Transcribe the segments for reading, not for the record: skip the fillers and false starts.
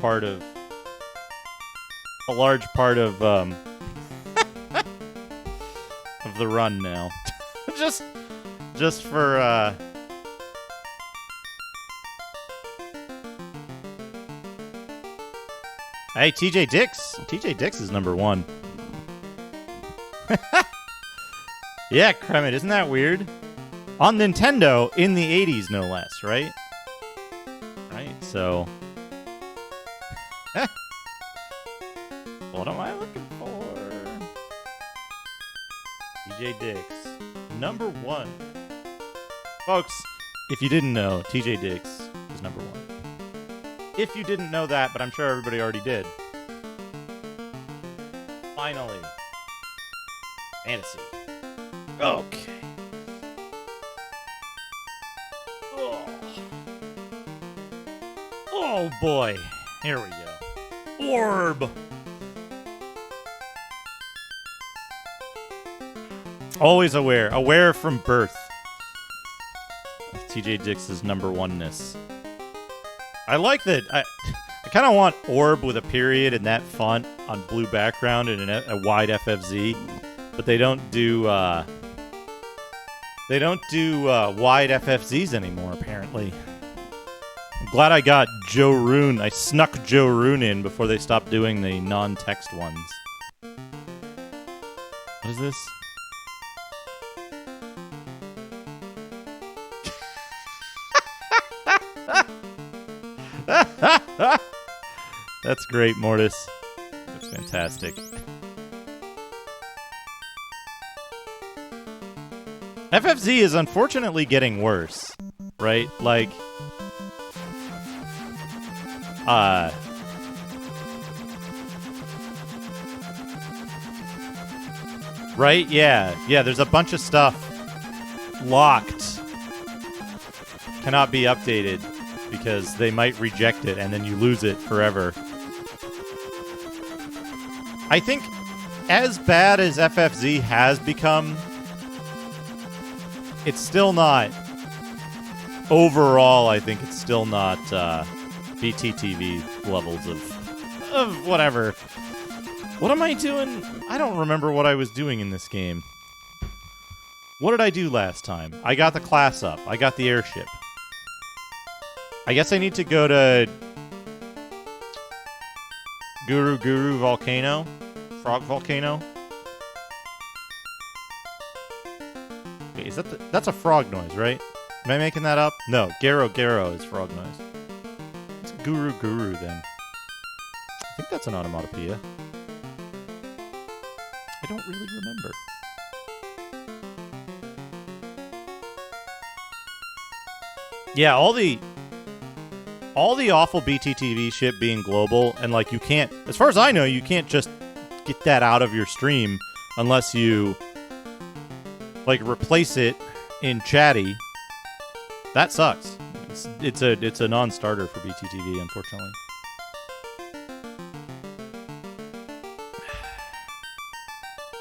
part of of the run now. just for Hey, TJ Dix. TJ Dix is number 1. Yeah, Kremit, isn't that weird? On Nintendo in the 80s, no less, right? Right, so... What am I looking for? TJ Dix. Number 1. Folks, if you didn't know, TJ Dix is number 1. If you didn't know that, but I'm sure everybody already did. Finally. Fantasy. Okay. Oh boy. Here we go. Orb. Always aware. Aware from birth. TJ Dix's number 1-ness. I like that. I kind of want Orb with a period in that font on blue background and a wide FFZ, but they don't do wide FFZs anymore. Apparently, I'm glad I got Joe Rune. I snuck Joe Rune in before they stopped doing the non-text ones. What is this? That's great, Mortis. That's fantastic. FFZ is unfortunately getting worse, right? Like, right? Yeah, there's a bunch of stuff locked. Cannot be updated because they might reject it and then you lose it forever. I think as bad as FFZ has become, it's still not, overall, I think it's still not BTTV levels of whatever. What am I doing? I don't remember what I was doing in this game. What did I do last time? I got the class up. I got the airship. I guess I need to go to Guru Volcano? Frog Volcano? Okay, is that that's a frog noise, right? Am I making that up? No, Garo is frog noise. It's Guru then. I think that's an onomatopoeia. I don't really remember. Yeah, all the awful BTTV shit being global, and like you can't, as far as I know, you can't just get that out of your stream unless you like replace it in chatty. That sucks. It's a non-starter for BTTV, unfortunately.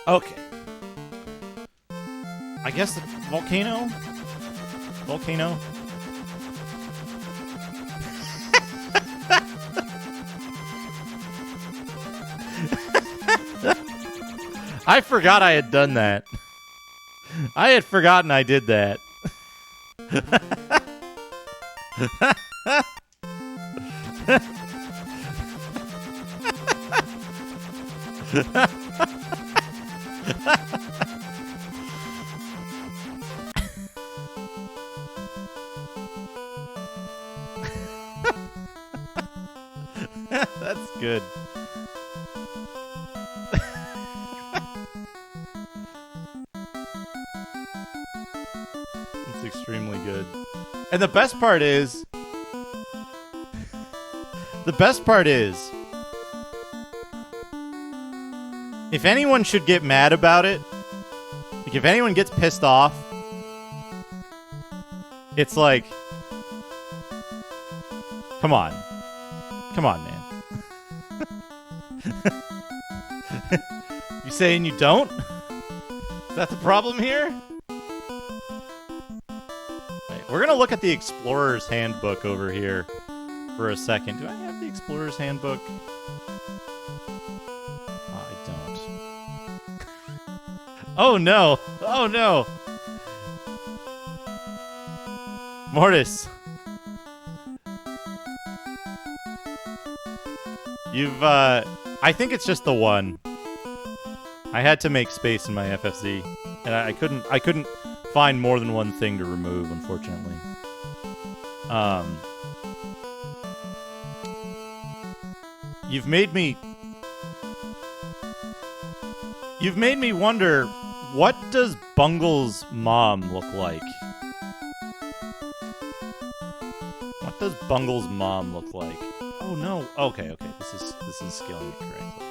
Okay. I guess the volcano. I forgot I had done that. I had forgotten I did that. That's good. It's extremely good. And the best part is... if anyone should get mad about it, like if anyone gets pissed off, it's like... Come on, man. You saying you don't? Is that the problem here? Right, we're gonna look at the Explorer's Handbook over here for a second. Do I have the Explorer's Handbook? I don't. Oh no! Oh no! Mortis! You've, I think it's just the one. I had to make space in my FFZ, and I couldn't find more than one thing to remove, unfortunately. You've made me wonder, what does Bungle's mom look like? What does Bungle's mom look like? Oh no. Okay. This is scaling it correctly.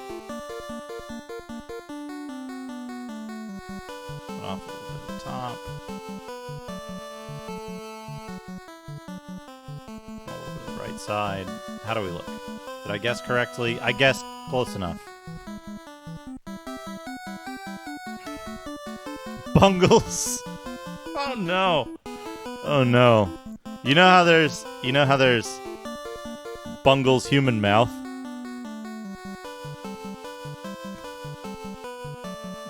Off a little bit of the top. A little bit of the right side. How do we look? Did I guess correctly? I guessed close enough. Bungles. Oh no. Oh no. You know how there's Bungle's human mouth?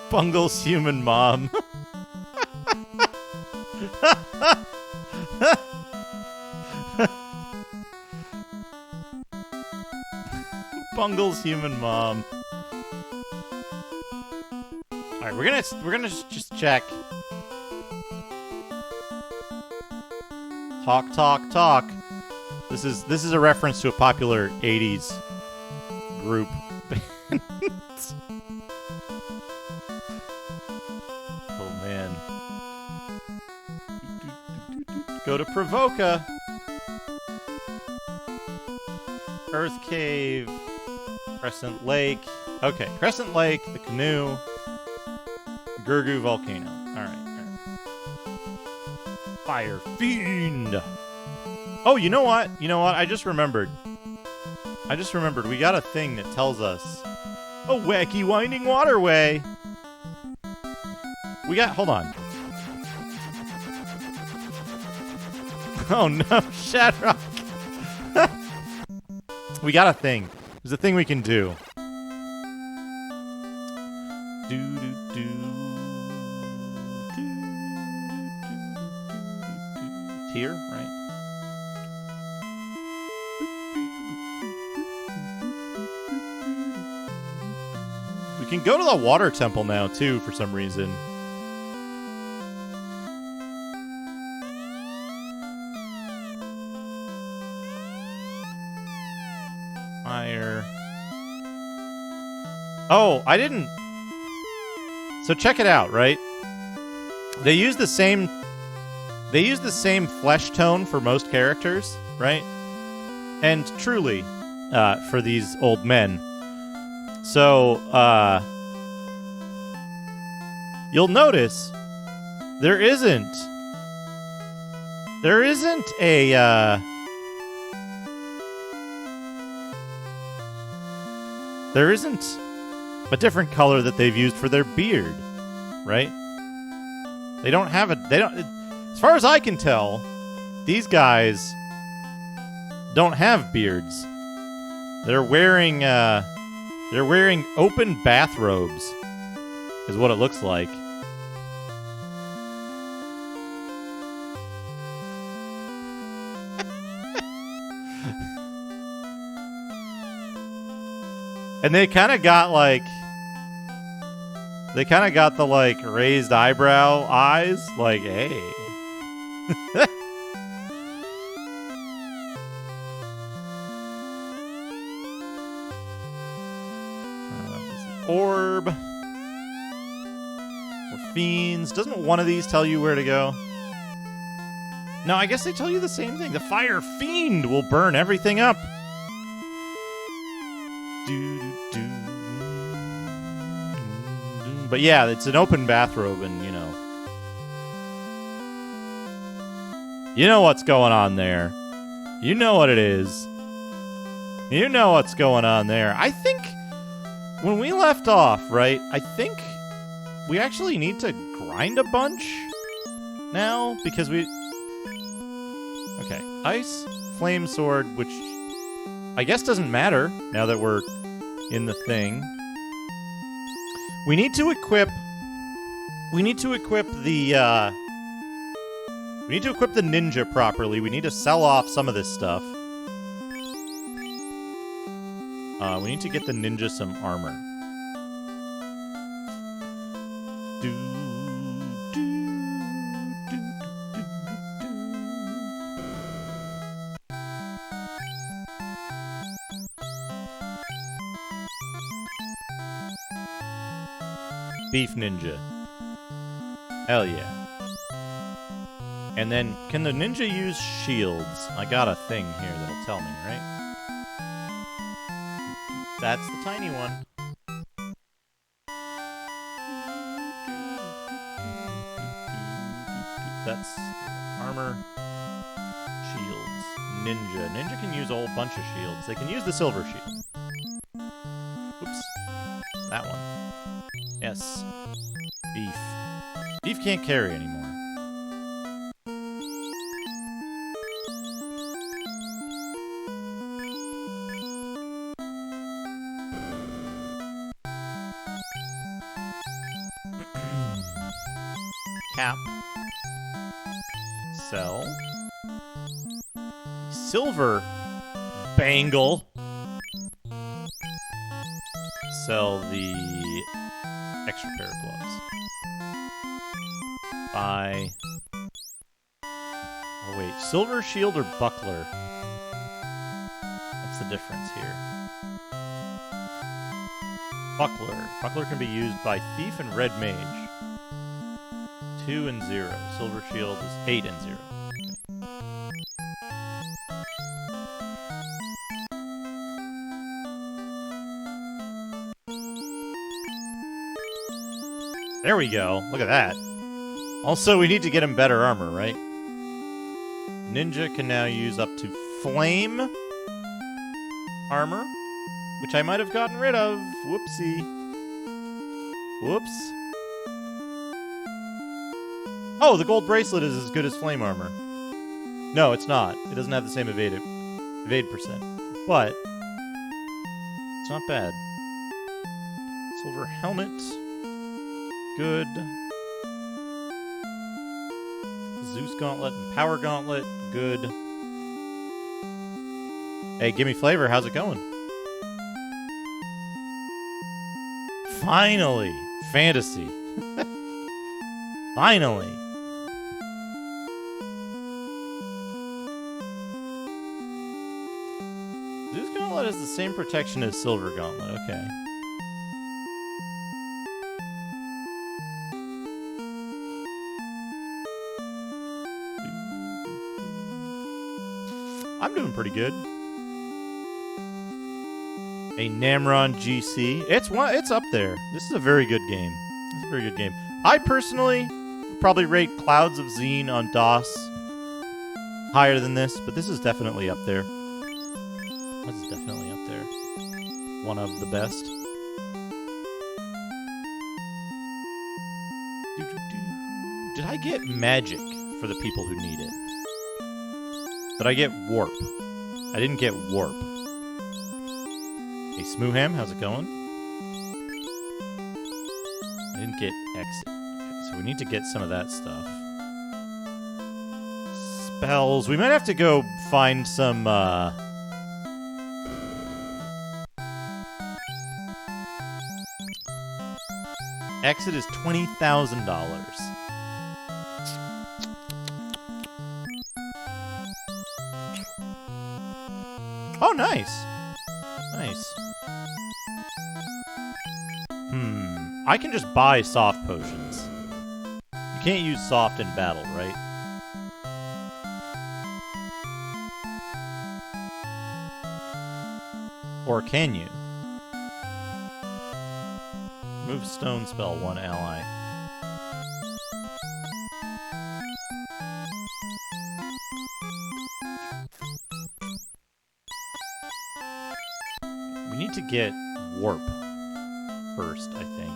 Bungle's human mom. Bungle's human mom. All right, we're gonna just check. Talk. This is a reference to a popular 80s group. Oh man. Go to Provoca. Earth Cave. Crescent Lake. Okay, Crescent Lake, the canoe. Gurgu Volcano. Alright. Fire Fiend! Oh, you know what? I just remembered. We got a thing that tells us a wacky winding waterway. Hold on. Oh no, Shadrock. We got a thing. There's a thing we can do. Here, right? We can go to the water temple now, too, for some reason. Fire. Oh, I didn't... So check it out, right? They use the same flesh tone for most characters, right? And truly, for these old men. So, you'll notice there isn't a different color that they've used for their beard, right? As far as I can tell, these guys don't have beards. They're wearing open bathrobes, is what it looks like. And they kind of got the raised eyebrow eyes, like, hey. Orb. Or fiends. Doesn't one of these tell you where to go? No, I guess they tell you the same thing. The fire fiend will burn everything up. But yeah, it's an open bathrobe, and you know what's going on there. You know what it is. You know what's going on there. I think when we left off, right, I think we actually need to grind a bunch now, because we... Okay, Ice, Flame Sword, which I guess doesn't matter now that we're in the thing. We need to equip the we need to equip the ninja properly. We need to sell off some of this stuff. We need to get the ninja some armor. Beef ninja. Hell yeah. And then, can the ninja use shields? I got a thing here that'll tell me, right? That's the tiny one. That's armor, shields, ninja. Ninja can use a whole bunch of shields. They can use the silver shield. Oops. That one. Yes. Beef. Beef can't carry anymore. Cap. Sell. Silver bangle. Sell the extra pair of gloves. Buy. Oh wait, silver shield or buckler? What's the difference here? Buckler. Buckler can be used by thief and red mage. 2 and 0. Silver shield is 8 and 0. There we go. Look at that. Also, we need to get him better armor, right? Ninja can now use up to flame armor, which I might have gotten rid of. Whoopsie. Whoops. Oh, the gold bracelet is as good as flame armor. No, it's not. It doesn't have the same evade percent. But it's not bad. Silver helmet. Good. Zeus gauntlet and power gauntlet. Good. Hey, gimme flavor. How's it going? Finally. Fantasy. Finally. Zeus gauntlet has the same protection as silver gauntlet. Okay. I'm doing pretty good. A Namron GC. It's up there. This is a very good game. It's a very good game. I personally would probably rate Clouds of Xeen on DOS higher than this, but this is definitely up there. This is definitely up there. One of the best. Did I get magic for the people who need it? Did I get warp? I didn't get warp. Hey, Smooham, how's it going? I didn't get exit. Okay, so we need to get some of that stuff. Spells. We might have to go find some, Exit is $20,000. Oh, nice. Nice. I can just buy soft potions. You can't use soft in battle, right? Or can you? Move stone spell, one ally. We need to get warp first, I think.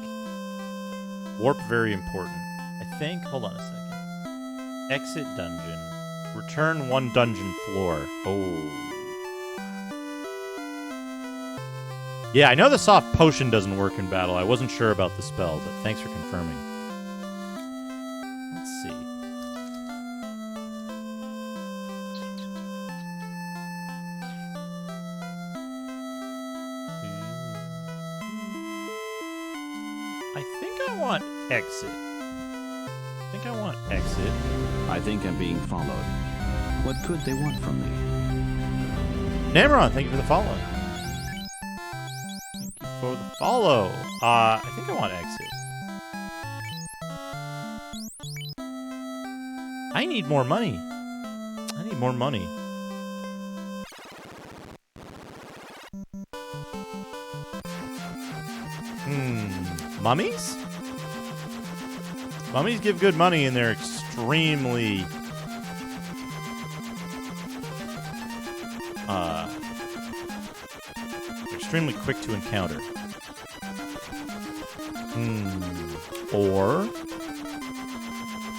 Warp, very important. I think, hold on a second. Exit dungeon. Return one dungeon floor. Oh. Yeah, I know the soft potion doesn't work in battle. I wasn't sure about the spell, but thanks for confirming. Let's see. I think I want exit. I think I'm being followed. What could they want from me? Namron, thank you for the follow. Thank you for the follow. I think I want exit. I need more money. Mummies? Mummies give good money and they're extremely quick to encounter. Or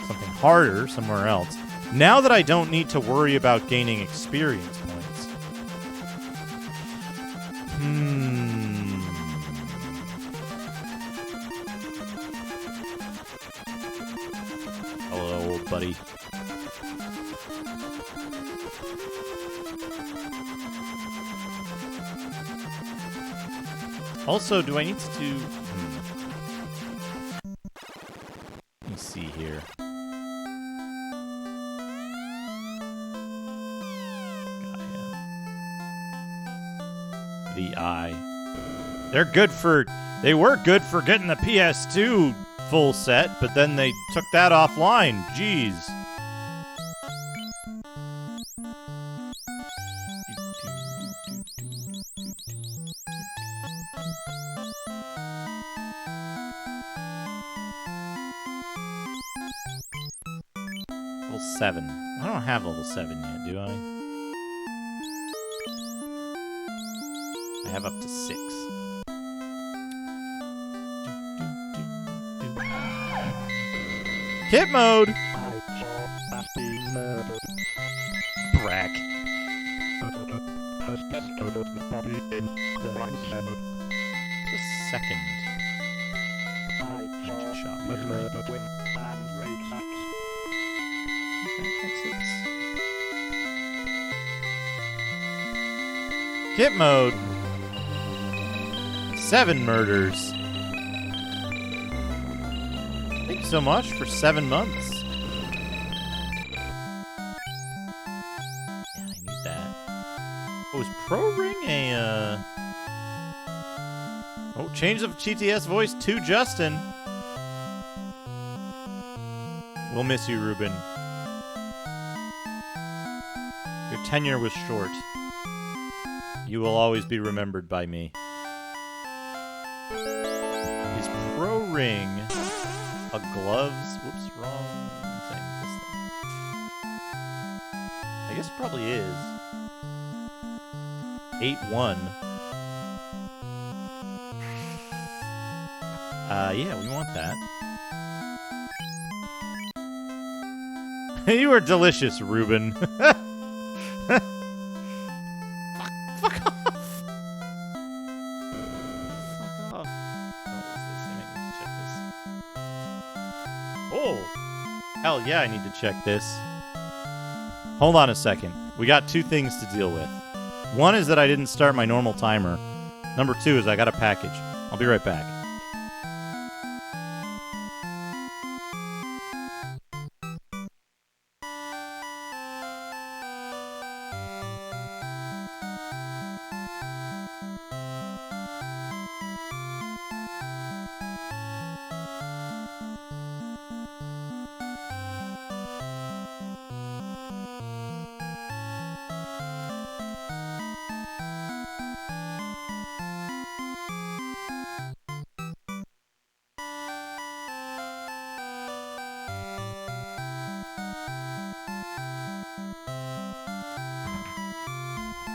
something harder somewhere else. Now that I don't need to worry about gaining experience points. Hello, old buddy. Also, do I need to do... Let me see here. The eye. They were good for getting the PS2 full set, but then they took that offline. Jeez. Level 7. I don't have level 7 yet, do I? I have up to 6. Hit mode! Brack. Just a second. Shop. Hit mode. 7 murders. Thank you so much for 7 months. Yeah, I need that. Oh, is Pro Ring a, Oh, change of GTS voice to Justin. We'll miss you, Ruben. Your tenure was short. You will always be remembered by me. Is Pro Ring a gloves? Whoops, wrong thing. This thing. I guess it probably is. 8-1. Yeah, we want that. You are delicious, Ruben. Fuck off. Fuck off. Oh, hell yeah, I need to check this. Hold on a second. We got 2 things to deal with. One is that I didn't start my normal timer. Number 2 is I got a package. I'll be right back.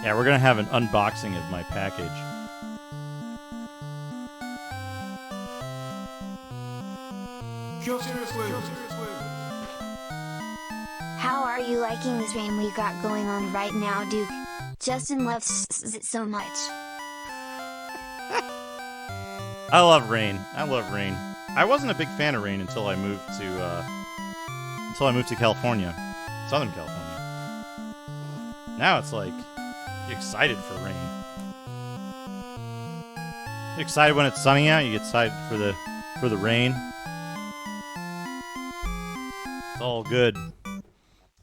Yeah, we're gonna have an unboxing of my package. How are you liking this game we got going on right now, Duke? Justin loves it so much. I love rain. I love rain. I wasn't a big fan of rain until I moved to California, Southern California. Now it's like you're excited for rain. You're excited when it's sunny out. You get excited for the rain. It's all good.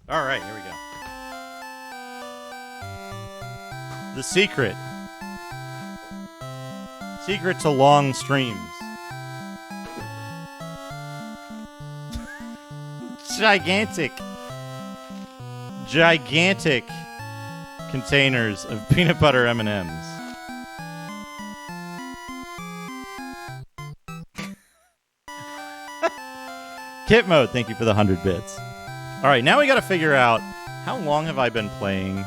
All right, here we go. The secret. Secret to long streams. Gigantic containers of peanut butter M&Ms. Kit mode, thank you for the 100 bits. All right, now we got to figure out how long have I been playing.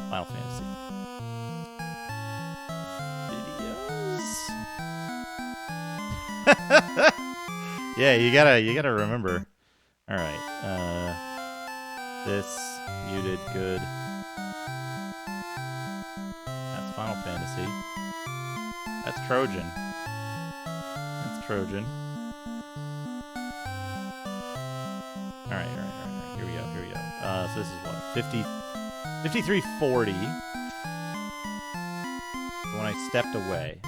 Final Fantasy videos. Yeah, you gotta remember. All right, this you did good. That's Final Fantasy. That's Trojan. All right. Here we go. So this is what 5340. When I stepped away,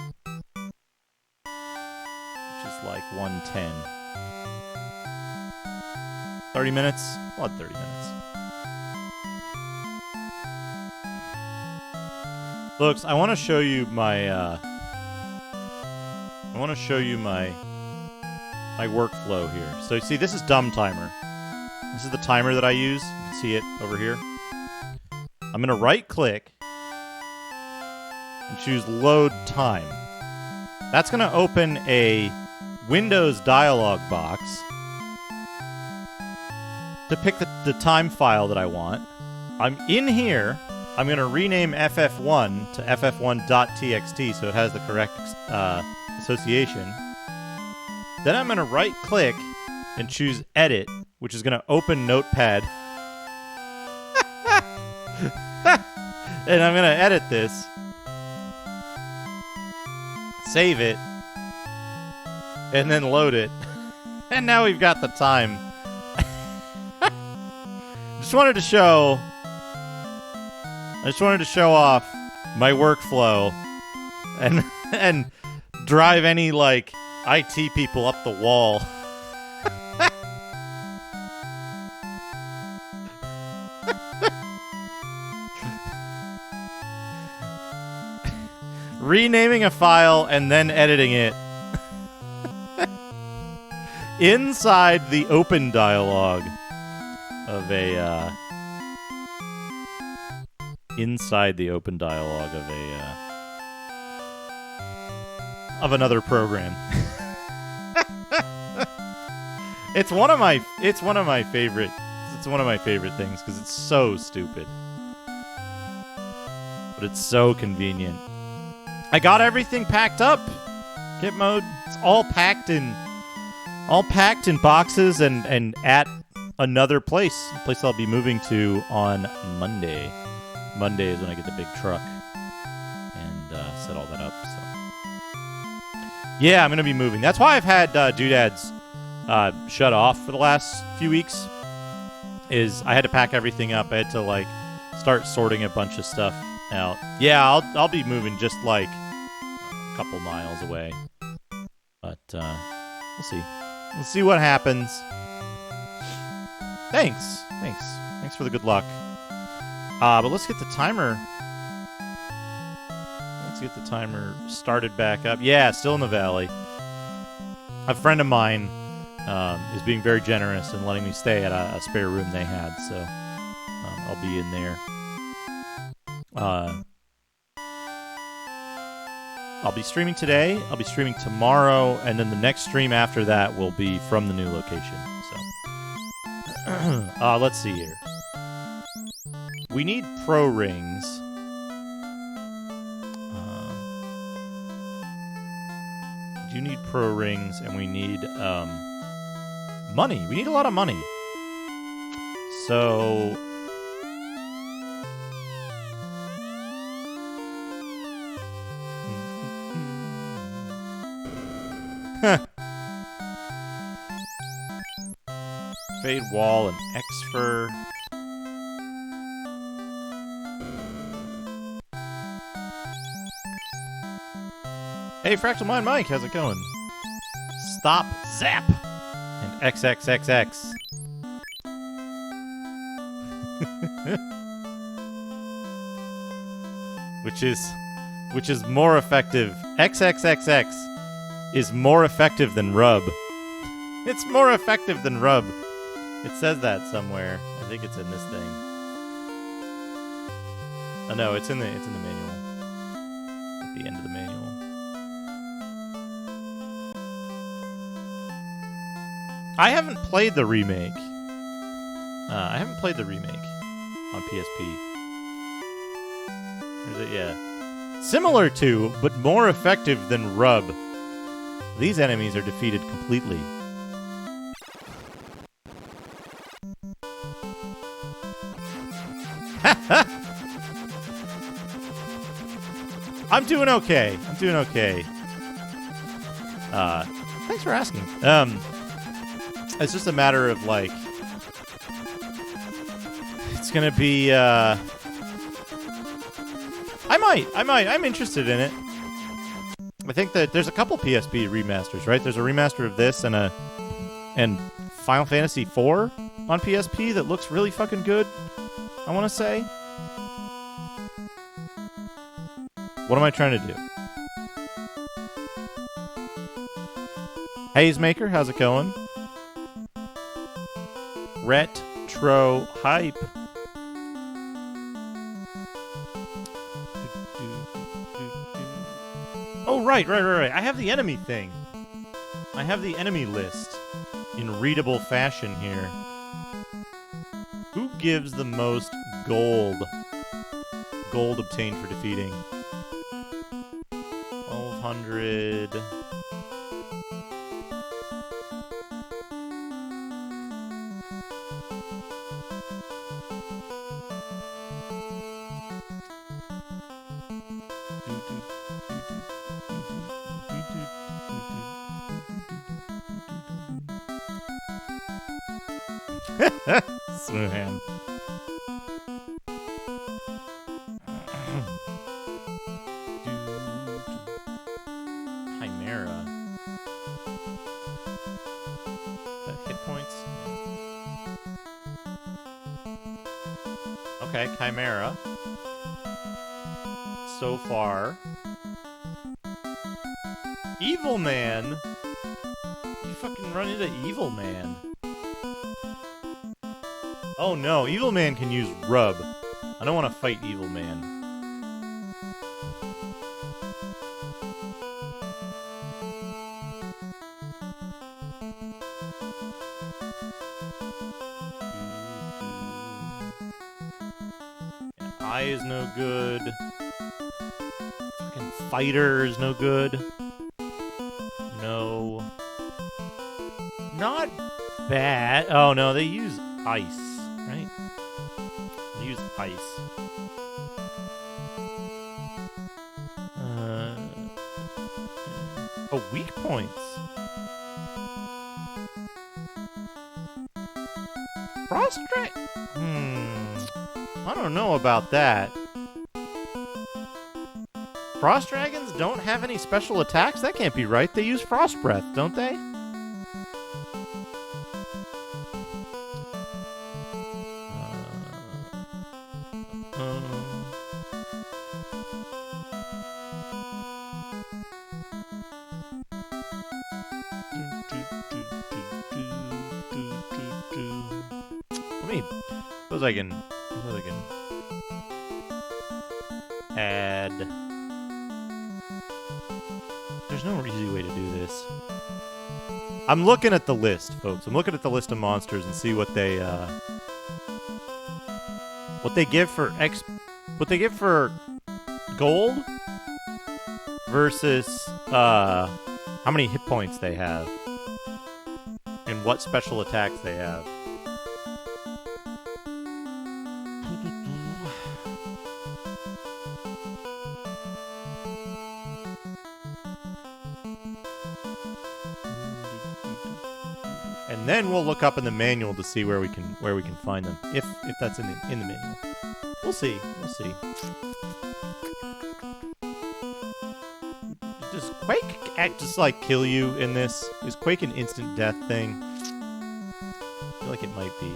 which is like 110. 30 minutes? What 30 minutes? Looks, I want to show you my my workflow here. So you see, this is Dumb Timer. This is the timer that I use. You can see it over here. I'm going to right-click and choose Load Time. That's going to open a Windows dialog box to pick the time file that I want. I'm in here. I'm going to rename FF1 to ff1.txt so it has the correct association. Then I'm going to right-click and choose Edit, which is going to open Notepad. And I'm going to edit this. Save it. And then load it. And now we've got the time. I just wanted to show off my workflow and drive any like IT people up the wall. Renaming a file and then editing it inside the open dialog of another program. It's one of my favorite things because it's so stupid, but it's so convenient. I got everything packed up. Kit mode. It's all packed in boxes and at another place. A place I'll be moving to on Monday. Monday is when I get the big truck and set all that up. So yeah, I'm gonna be moving. That's why I've had Doodads shut off for the last few weeks. Is I had to pack everything up. I had to like start sorting a bunch of stuff out. Yeah, I'll be moving just like a couple miles away, but we'll see. We'll see what happens. Thanks for the good luck. But let's get the timer. Let's get the timer started back up. Yeah, still in the valley. A friend of mine is being very generous and letting me stay at a spare room they had, so I'll be in there. I'll be streaming today, I'll be streaming tomorrow, and then the next stream after that will be from the new location. So, let's see here. We need pro rings. We do need pro rings, and we need money. We need a lot of money. So... Fade Wall and X-Fur. Hey, Fractal Mind Mike, how's it going? Stop Zap and XXXX. which is more effective. XXXX is more effective than Rub. It's more effective than Rub. It says that somewhere. I think it's in this thing. Oh no, it's in the manual. At the end of the manual. I haven't played the remake. On PSP. Or is it? Yeah. Similar to, but more effective than Rub. These enemies are defeated completely. I'm doing okay. Thanks for asking. It's just a matter of, like... It's gonna be, I'm interested in it. I think that there's a couple PSP remasters, right? There's a remaster of this and Final Fantasy IV on PSP that looks really fucking good, I want to say. What am I trying to do? Hazemaker, how's it going? Retro Hype. Oh, right. I have the enemy thing. I have the enemy list in readable fashion here. Who gives the most gold? Gold obtained for defeating. 1200. Smooth hand. Chimera. The hit points. Okay, Chimera. So far. Evil Man. You fucking run into Evil Man. Oh no, Evil Man can use Rub. I don't want to fight Evil Man. Yeah, Eye is no good. Fucking Fighter is no good. No. Not bad. Oh no, they use Ice. Right? Use Ice. Oh, weak points. Frost-Dragon? I don't know about that. Frost Dragons don't have any special attacks? That can't be right. They use Frost Breath, don't they? Suppose I can add. There's no easy way to do this. I'm looking at the list, folks. I'm looking at the list of monsters and see what they give for gold versus how many hit points they have and what special attacks they have. and then we'll look up in the manual to see where we can find them. If that's in the manual. We'll see. We'll see. Does Quake just like kill you in this? Is Quake an instant death thing? I feel like it might be.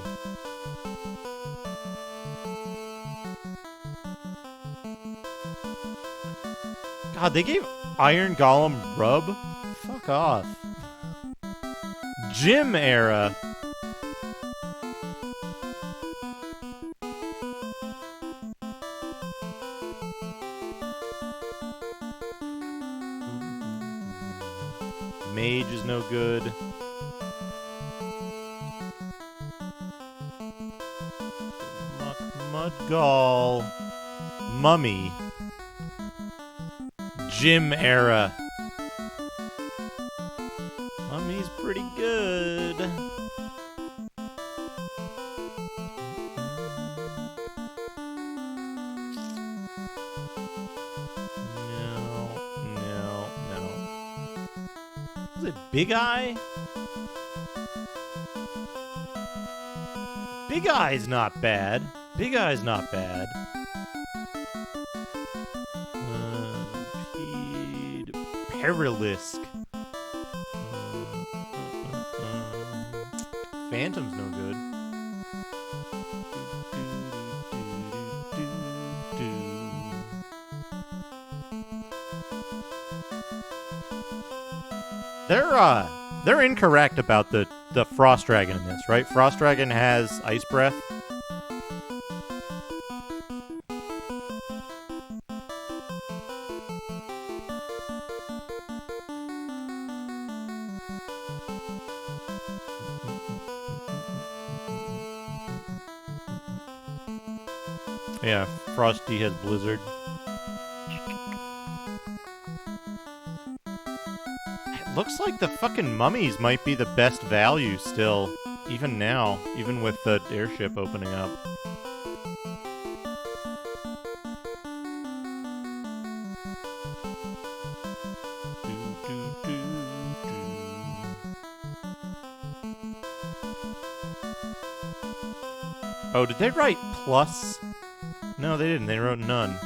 God, they gave Iron Golem rub? Fuck off. Gym era. Mage is no good. Mudgal. Mummy. Gym era. Mummy's pretty good. No. Is it Big Eye? Big Eye's not bad. Big Eye's not bad. Perilisk. Phantom's no good. They're incorrect about the Frost Dragon in this, right? Frost Dragon has Ice Breath. Yeah, Frosty has Blizzard. It looks like the fucking mummies might be the best value still, even now, even with the airship opening up. Oh, did they write plus? No, they didn't. They wrote none.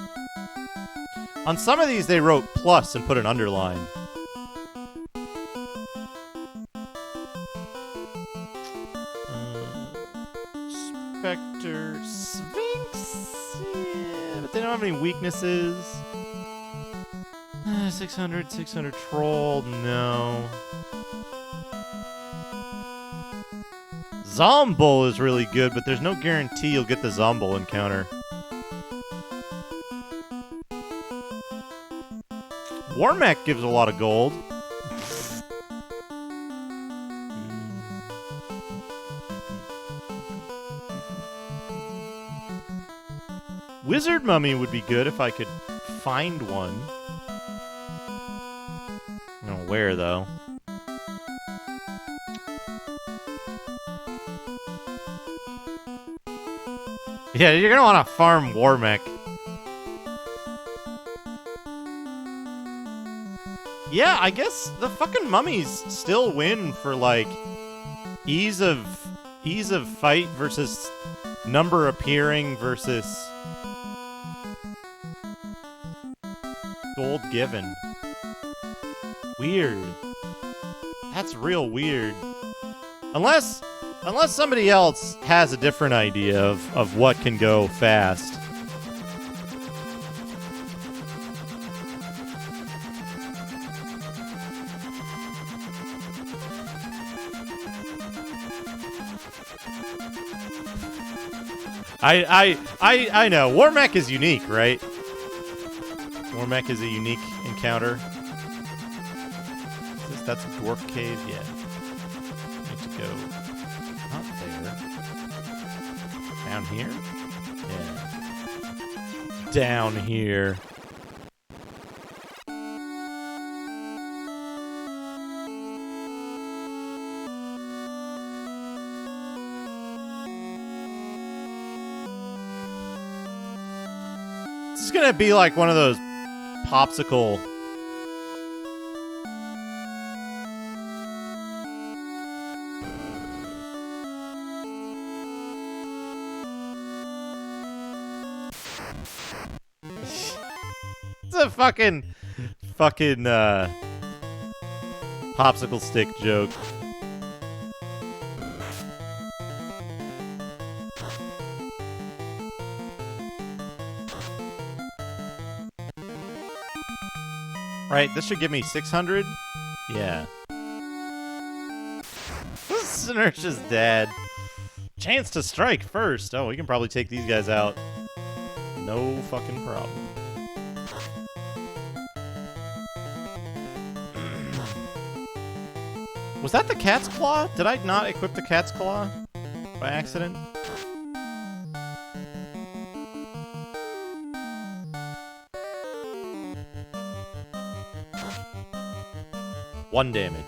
On some of these, they wrote plus and put an underline. Spectre, Sphinx, yeah, but they don't have any weaknesses. 600 Troll, no. Zombol is really good, but there's no guarantee you'll get the Zombol encounter. Warmech gives a lot of gold. Wizard Mummy would be good if I could find one. I don't know where, though. Yeah, you're gonna want to farm Warmech. Yeah, I guess the fucking mummies still win for, like, ease of fight versus number appearing versus gold given. Weird. That's real weird. Unless somebody else has a different idea of what can go fast. I know. Warmech is unique, right? Warmech is a unique encounter. That's a dwarf cave, yeah. Need to go up there. Down here? Yeah. Down here. This is gonna be like one of those popsicle. It's a fucking popsicle stick joke. Right, this should give me 600? Yeah. This is Inertia's dad. Chance to strike first. Oh, we can probably take these guys out. No fucking problem. Was that the cat's claw? Did I not equip the cat's claw by accident? One damage.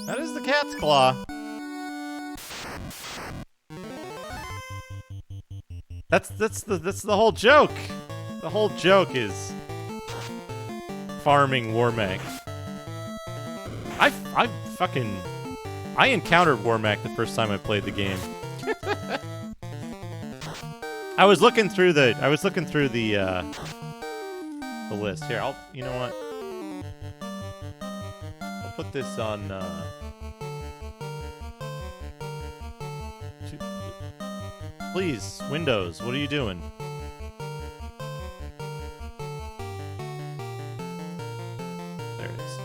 That is the cat's claw. That's the whole joke. The whole joke is farming Warmac. I encountered Warmac the first time I played the game. I was looking through the list here. You know what? I'll put this on please, Windows, what are you doing? There it is.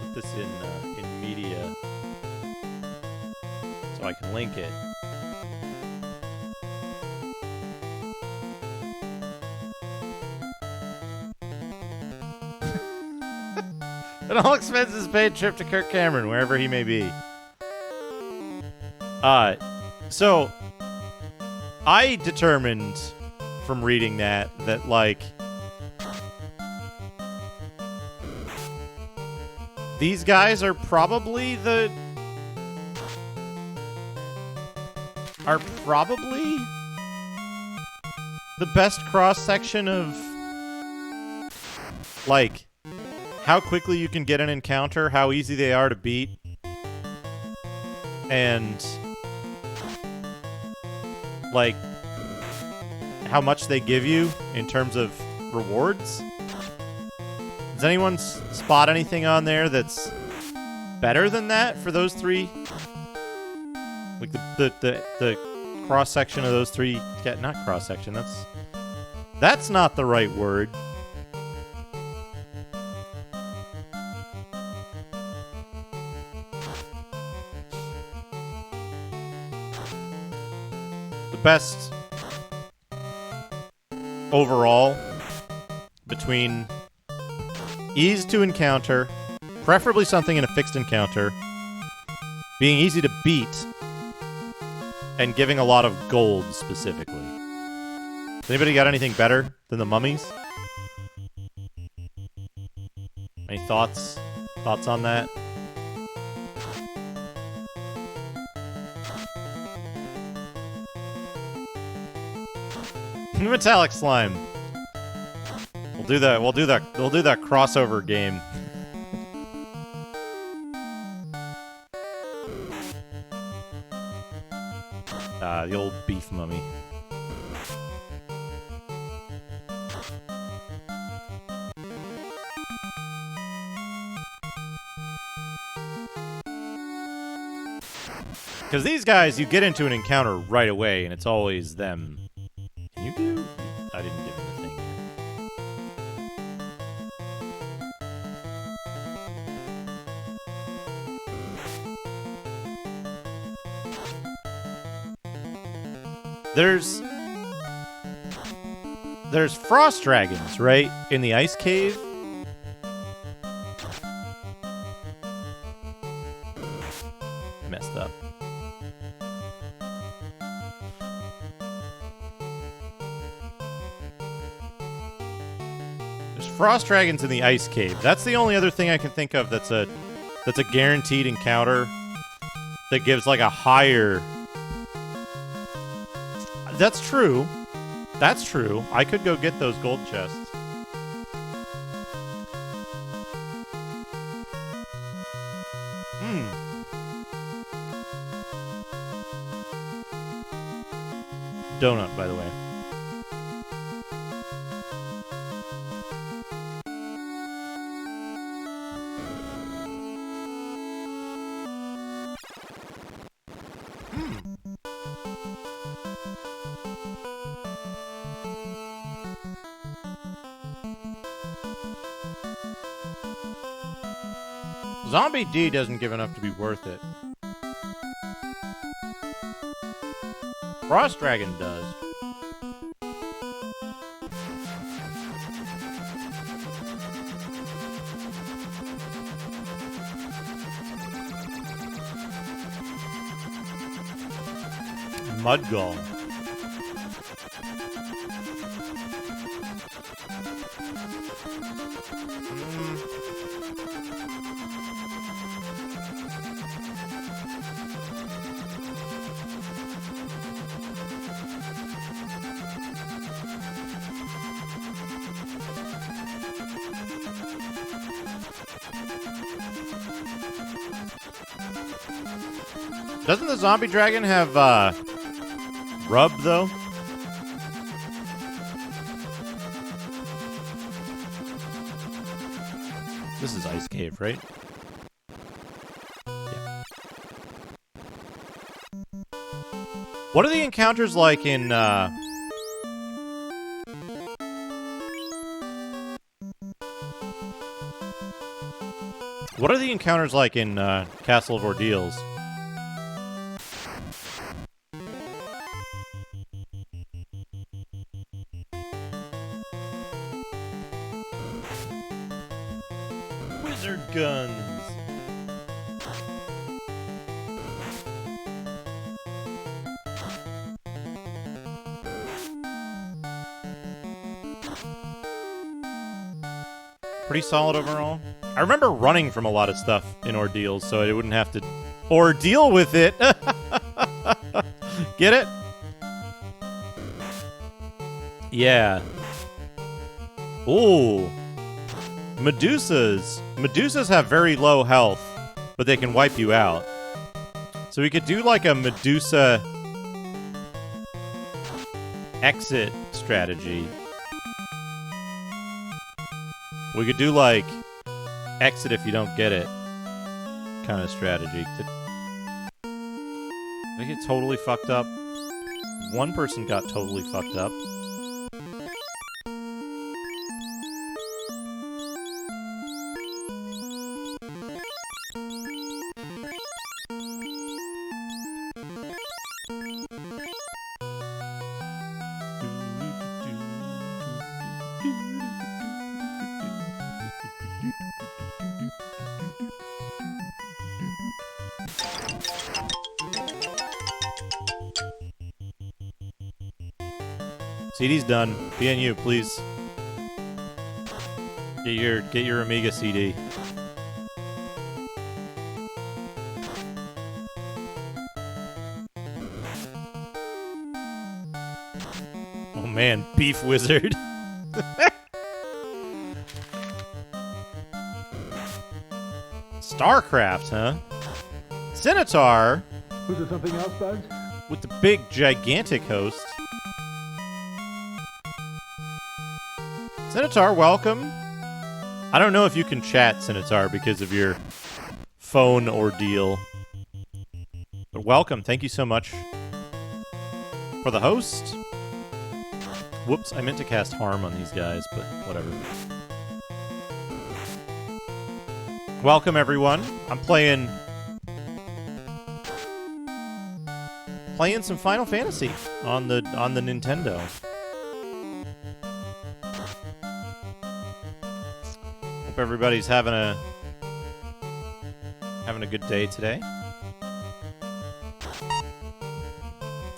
Put this in media so I can link it. An all-expenses paid trip to Kirk Cameron, wherever he may be. So I determined from reading that like these guys are probably the best cross-section of like how quickly you can get an encounter, how easy they are to beat, and like how much they give you in terms of rewards. Does anyone spot anything on there that's better than that for those three? Like the cross section of those three? Yeah, not cross section. That's not the right word. Best overall between ease to encounter, preferably something in a fixed encounter, being easy to beat, and giving a lot of gold specifically. Has anybody got anything better than the mummies? Any thoughts? Thoughts on that? Metallic slime. We'll do that crossover game. The old beef mummy. Because these guys, you get into an encounter right away, and it's always them. Can you do? I didn't give him the thing here. There's frost dragons, right? In the ice cave. Messed up. There's frost dragons in the ice cave. That's the only other thing I can think of that's a guaranteed encounter that gives like a higher. That's true. That's true. I could go get those gold chests. Donut, by the way. Zombie D doesn't give enough to be worth it. Frost Dragon does. Mudgull. Doesn't the zombie dragon have, rub, though? This is Ice Cave, right? Yeah. What are the encounters like in, What are the encounters like in, Castle of Ordeals? Wizard guns. Pretty solid overall. I remember running from a lot of stuff in Ordeals, so I wouldn't have to ordeal with it. Get it? Yeah. Ooh. Medusas. Medusas have very low health, but they can wipe you out. So we could do like a Medusa exit strategy. We could do like exit if you don't get it kind of strategy. They get totally fucked up. One person got totally fucked up. CD's done. PNU, please. Get your Amiga CD. Oh man, Beef Wizard. StarCraft, huh? Centaur. Was there something else, Bugs? With the big, gigantic host. Centaur, welcome. I don't know if you can chat, Centaur, because of your phone ordeal. But welcome. Thank you so much for the host. Whoops, I meant to cast harm on these guys, but whatever. Welcome, everyone. I'm playing some Final Fantasy on the Nintendo. Hope everybody's having a good day today.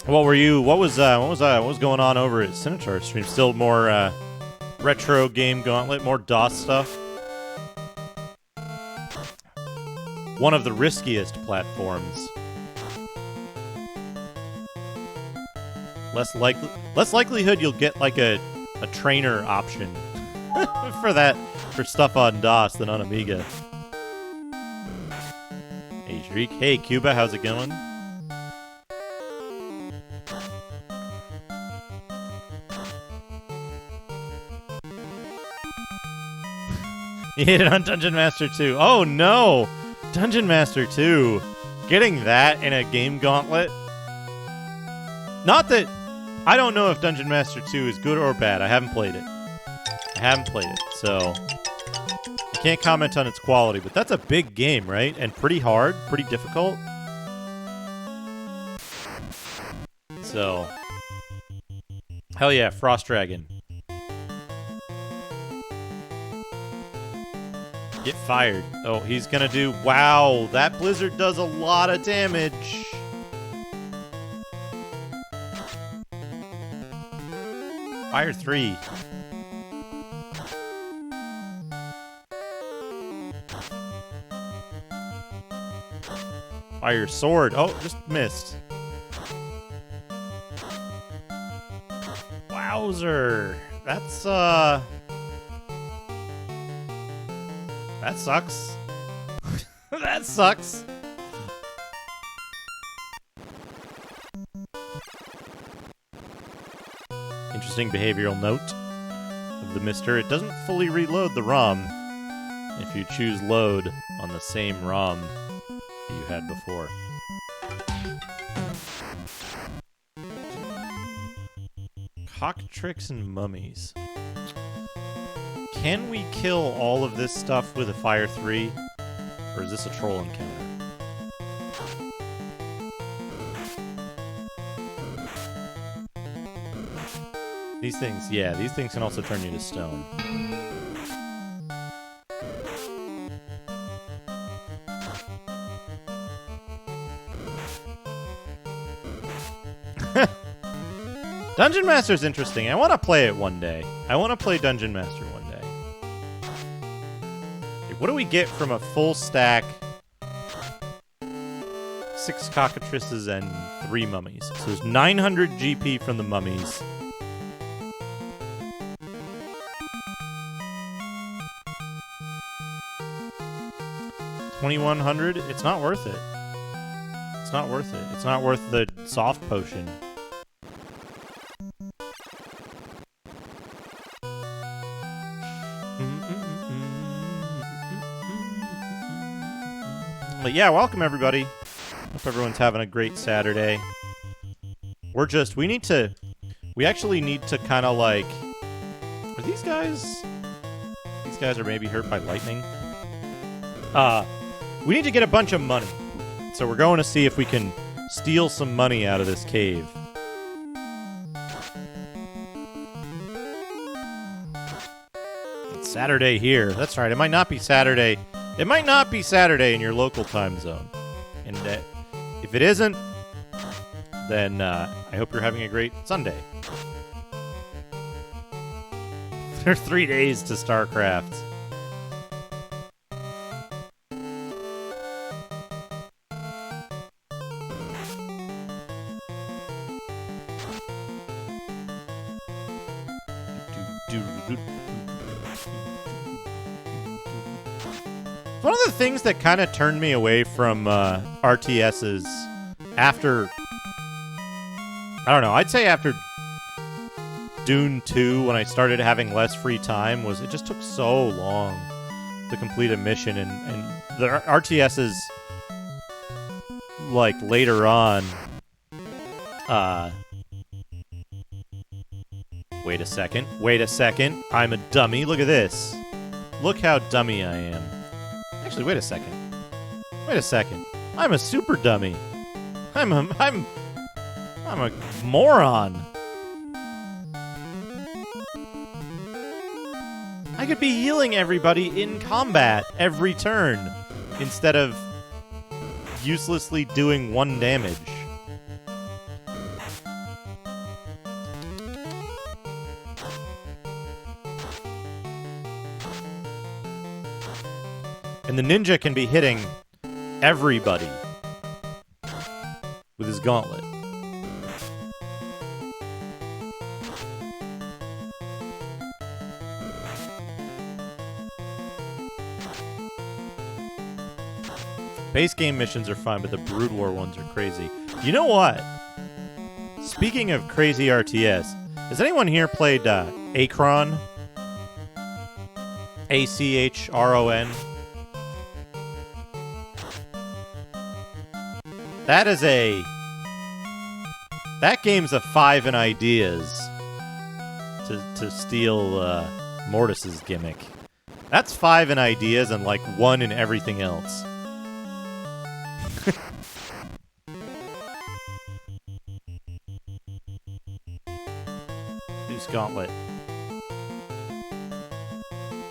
What was going on over at Centaur stream? Still more Retro Game Gauntlet, more DOS stuff. One of the riskiest platforms. Less likelihood you'll get like a trainer option for stuff on DOS than on Amiga. Hey Shriek. Hey Cuba, how's it going? You hit it on Dungeon Master 2. Oh no! Dungeon Master 2. Getting that in a game gauntlet. Not that... I don't know if Dungeon Master 2 is good or bad. I haven't played it. So... I can't comment on its quality, but that's a big game, right? And pretty hard, pretty difficult. So... Hell yeah, Frost Dragon. Get fired. Oh, he's gonna do... Wow, that blizzard does a lot of damage. Fire 3. Fire sword. Oh, just missed. Wowzer. That's, that sucks. That sucks. Interesting behavioral note of the Mister. It doesn't fully reload the ROM if you choose load on the same ROM that you had before. Cockatrix and mummies. Can we kill all of this stuff with a Fire 3? Or is this a troll encounter? These things, yeah, these things can also turn you to stone. Dungeon Master's interesting. I want to play it one day. I want to play Dungeon Master one day. Okay, what do we get from a full stack? 6 cockatrices and 3 mummies. So there's 900 GP from the mummies. $2,100? It's not worth it. It's not worth it. It's not worth the soft potion. But yeah, welcome everybody. Hope everyone's having a great Saturday. We actually need to kind of like, are these guys are maybe hurt by lightning? We need to get a bunch of money. So we're going to see if we can steal some money out of this cave. It's Saturday here. That's right. It might not be Saturday. It might not be Saturday in your local time zone. And if it isn't, then I hope you're having a great Sunday. There are 3 days to StarCraft. One of the things that kind of turned me away from RTSs after, I don't know, I'd say after Dune 2, when I started having less free time, was it just took so long to complete a mission, and the RTSs, like, later on, wait a second, I'm a dummy, look at this. Look how dummy I am. Actually, wait a second. I'm a super dummy. I'm a moron. I could be healing everybody in combat every turn instead of uselessly doing 1 damage. And the ninja can be hitting everybody with his gauntlet. Base game missions are fun, but the Brood War ones are crazy. You know what? Speaking of crazy RTS, has anyone here played Achron? Achron? That game's a 5 in ideas to steal Mortis's gimmick. That's 5 in ideas and like 1 in everything else. Deuce Gauntlet.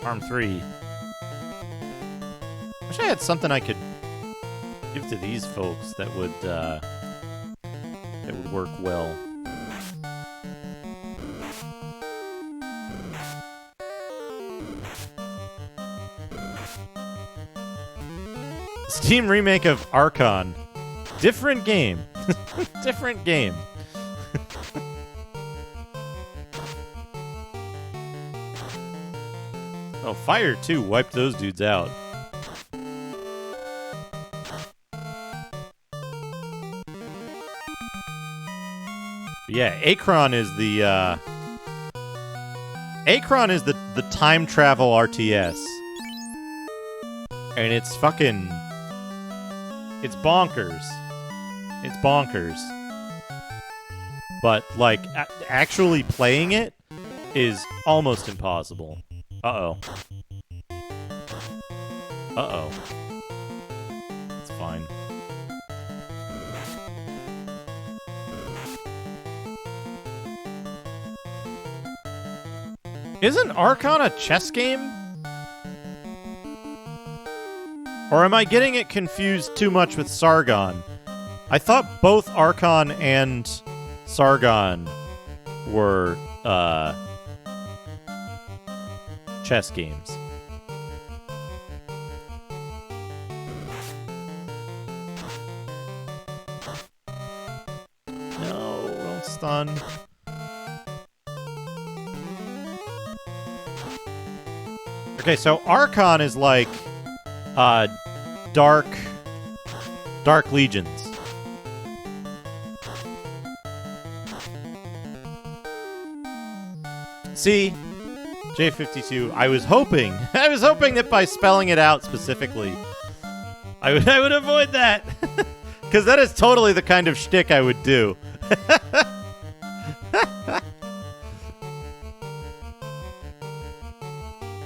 Arm 3. Wish I had something I could give to these folks that would work well. Steam remake of Archon. Different game. Different game. Oh, Fire 2 wiped those dudes out. Yeah, Achron is the time travel RTS. And it's fucking... It's bonkers. It's bonkers. But, like, actually playing it is almost impossible. Uh-oh. Uh-oh. It's fine. Isn't Archon a chess game? Or am I getting it confused too much with Sargon? I thought both Archon and Sargon were, chess games. No, don't stun. Okay, so Archon is like Dark Legions. See, J52, I was hoping that by spelling it out specifically, I would avoid that. Because that is totally the kind of shtick I would do.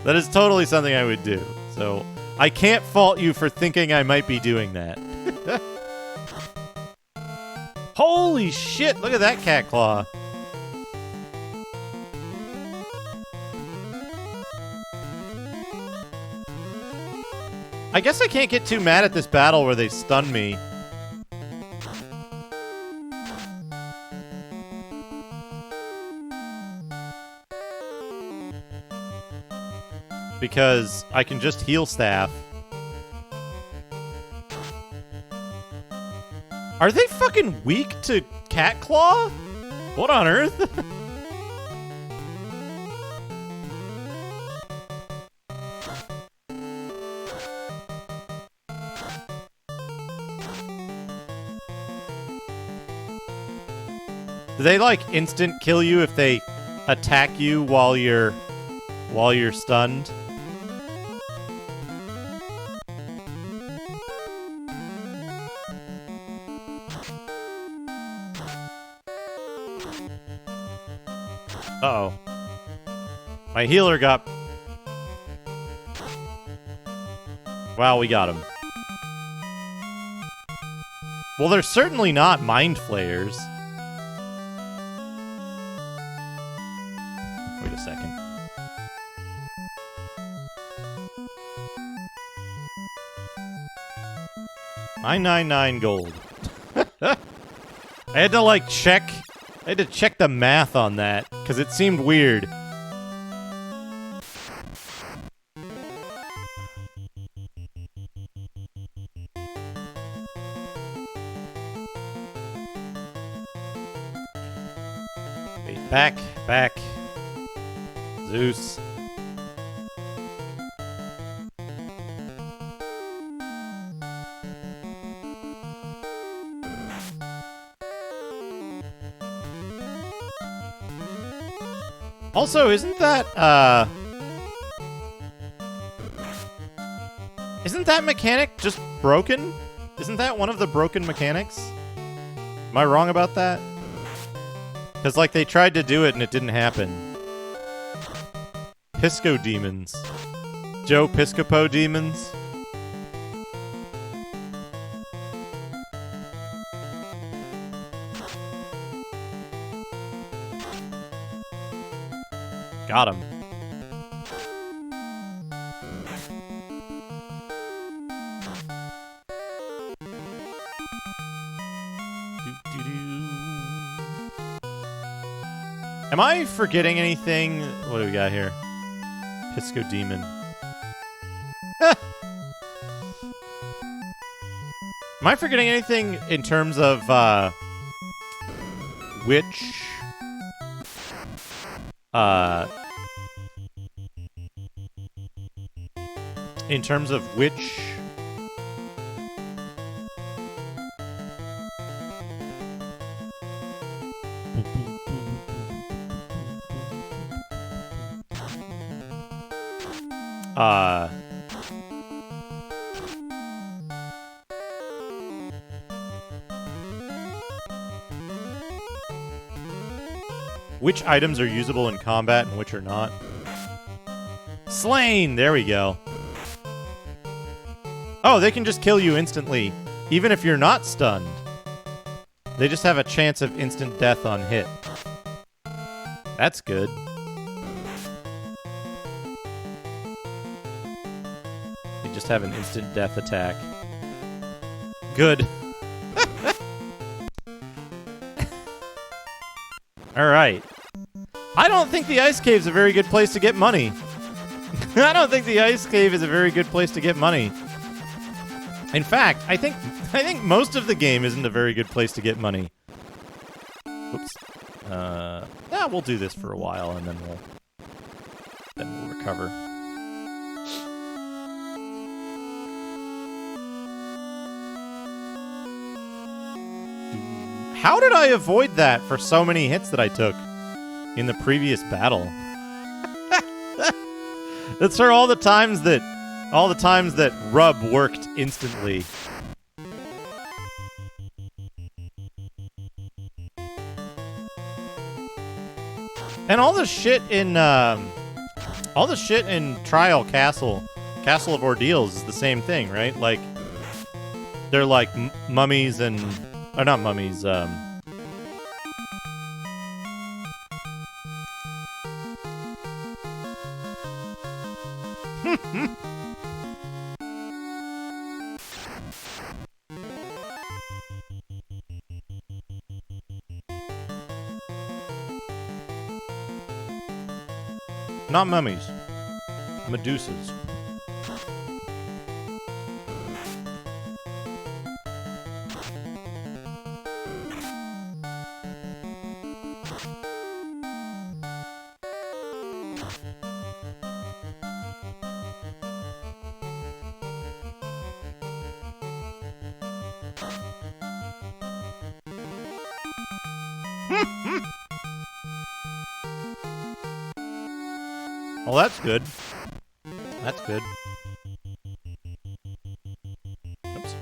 That is totally something I would do. So, I can't fault you for thinking I might be doing that. Holy shit, look at that cat claw. I guess I can't get too mad at this battle where they stun me. Because I can just heal staff. Are they fucking weak to Cat Claw? What on earth? Do they like instant kill you if they attack you while you're stunned? Uh-oh. My healer got... Wow, we got him. Well, they're certainly not Mind Flayers. Wait a second. $9.99 gold. I had to, like, check... I had to check the math on that, because it seemed weird. Back, back. Zeus. Also, isn't that mechanic just broken? Isn't that one of the broken mechanics? Am I wrong about that? Because, like, they tried to do it and it didn't happen. Pisco demons. Joe Piscopo demons. Got him. Am I forgetting anything? What do we got here? Pisco Demon. Am I forgetting anything in terms of which in terms of which which items are usable in combat and which are not? Slain! There we go. Oh, they can just kill you instantly, even if you're not stunned. They just have a chance of instant death on hit. That's good. They just have an instant death attack. Good. Alright. I don't think the ice cave's a very good place to get money. I don't think the ice cave is a very good place to get money. In fact, I think most of the game isn't a very good place to get money. Oops. Yeah, we'll do this for a while and then we'll recover. How did I avoid that for so many hits that I took in the previous battle? That's for all the times that Rub worked instantly. And all the shit in Trial Castle of Ordeals is the same thing, right? Like they're like mummies and or not mummies, not mummies. Medusas. Well, that's good. That's good. Oops.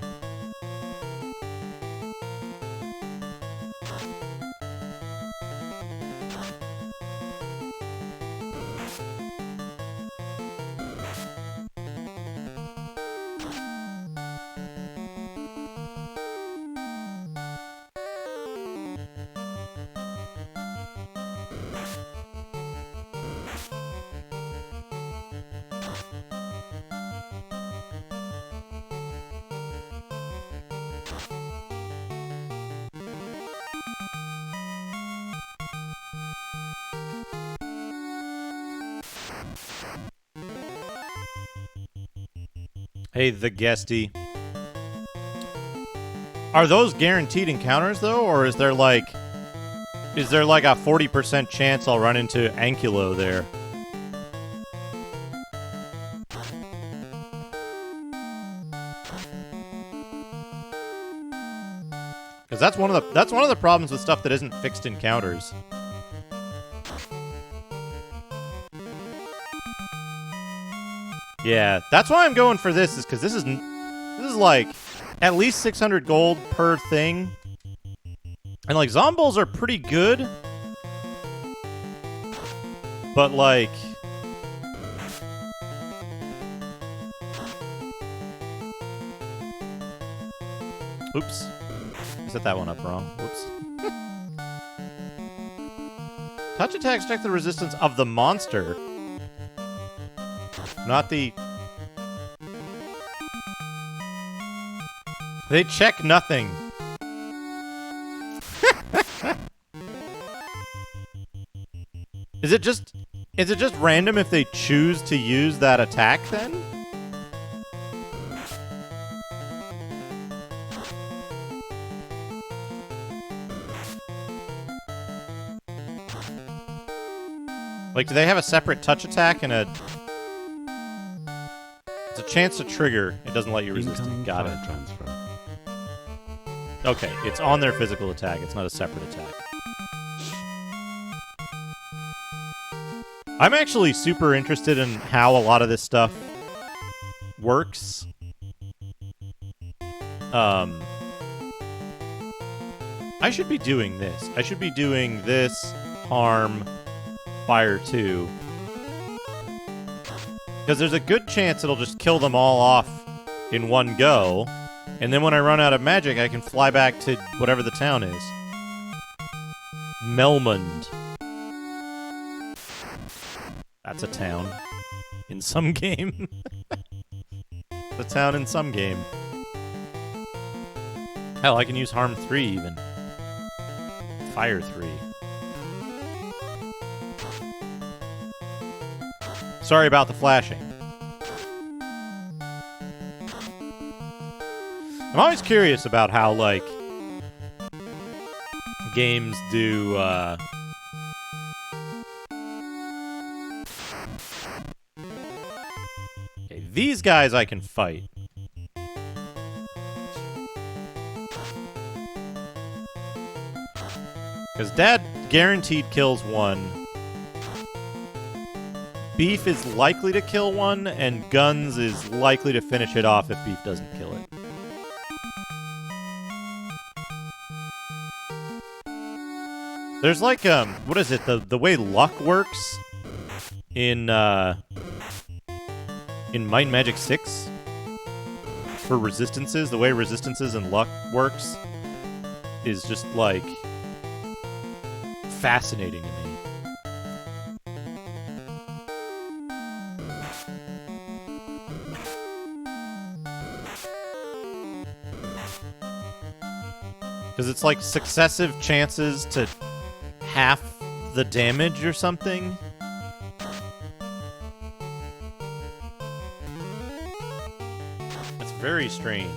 Hey, the guesty. Are those guaranteed encounters, though? Or is there, like... Is there like a 40% chance I'll run into Ankylo there? Because that's one of the problems with stuff that isn't fixed encounters. Yeah, that's why I'm going for this, is because this is like at least 600 gold per thing. And like Zombols are pretty good. But like oops. I set that one up wrong. Whoops. Touch attacks check the resistance of the monster. Not the... They check nothing. Is it just random if they choose to use that attack then? Like, do they have a separate touch attack and a... It's a chance to trigger. It doesn't let you resist it. Got it. Transfer. Okay, it's on their physical attack. It's not a separate attack. I'm actually super interested in how a lot of this stuff works. I should be doing this. I should be doing this, harm, fire 2. Because there's a good chance it'll just kill them all off in one go. And then when I run out of magic, I can fly back to whatever the town is. Melmond. That's a town. In some game. The town in some game. Hell, I can use harm 3 even. Fire 3. Sorry about the flashing. I'm always curious about how, like, games do, Okay, these guys I can fight. Because Dad guaranteed kills one. Beef is likely to kill one, and Guns is likely to finish it off if Beef doesn't kill it. There's like, what is it? The way luck works in Might and Magic 6 for resistances, the way resistances and luck works is just, like, fascinating to me. Because it's like successive chances to half the damage or something. It's very strange.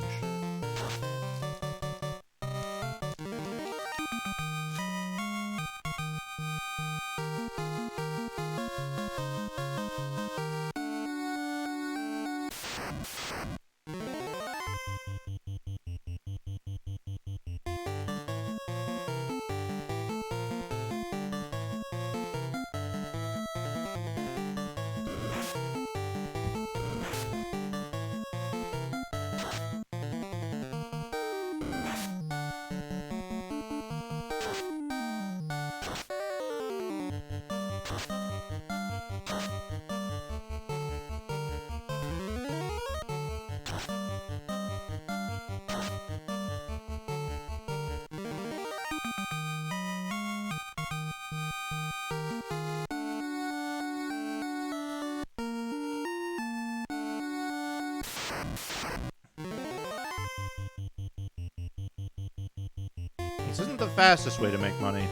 This isn't the fastest way to make money.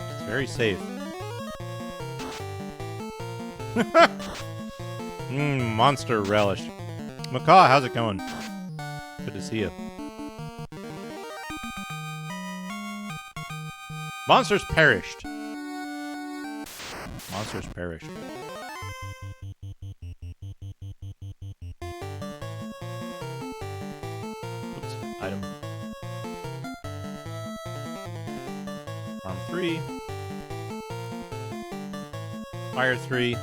It's very safe. Monster relish. Macaw, how's it going? Good to see you. Monsters perished. Monsters perished. Oops. Item. Arm 3. Fire 3.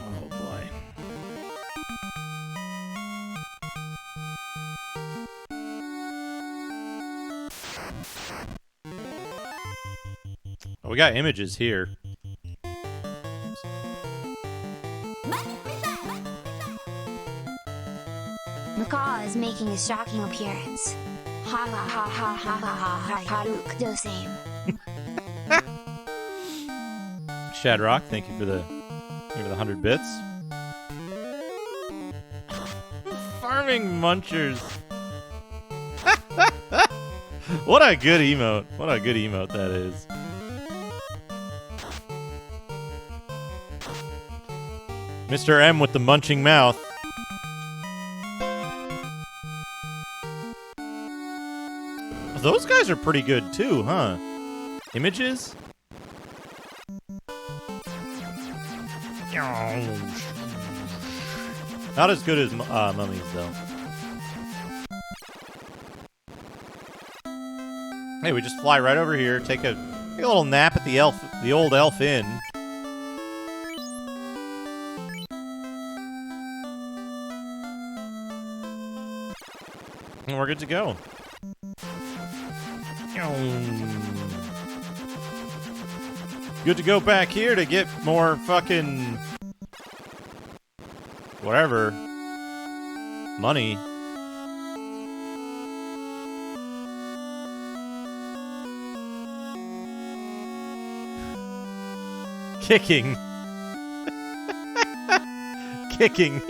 Oh boy. Oh, we got images here. Macaw is making a shocking appearance. Ha ha ha ha ha ha ha ha Hadouken do same. Shadrock, thank you for the 100 bits. Farming munchers. What a good emote. What a good emote that is. Mr. M with the munching mouth. Those guys are pretty good too, huh? Images? Not as good as mummies, though. Hey, we just fly right over here, take a little nap at the old elf inn. And we're good to go. Good to go back here to get more fucking whatever money. Kicking. Kicking.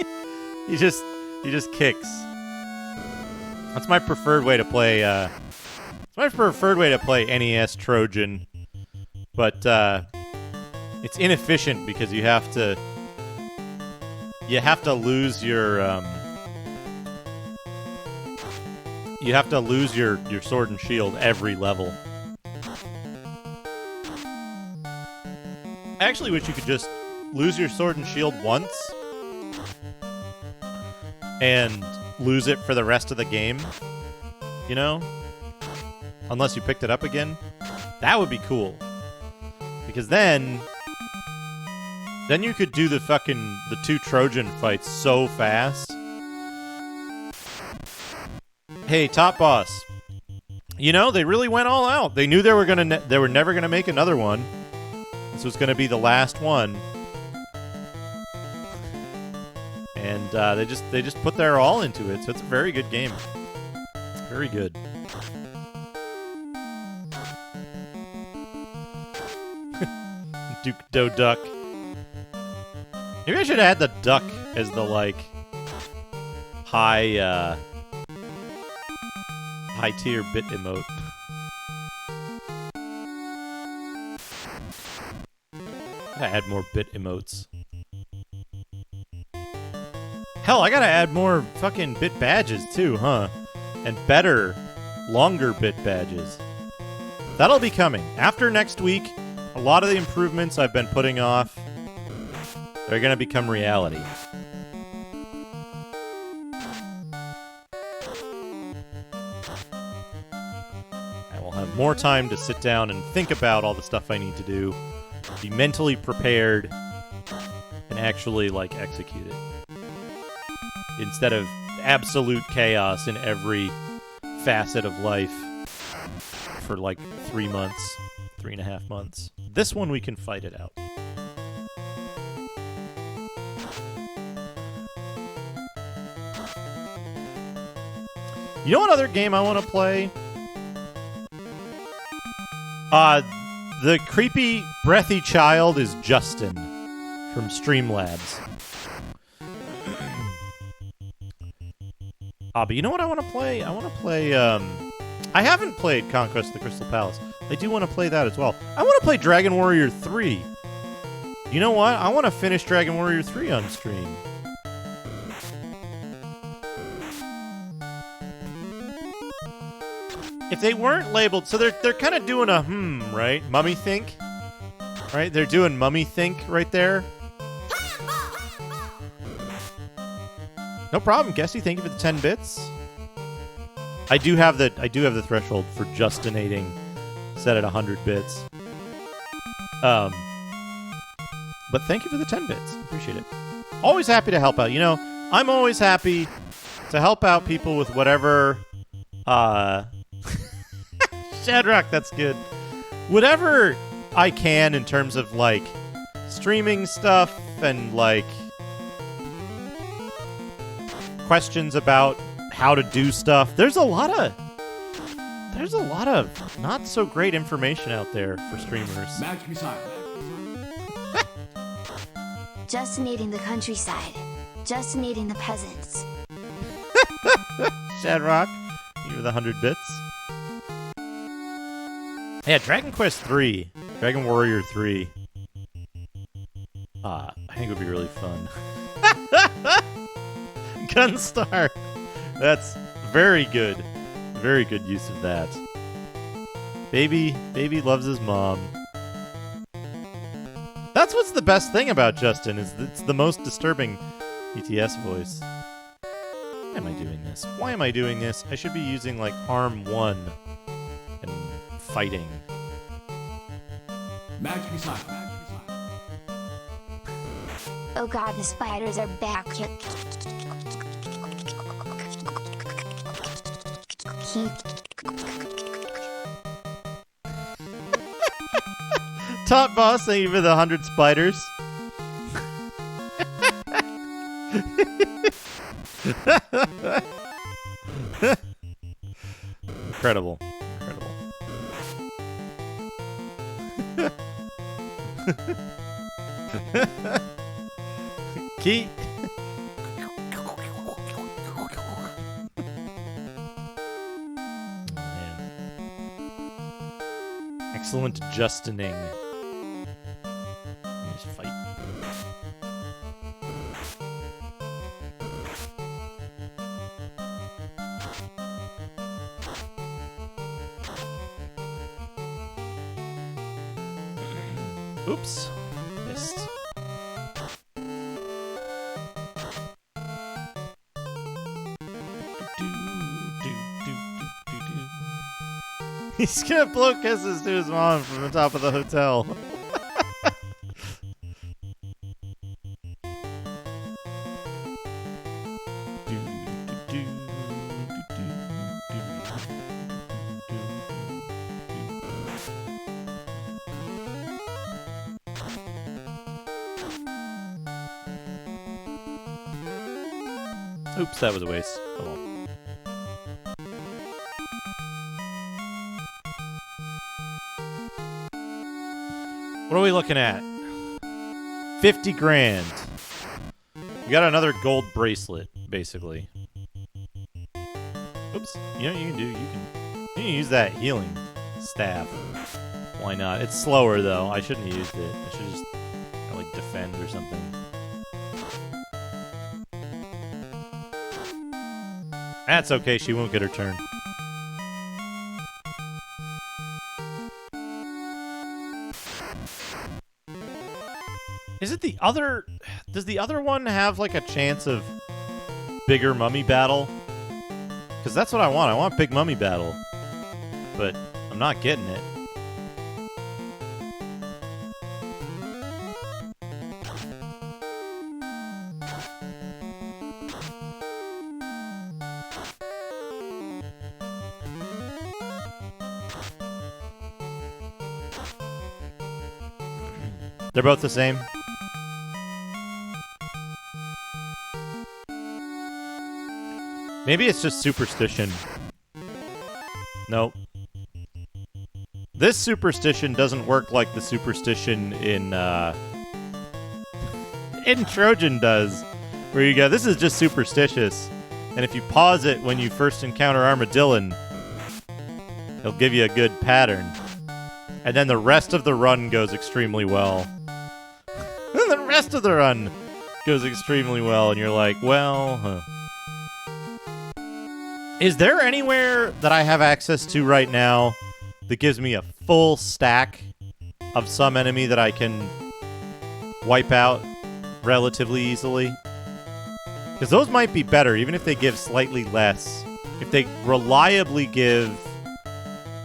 He just kicks. That's my preferred way to play it's my preferred way to play NES Trojan. But it's inefficient because you have to lose your your sword and shield every level. I actually wish you could just lose your sword and shield once and lose it for the rest of the game, you know? Unless you picked it up again. That would be cool. Because then you could do the 2 Trojan fights so fast. Hey, Top Boss. You know, they really went all out. They knew they were never gonna make another one. This was gonna be the last one. And they just put their all into it. So it's a very good game. Very good. Duke Do Duck. Maybe I should have had the duck as the high tier bit emote. Gotta add more bit emotes. Hell, I gotta add more fucking bit badges too, huh? And better, longer bit badges. That'll be coming. After next week, a lot of the improvements I've been putting off, they're gonna become reality. I will have more time to sit down and think about all the stuff I need to do, be mentally prepared, and actually, execute it. Instead of absolute chaos in every facet of life for 3 months, 3.5 months. This one we can fight it out. You know what other game I want to play? The creepy, breathy child is Justin from Streamlabs. But you know what I want to play? I want to play, I haven't played Conquest of the Crystal Palace. I do want to play that as well. I want to play Dragon Warrior 3. You know what? I want to finish Dragon Warrior 3 on stream. If they weren't labeled, so they're kind of doing a right? Mummy Think, right? They're doing Mummy Think right there. No problem, Guessy. Thank you for the 10 bits. I do have the threshold for Justinating set at 100 bits. But thank you for the 10 bits. Appreciate it. Always happy to help out. You know, I'm always happy to help out people with whatever. Shadrock, that's good. Whatever I can in terms of like streaming stuff and like questions about how to do stuff. There's a lot of not so great information out there for streamers. Justinating the countryside. Justinating the peasants. Shadrock, you with 100 bits. Yeah, Dragon Quest 3. Dragon Warrior 3. I think it would be really fun. Gunstar. That's very good. Very good use of that. Baby loves his mom. That's what's the best thing about Justin, is it's the most disturbing ETS voice. Why am I doing this? Why am I doing this? I should be using like Arm 1 and fighting. Oh god, the spiders are back. Top boss, thank you for the 100 spiders. Incredible. Key. Excellent Justining. Just fight. Oops. Missed. He's gonna blow kisses to his mom from the top of the hotel. Oops, that was a waste. Oh well. What are we looking at? 50 grand. We got another gold bracelet, basically. Oops. You know what you can do? You can use that healing staff. Why not? It's slower, though. I shouldn't have used it. I should just like defend or something. That's okay. She won't get her turn. Is it the other... Does the other one have, like, a chance of bigger mummy battle? Because that's what I want. I want big mummy battle. But I'm not getting it. They're both the same. Maybe it's just superstition. Nope. This superstition doesn't work like the superstition in Trojan does. Where you go, this is just superstitious. And if you pause it when you first encounter Armadillon, it'll give you a good pattern. And then the rest of the run goes extremely well. And the rest of the run goes extremely well, and you're like, well, huh. Is there anywhere that I have access to right now that gives me a full stack of some enemy that I can wipe out relatively easily? Because those might be better, even if they give slightly less. If they reliably give...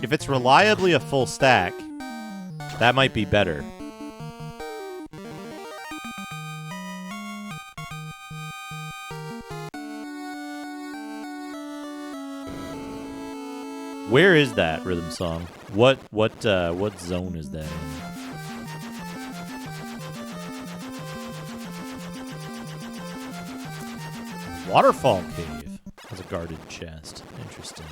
If it's reliably a full stack, that might be better. Where is that rhythm song? What zone is that in? Waterfall Cave has a guarded chest. Interesting.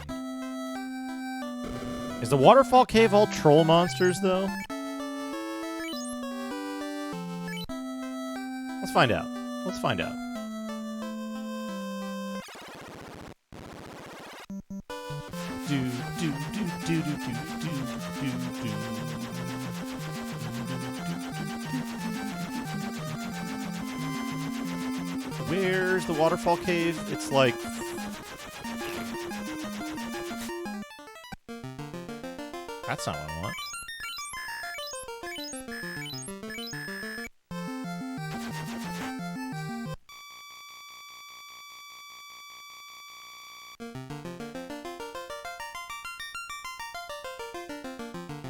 Is the Waterfall Cave all troll monsters, though? Let's find out. Let's find out. Where's the Waterfall Cave? It's like... That's not what I want.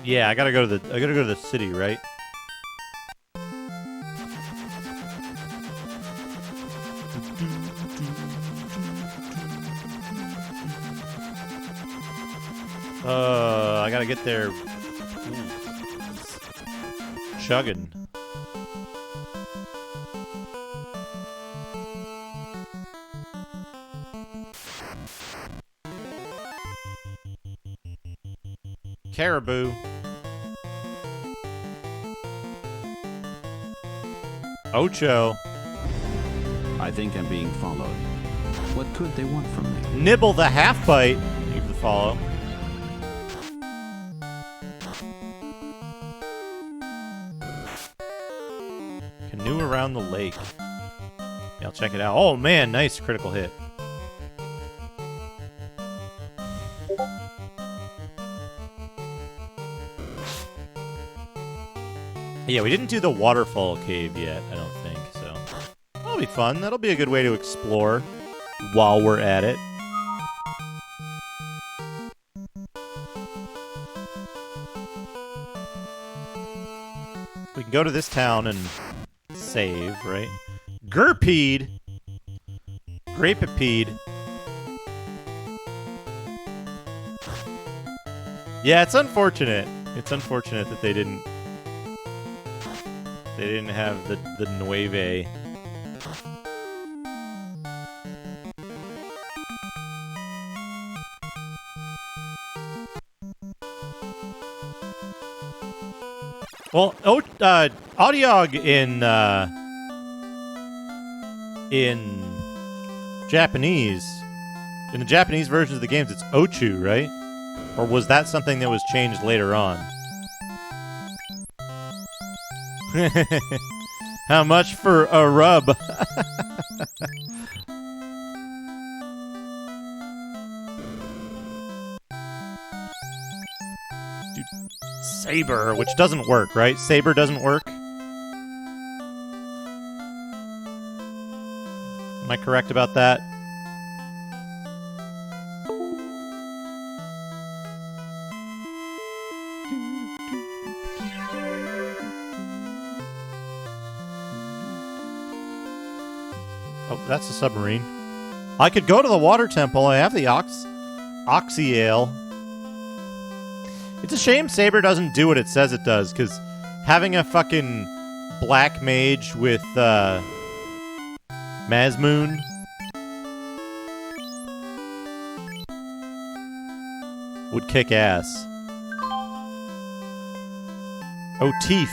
Yeah, I gotta go to the city, right? I gotta get there. Chugging. Caribou. Ocho. I think I'm being followed. What could they want from me? Nibble the half bite. Thank you for the follow. Canoe around the lake. Yeah, I'll check it out. Oh man, nice critical hit. Yeah, we didn't do the waterfall cave yet, I don't think, so that'll be fun. That'll be a good way to explore while we're at it. We can go to this town and save, right? Gurpeed! Grapepede. Yeah, it's unfortunate. It's unfortunate that they didn't have the Nueve. Well, Audiog in Japanese, in the Japanese versions of the games, it's Ochu, right? Or was that something that was changed later on? How much for a rub? Dude, Saber, which doesn't work, right? Saber doesn't work. Am I correct about that? Oh, that's a submarine. I could go to the water temple. I have the Oxyale. It's a shame Saber doesn't do what it says it does, because having a fucking black mage with Mazmoon would kick ass. Oh, Teeth.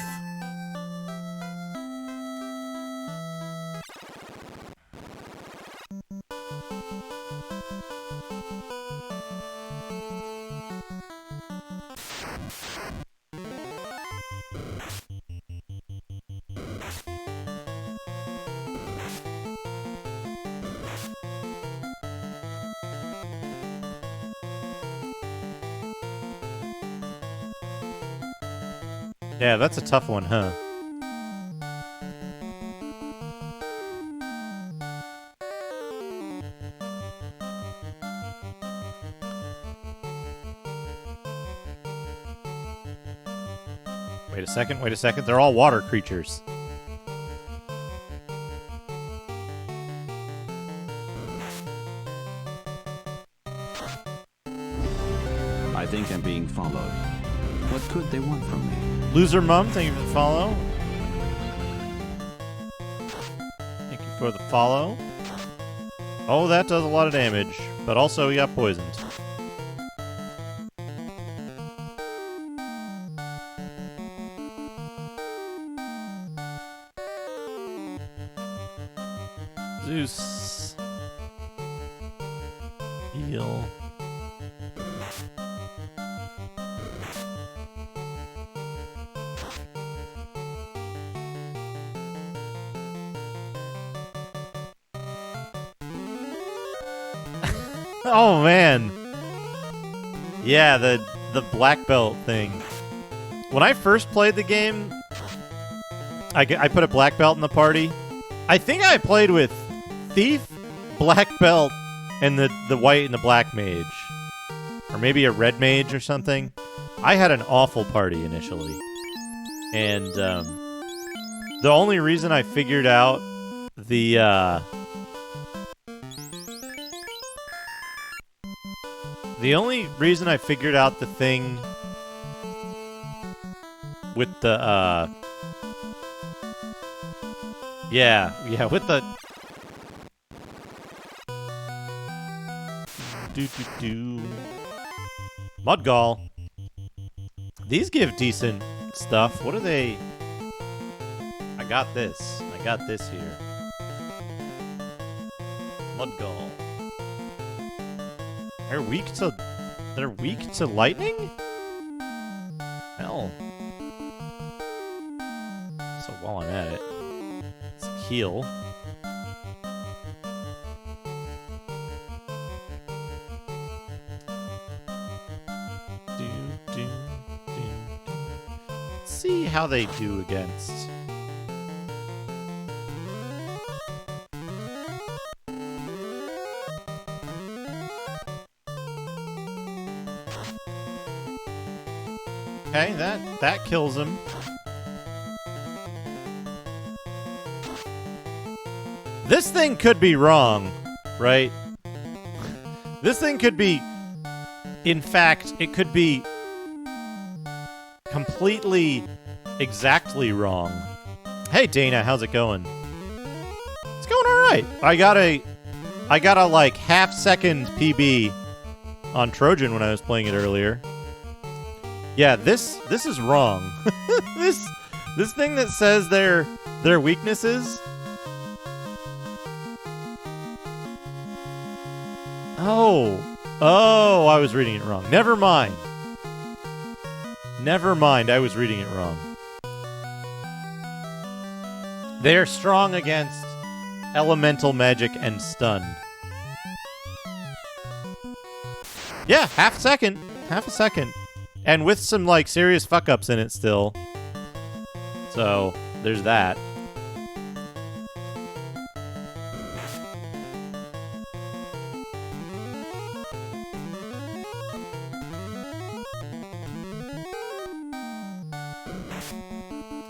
Yeah, that's a tough one, huh? Wait a second. They're all water creatures. I think I'm being followed. What could they want from me? Loser Mum, thank you for the follow. Thank you for the follow. Oh, that does a lot of damage, but also he got poisoned. Zeus. Heal. Oh man. Yeah, the black belt thing. When I first played the game, I put a black belt in the party. I think I played with Thief, Black Belt, and the white and the black mage. Or maybe a red mage or something. I had an awful party initially. And the only reason I figured out the only reason I figured out the thing with the yeah, with the Mudgall. These give decent stuff. What are they? I got this. I got this here. Mudgall. They're weak to lightning? Hell. So while I'm at it, let's heal. Let's see how they do against. Okay, that kills him. This thing could be wrong, right? This thing could be, in fact, it could be completely, exactly wrong. Hey Dana, how's it going? It's going all right. I got a like half-second PB on Trojan when I was playing it earlier. Yeah, this is wrong. this thing that says their weaknesses. Oh, I was reading it wrong. Never mind. I was reading it wrong. They're strong against elemental magic and stun. Yeah, half a second. And with some, like, serious fuck-ups in it still. So, there's that.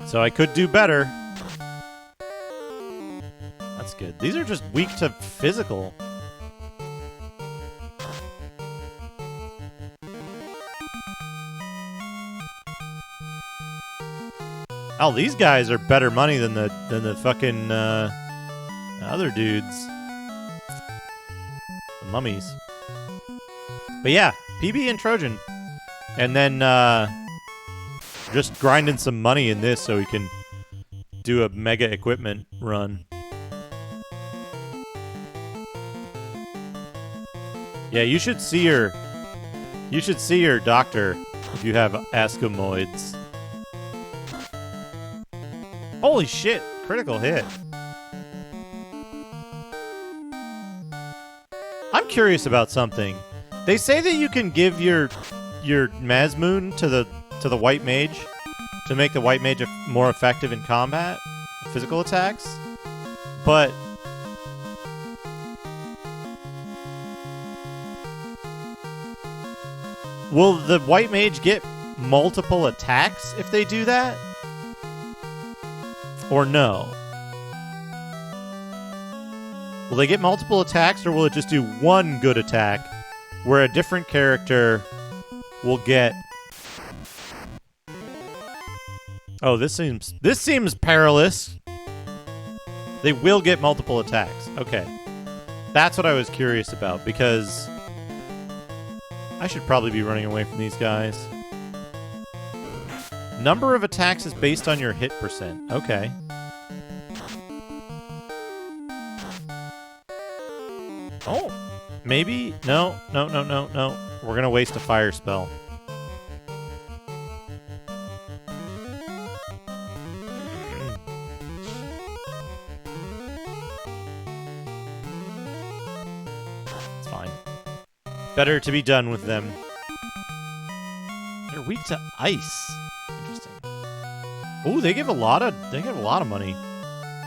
So I could do better. That's good. These are just weak to physical. Oh, these guys are better money than the fucking other dudes. The mummies. But yeah, PB and Trojan. And then just grinding some money in this so we can do a mega equipment run. Yeah, you should see your doctor if you have ascomoids. Holy Holy shit, critical hit. I'm curious about something. They say that you can give your Mazmoon to the White Mage to make the White Mage more effective in combat, physical attacks, but will the White Mage get multiple attacks if they do that? Or no? Will they get multiple attacks, or will it just do one good attack where a different character will get... Oh, this seems perilous. They will get multiple attacks. Okay. That's what I was curious about, because I should probably be running away from these guys. Number of attacks is based on your hit percent. Okay. Oh, maybe? No. We're gonna waste a fire spell. It's fine. Better to be done with them. They're weak to ice. Interesting. Ooh, they give a lot of money.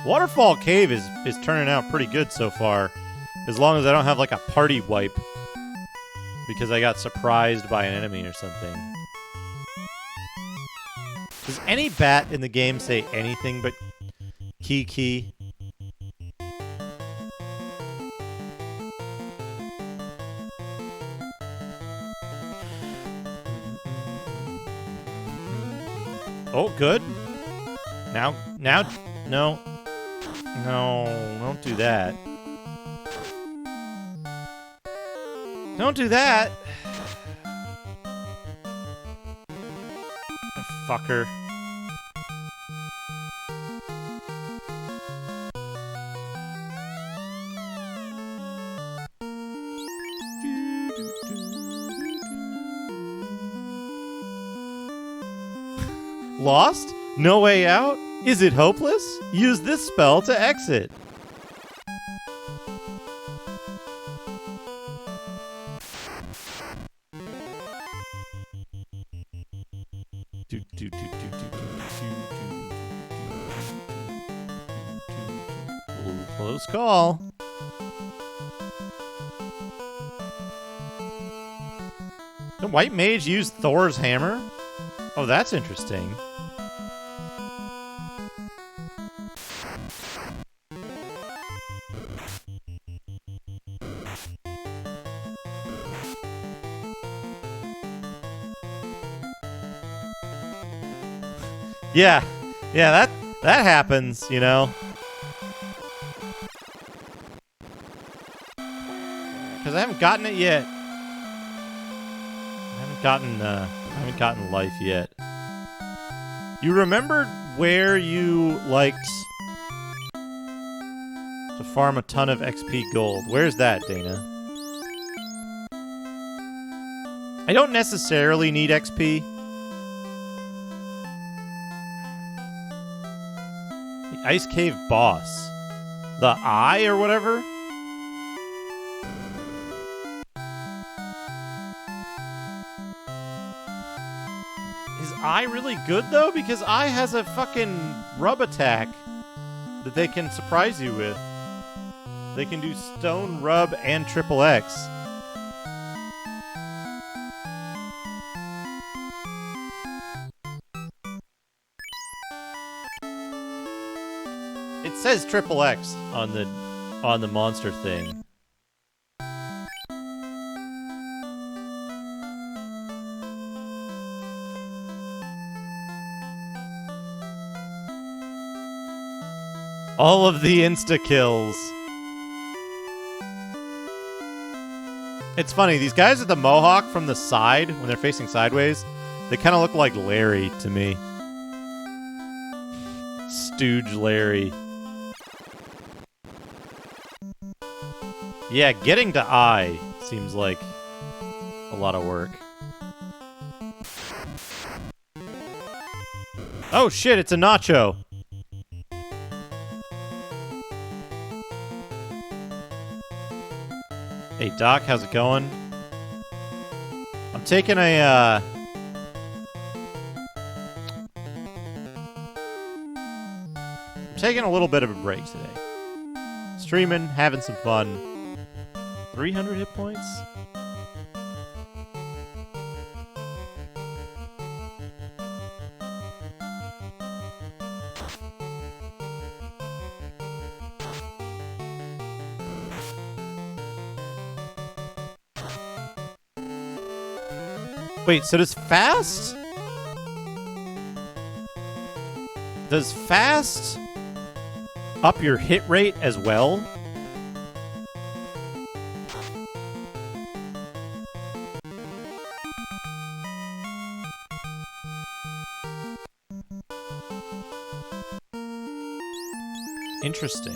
Waterfall Cave is turning out pretty good so far. As long as I don't have like a party wipe because I got surprised by an enemy or something. Does any bat in the game say anything but key? Oh, good. Now, no, don't do that. Don't do that! Fucker. Lost? No way out? Is it hopeless? Use this spell to exit. Close call. The White Mage used Thor's hammer? Oh, that's interesting. Yeah, that happens, you know. Because I haven't gotten it yet. I haven't gotten life yet. You remembered where you liked to farm a ton of XP gold. Where's that, Dana? I don't necessarily need XP. The Ice Cave boss. The Eye or whatever? Is Eye really good, though? Because Eye has a fucking rub attack that they can surprise you with. They can do Stone Rub and Triple X. It says Triple X on the monster thing. All of the insta-kills. It's funny, these guys with the mohawk from the side, when they're facing sideways, they kind of look like Larry to me. Stooge Larry. Yeah, getting to Eye seems like a lot of work. Oh shit, it's a Nacho. Hey, Doc, how's it going? I'm taking a, I'm taking a little bit of a break today. Streaming, having some fun. 300 hit points? Wait, so does fast up your hit rate as well? Interesting.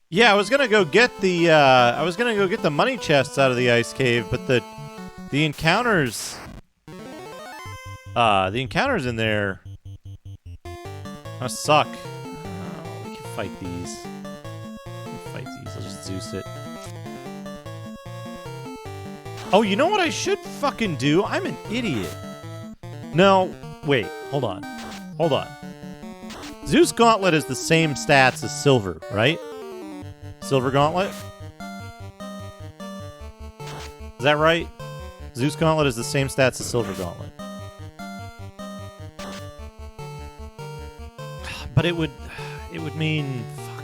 Yeah, I was gonna go get the money chests out of the ice cave, but the encounters in there suck. Oh, we can fight these. I'll just Zeus it. Oh, you know what I should fucking do? I'm an idiot. No, wait, hold on. Zeus Gauntlet is the same stats as Silver, right? Silver Gauntlet? Is that right? Zeus Gauntlet is the same stats as Silver Gauntlet. But it would mean fuck.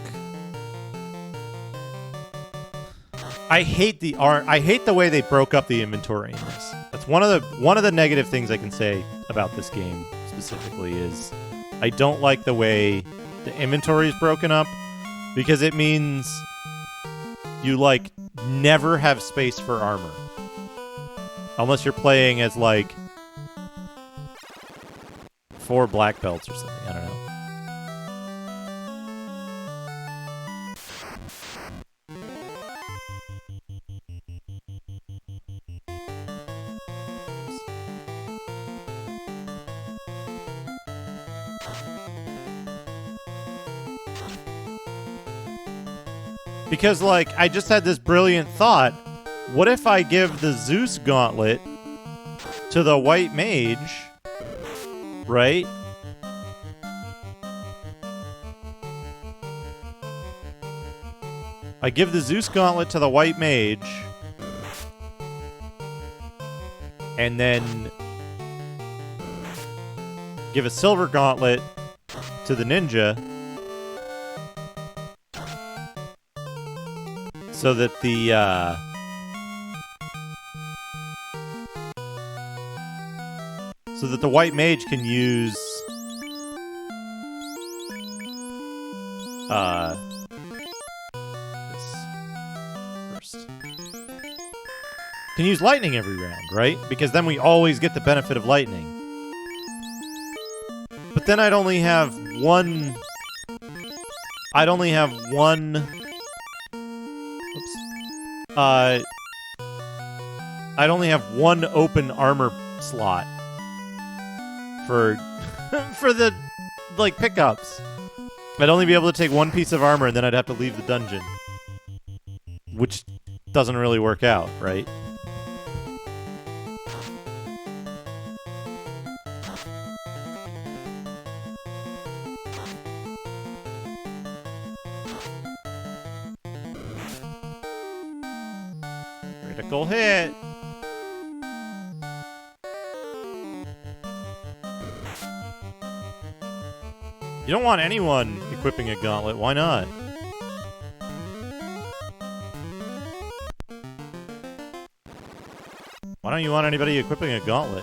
I hate the art. I hate the way they broke up the inventory in this. That's one of the negative things I can say about this game specifically is I don't like the way the inventory is broken up because it means you, like, never have space for armor. Unless you're playing as, like, 4 black belts or something. I don't know. Because, like, I just had this brilliant thought. What if I give the Zeus Gauntlet to the White Mage, right? I give the Zeus Gauntlet to the White Mage, and then give a Silver Gauntlet to the Ninja, so that the White Mage can use this first. Can use lightning every round, right? Because then we always get the benefit of lightning. But then I'd only have one. Oops. I'd only have one open armor slot for for the, like, pickups. I'd only be able to take one piece of armor and then I'd have to leave the dungeon. Which doesn't really work out, right? Critical hit. You don't want anyone equipping a gauntlet. Why not? Why don't you want anybody equipping a gauntlet?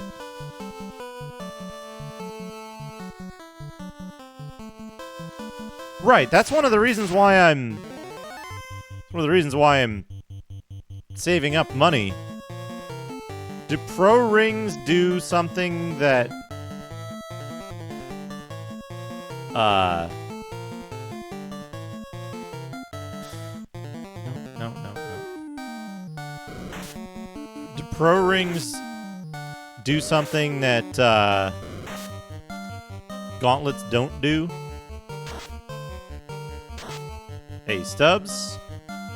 Right, that's one of the reasons why I'm saving up money. Do pro rings do something that No. Do pro rings do something that gauntlets don't do. Hey, Stubbs.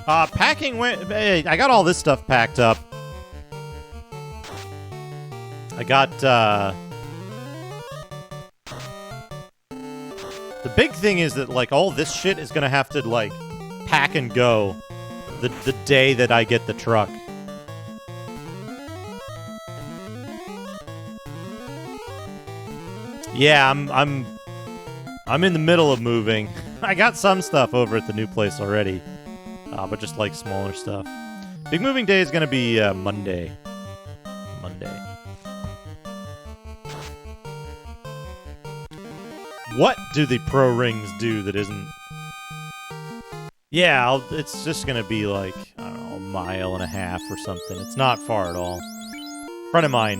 Packing went... Hey, I got all this stuff packed up. I got, The big thing is that, like, all this shit is gonna have to, like, pack and go the day that I get the truck. Yeah, I'm in the middle of moving. I got some stuff over at the new place already, but just like smaller stuff. Big moving day is gonna be Monday. What do the pro rings do that isn't? Yeah, it's just gonna be like, I don't know, a mile and a half or something. It's not far at all. A friend of mine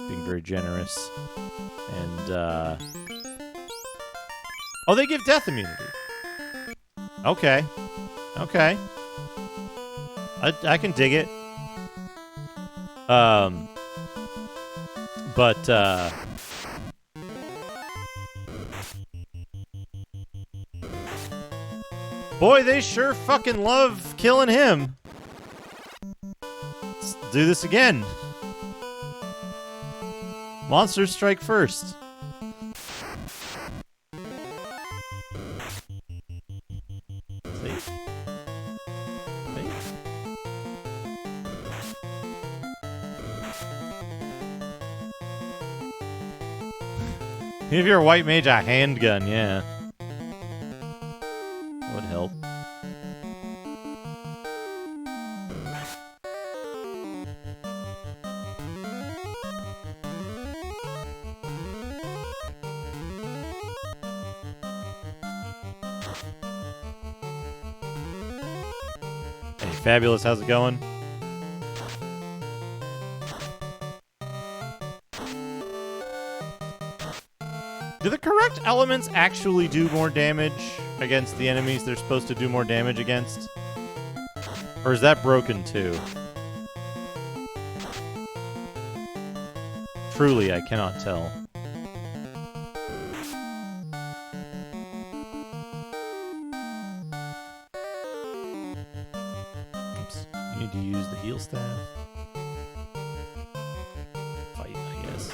being very generous. And, oh, they give death immunity. Okay. Okay. I can dig it. Boy, they sure fucking love killing him. Let's do this again. Monsters strike first. See? Give your white mage a handgun, yeah. Would help. Hey, Fabulous, how's it going? Do the correct elements actually do more damage against the enemies they're supposed to do more damage against? Or is that broken too? Truly, I cannot tell. Oops. You need to use the heal staff. Fight, I guess.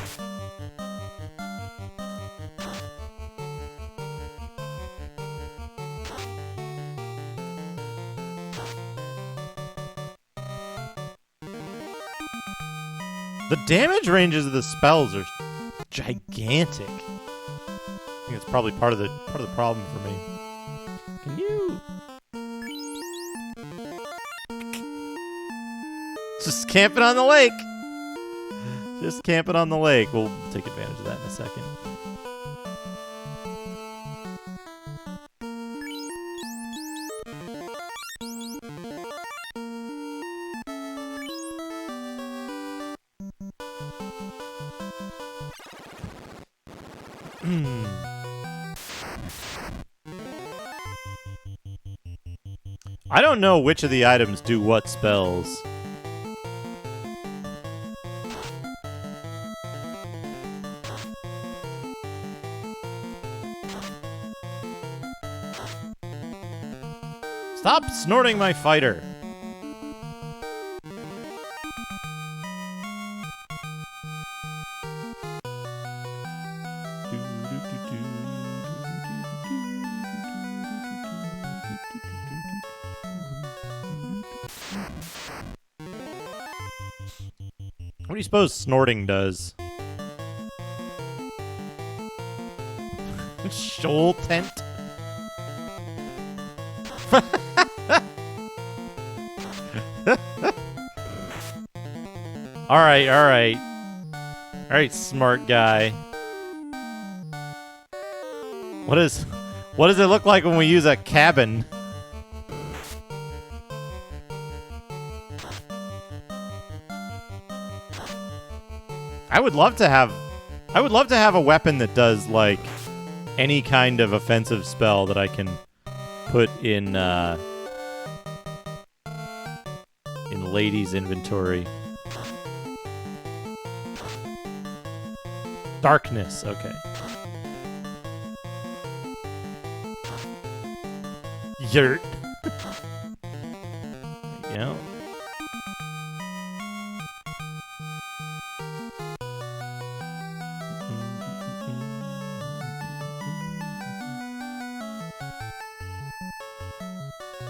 The damage ranges of the spells are gigantic. I think it's probably part of the problem for me. Can you just camping on the lake? Just camping on the lake. We'll take advantage of that in a second. I don't know which of the items do what spells. Stop snorting my fighter. What do you suppose snorting does? Shoal tent? Alright, alright. Alright, smart guy. What does it look like when we use a cabin? I would love to have a weapon that does like any kind of offensive spell that I can put in Lady's inventory. Darkness, okay. Yurt. There you go.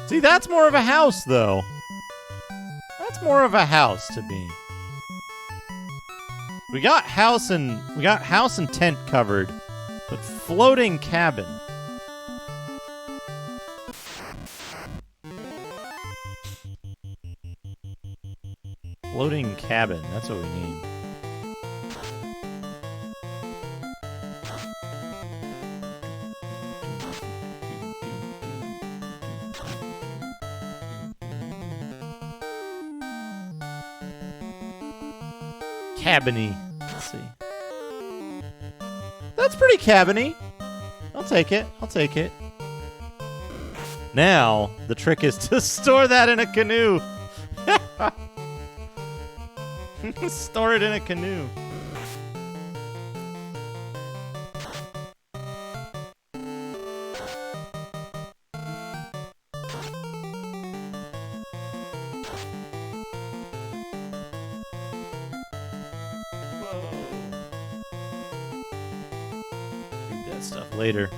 See, that's more of a house, though. That's more of a house to me. We got house and tent covered, but floating cabin. Floating cabin. That's what we need. Cabiny. Let's see. That's pretty cabiny. I'll take it. I'll take it. Now, the trick is to store that in a canoe. Store it in a canoe. Stuff later.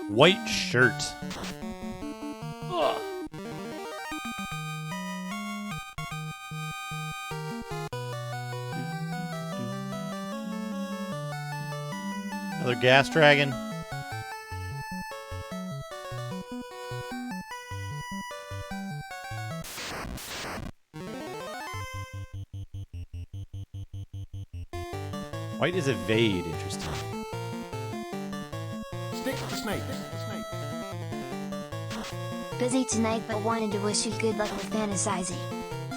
White shirt. Ugh. Another gas dragon. White is evade. Interesting. Stick to snake. Busy tonight, but wanted to wish you good luck with fantasizing.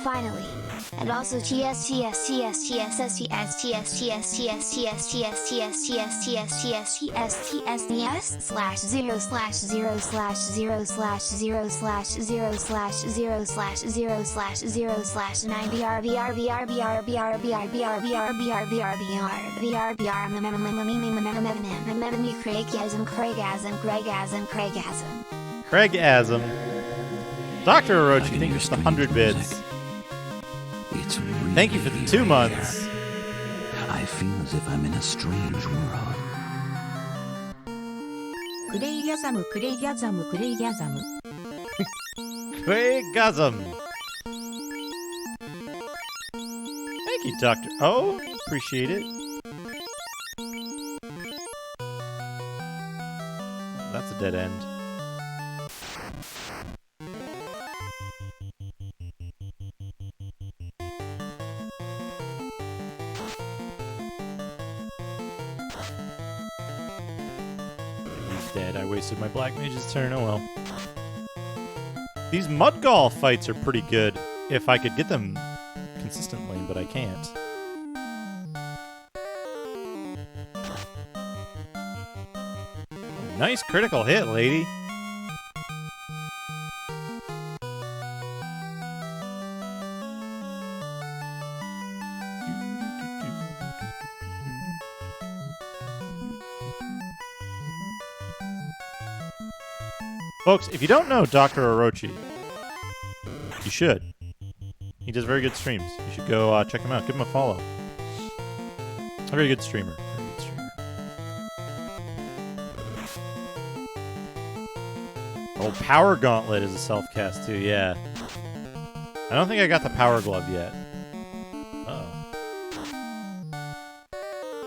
Finally. And also Craigasm. Dr. Orochi, thank you for the 100 bits. It's really Thank you for the 2 months. I feel as if I'm in a strange world. Craigasm. Craigasm. Thank you, Dr. Oh, appreciate it. That's a dead end. Dead. I wasted my Black Mage's turn. Oh well. These Mudgall fights are pretty good if I could get them consistently, but I can't. Oh, nice critical hit, lady. Folks, if you don't know Dr. Orochi, you should. He does very good streams. You should go check him out. Give him a follow. A very good streamer. Very good streamer. Oh, Power Gauntlet is a self-cast too, yeah. I don't think I got the Power Glove yet. Uh-oh.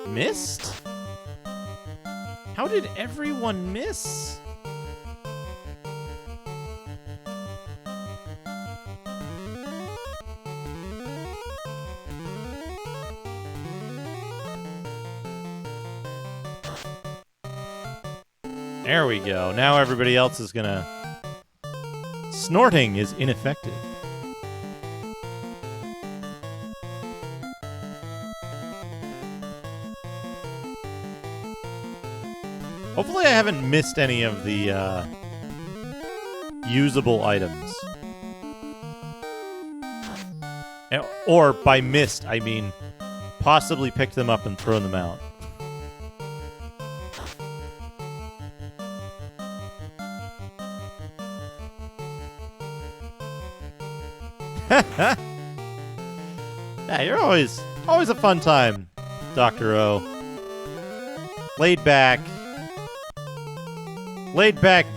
Missed? How did everyone miss? There we go. Now everybody else is gonna... Snorting is ineffective. Hopefully I haven't missed any of the usable items. Or by missed, I mean possibly picked them up and thrown them out. Yeah, you're always a fun time, Dr. O. Laid back,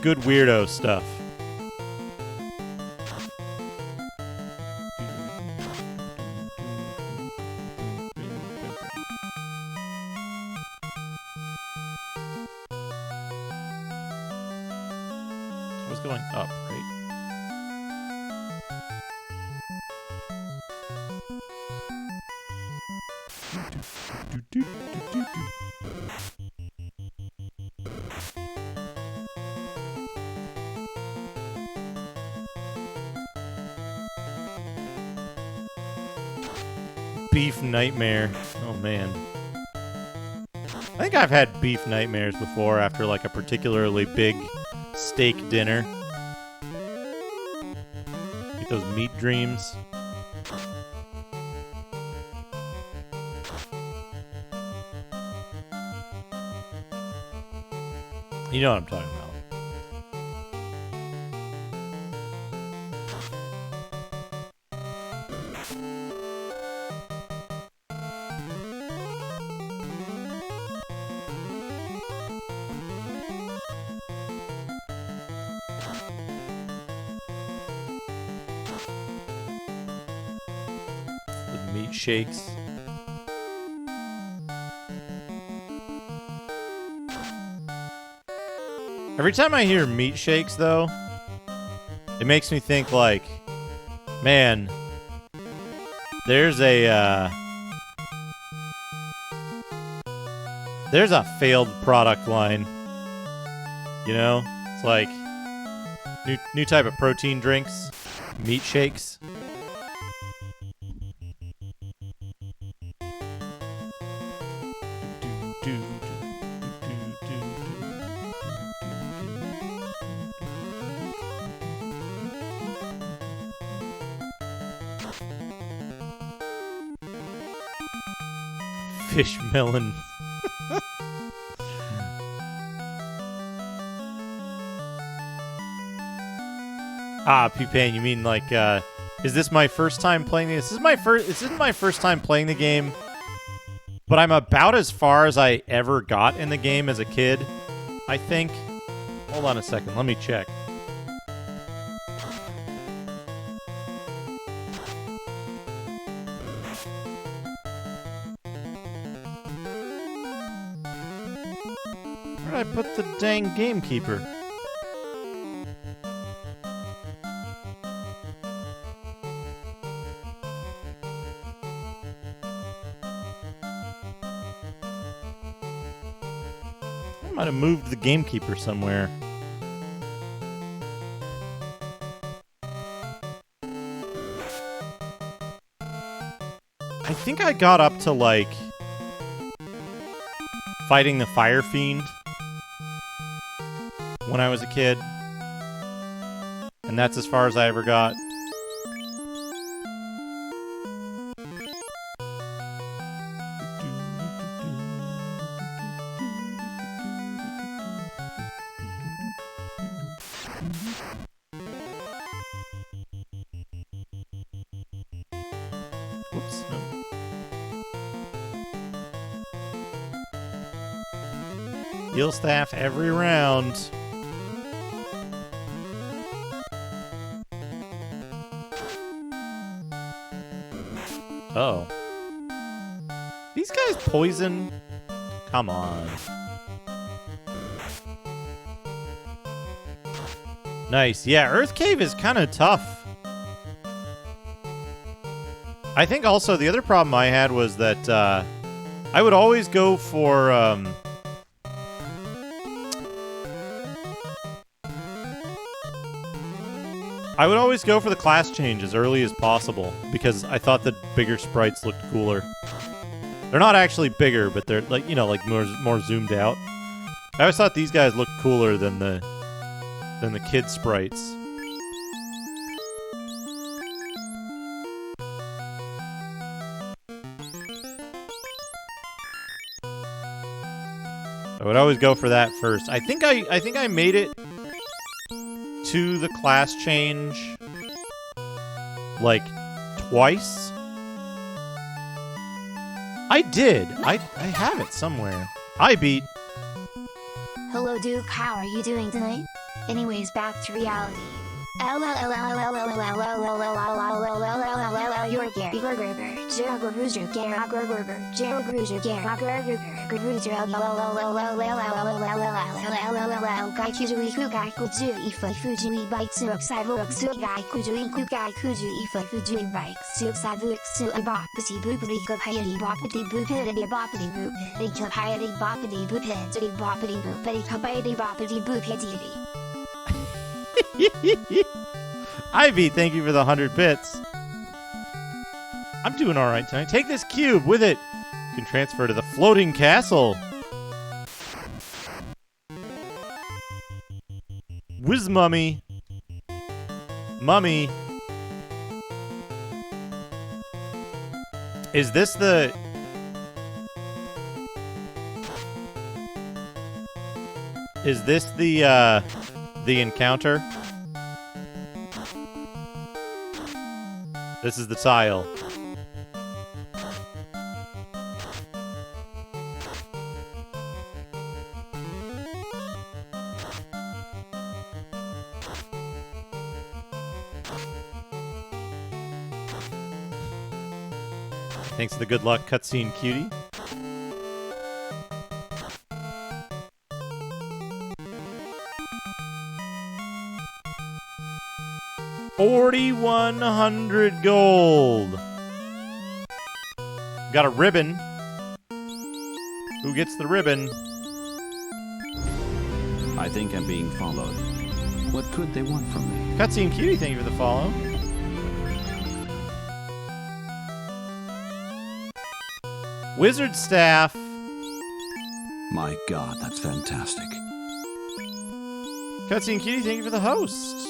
good weirdo stuff. I was going up, right? Beef nightmare. Oh man. I think I've had beef nightmares before after like a particularly big steak dinner. Get those meat dreams. You know what I'm talking about. The meat shakes. Every time I hear meat shakes, though, it makes me think like, man, there's a failed product line. You know, it's like new type of protein drinks, meat shakes. Fish melon. P-Pain, you mean like, is this my first time playing this? This isn't my first time playing the game, but I'm about as far as I ever got in the game as a kid, I think. Hold on a second, let me check. Where did I put the dang gamekeeper? I might have moved the gamekeeper somewhere. I think I got up to, like, fighting the Fire Fiend when I was a kid. And that's as far as I ever got. Oops, no. Heal staff every round. Oh. These guys poison? Come on. Nice. Yeah, Earth Cave is kind of tough. I think also the other problem I had was that I would always go for the class change as early as possible because I thought that bigger sprites looked cooler. They're not actually bigger, but they're like, you know, like more zoomed out. I always thought these guys looked cooler than the kid sprites. I would always go for that first. I think I made it to the class change like twice? I did. I have it somewhere. I beat. Hello Duke, how are you doing tonight? Anyways, back to reality. You're Gary Gerger, Gerger Bruiser, Gerger Gerger, Gerger Bruiser, Gerger Gerger, Bruiser, Gai Kujui Kugai Kuju, Ifa Fujui Bikes, Sidewalks, Gai Kujui Kugai Kuju, Ifa Fujui Bikes, Sidewalks, Bopati Boopity Kapayati Bopati Boopity Bopati Boop, they Kapayati Bopati Boopity Bopati Boopity Kapayati Bopati Boopity. Ivy, thank you for the 100 bits. I'm doing all right tonight. Take this cube with it. You can transfer to the floating castle. Whiz mummy. Mummy. Is this the... Is this the encounter? This is the tile. Thanks to the good luck cutscene cutie. $4,100 gold. Got a ribbon. Who gets the ribbon? I think I'm being followed. What could they want from me? Cutscene cutie, thank you for the follow. Wizard staff. My God, that's fantastic. Cutscene cutie, thank you for the host.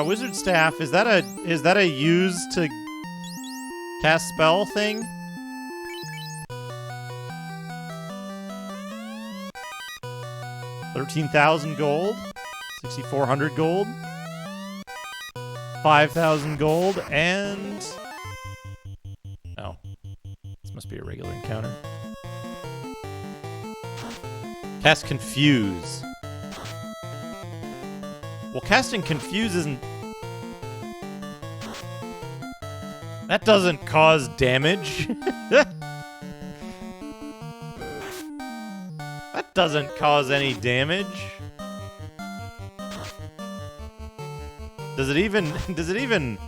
Wizard staff, is that a use to cast spell thing? $13,000 gold, 6,400 gold, 5,000 gold, and oh, this must be a regular encounter. Cast Confuse. Well, casting Confuse isn't... That doesn't cause damage. That doesn't cause any damage. Does it even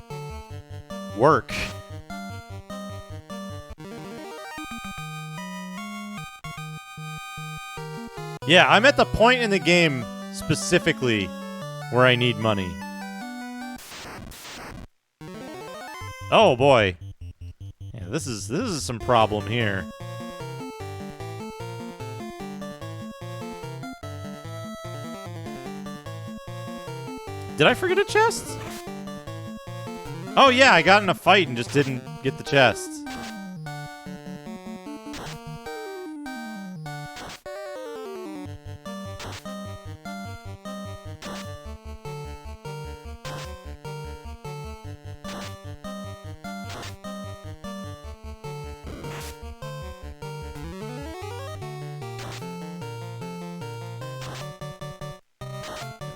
work? Yeah, I'm at the point in the game specifically where I need money. Oh boy. Yeah, this is some problem here. Did I forget a chest? Oh yeah, I got in a fight and just didn't get the chest.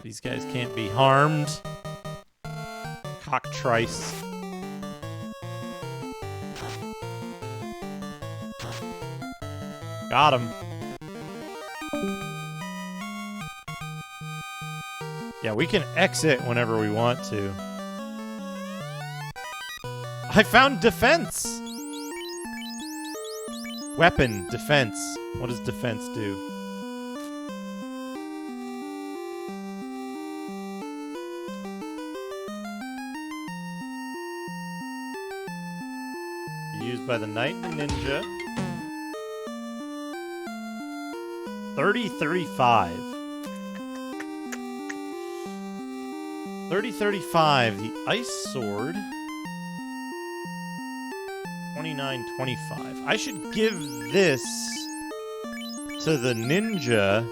These guys can't be harmed. Cockatrice. Got him. Yeah, we can exit whenever we want to. I found defense! Weapon, defense. What does defense do? Used by the knight and the ninja. 3035. 3035, the ice sword. 2925. I should give this to the ninja,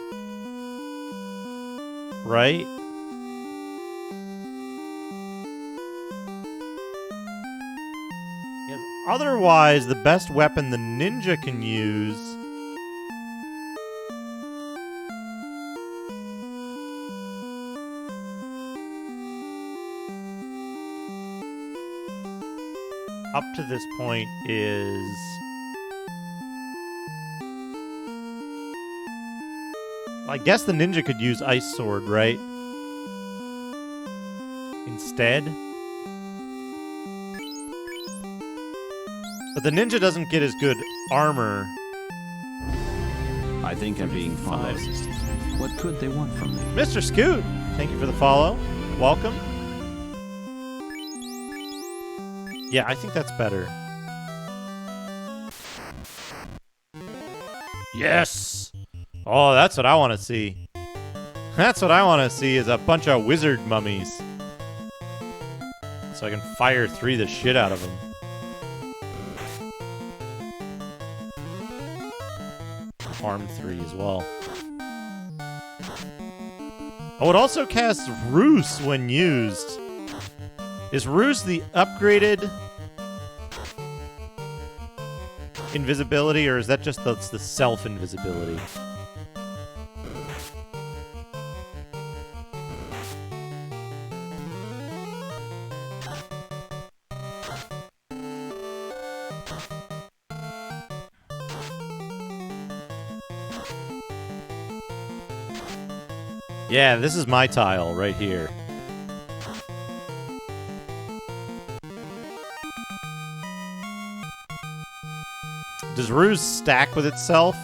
right? Otherwise, the best weapon the ninja can use... up to this point is... I guess the ninja could use Ice Sword, right? Instead. But the ninja doesn't get as good armor. I think I'm being followed. 560. What could they want from me? Mr. Scoot, thank you for the follow. Welcome. Yeah, I think that's better. Yes! Oh, that's what I want to see. That's what I want to see is a bunch of wizard mummies. So I can fire 3 the shit out of them. Arm 3 as well. Oh, it also casts Roost when used. Is Roost the upgraded invisibility, or is that just the self-invisibility? Yeah, this is my tile right here. Does Ruse stack with itself?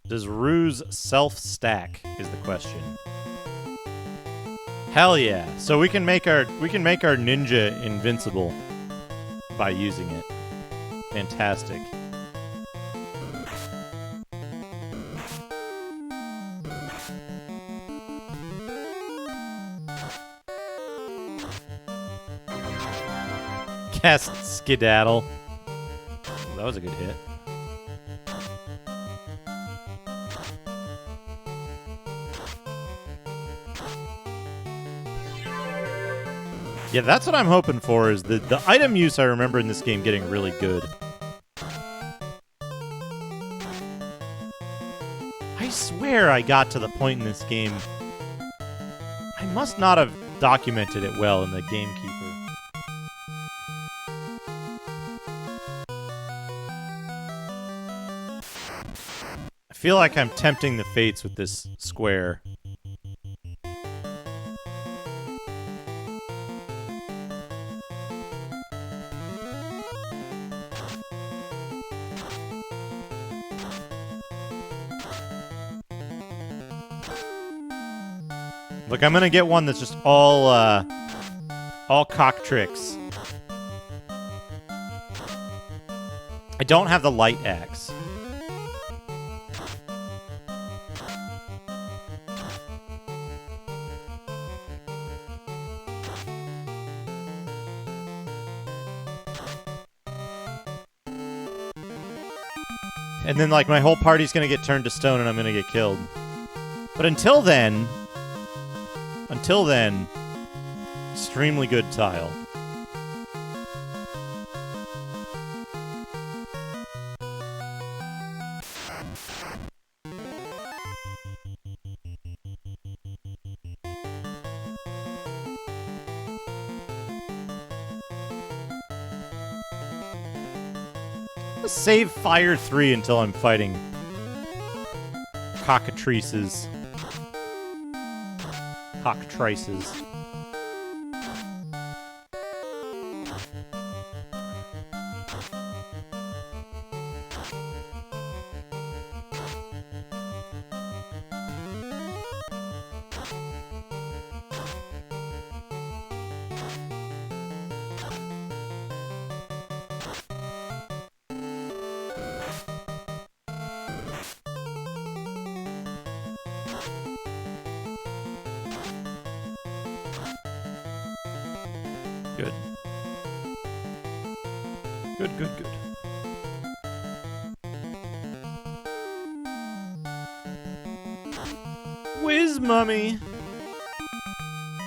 Does Ruse self-stack is the question. Hell yeah. So we can make our ninja invincible by using it. Fantastic. Cast Skedaddle. Oh, that was a good hit. Yeah, that's what I'm hoping for, is the item use I remember in this game getting really good. I swear I got to the point in this game. I must not have documented it well in the Gamekeeper. I feel like I'm tempting the fates with this square. Look, I'm gonna get one that's just all cock tricks. I don't have the light axe. And then, like, my whole party's gonna get turned to stone and I'm gonna get killed. But until then, extremely good tile. Let's save Fire 3 until I'm fighting cockatrices. Cockatrices. Good. Good, good, good. Whiz Mummy!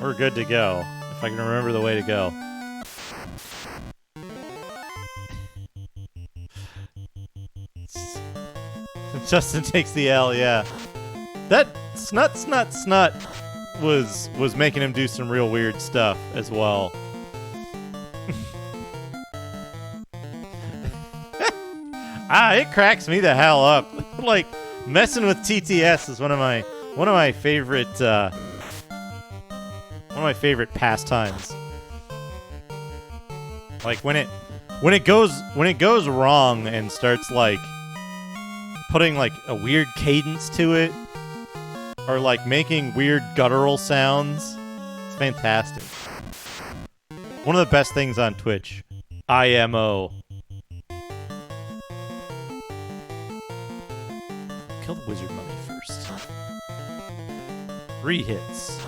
We're good to go. If I can remember the way to go. Justin takes the L, yeah. That snut was making him do some real weird stuff as well. It cracks me the hell up. Like messing with TTS is one of my favorite pastimes. Like when it goes wrong and starts like putting like a weird cadence to it or like making weird guttural sounds. It's fantastic. One of the best things on Twitch. IMO. Kill the wizard mummy first. 3 hits.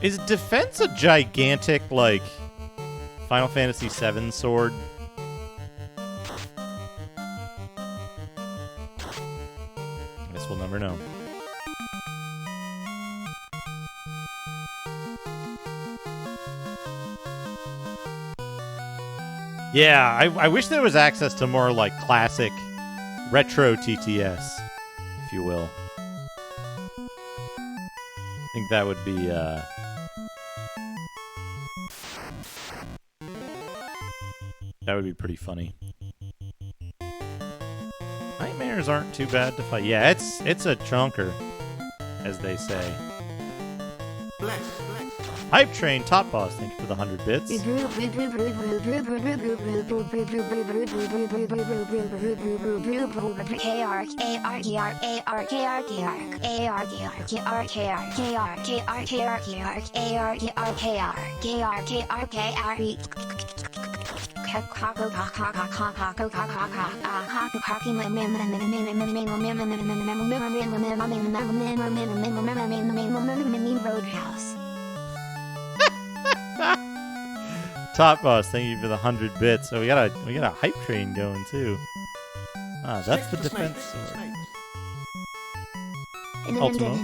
Is defense a gigantic, like, Final Fantasy VII sword? I guess we'll never know. Yeah, I wish there was access to more, like, classic retro TTS, if you will. I think that would be, that would be pretty funny. Nightmares aren't too bad to fight. Yeah, it's a chunker, as they say. Hype Train Top Boss, thank you for the 100 bits. Roadhouse. Top Boss, thank you for the 100 bits. So we got a Hype Train going too. Ah, that's the defense sword. Ultimo.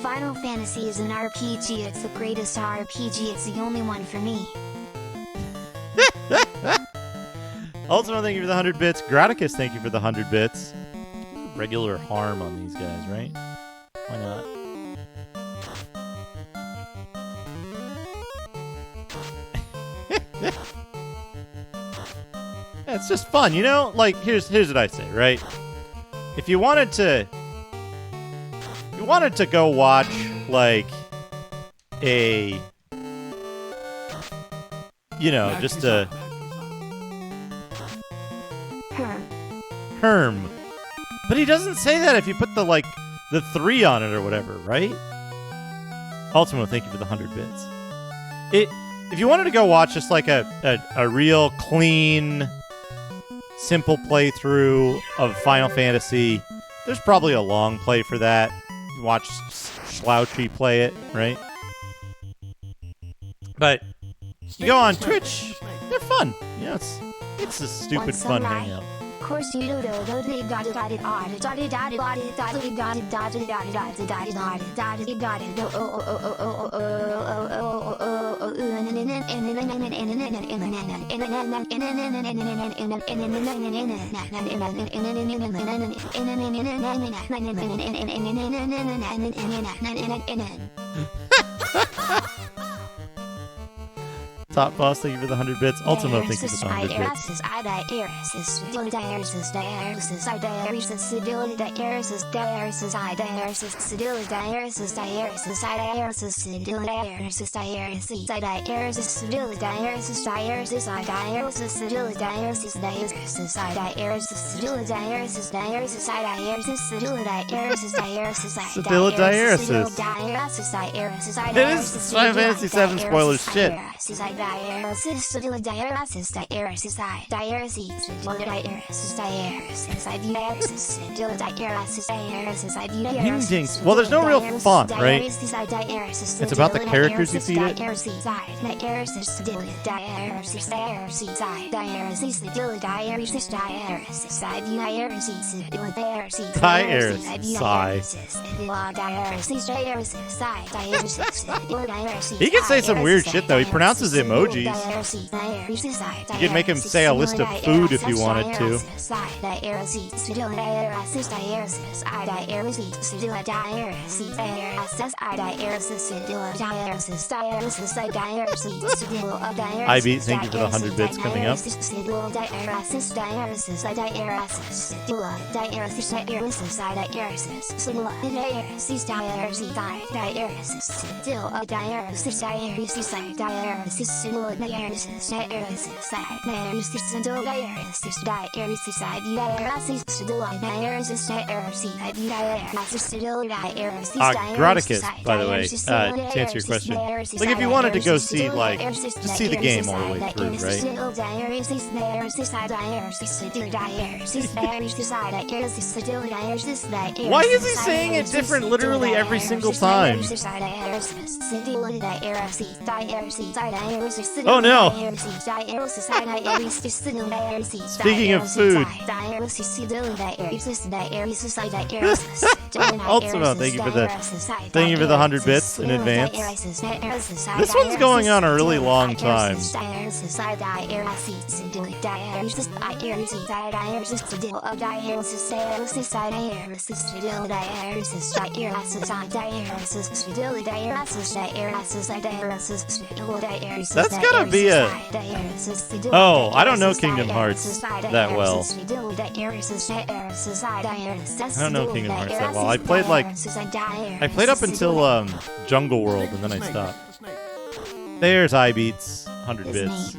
Final Fantasy is an RPG. It's the greatest RPG. It's the only one for me. Ultimo, thank you for the 100 bits. Graticus, thank you for the 100 bits. Regular harm on these guys, right? Why not? Yeah, it's just fun, you know? Like, here's what I say, right? If you wanted to go watch, like, a, you know, just a Herm. But he doesn't say that if you put the, like, the 3 on it or whatever, right? Ultimo, thank you for the 100 bits. If you wanted to go watch just, like, a real clean, simple playthrough of Final Fantasy, there's probably a long play for that. You watch Slouchy play it, right? But you go on Twitch, they're fun. You know, it's a stupid fun hangout. Course you do Top Boss, thank you for the 100 bits. Ultimo, thank you for the 100 bits. It is Final Fantasy VII spoilers shit. dialysis, dialysis, dialysis, dialysis, dialysis, Hingdings. Well, there's no real font, right? It's about the characters you feed it. He can say some weird shit though. He pronounces emojis. You could make him say a list of food if you wanted to. IB, thank you for the 100 bits coming up. Graticus, by the way, to answer your question. Like, if you wanted to go see, like, just see the game all the way through, right? Why is he saying it different literally every single time? Oh no! Speaking of food. Ultimo, thank you for the 100 bits in advance. This one's going on a really long time. That's gotta be a... Oh, I don't know Kingdom Hearts that well. I don't know Kingdom Hearts that well. I played up until Jungle World and then I stopped. There's iBeats, 100 bits.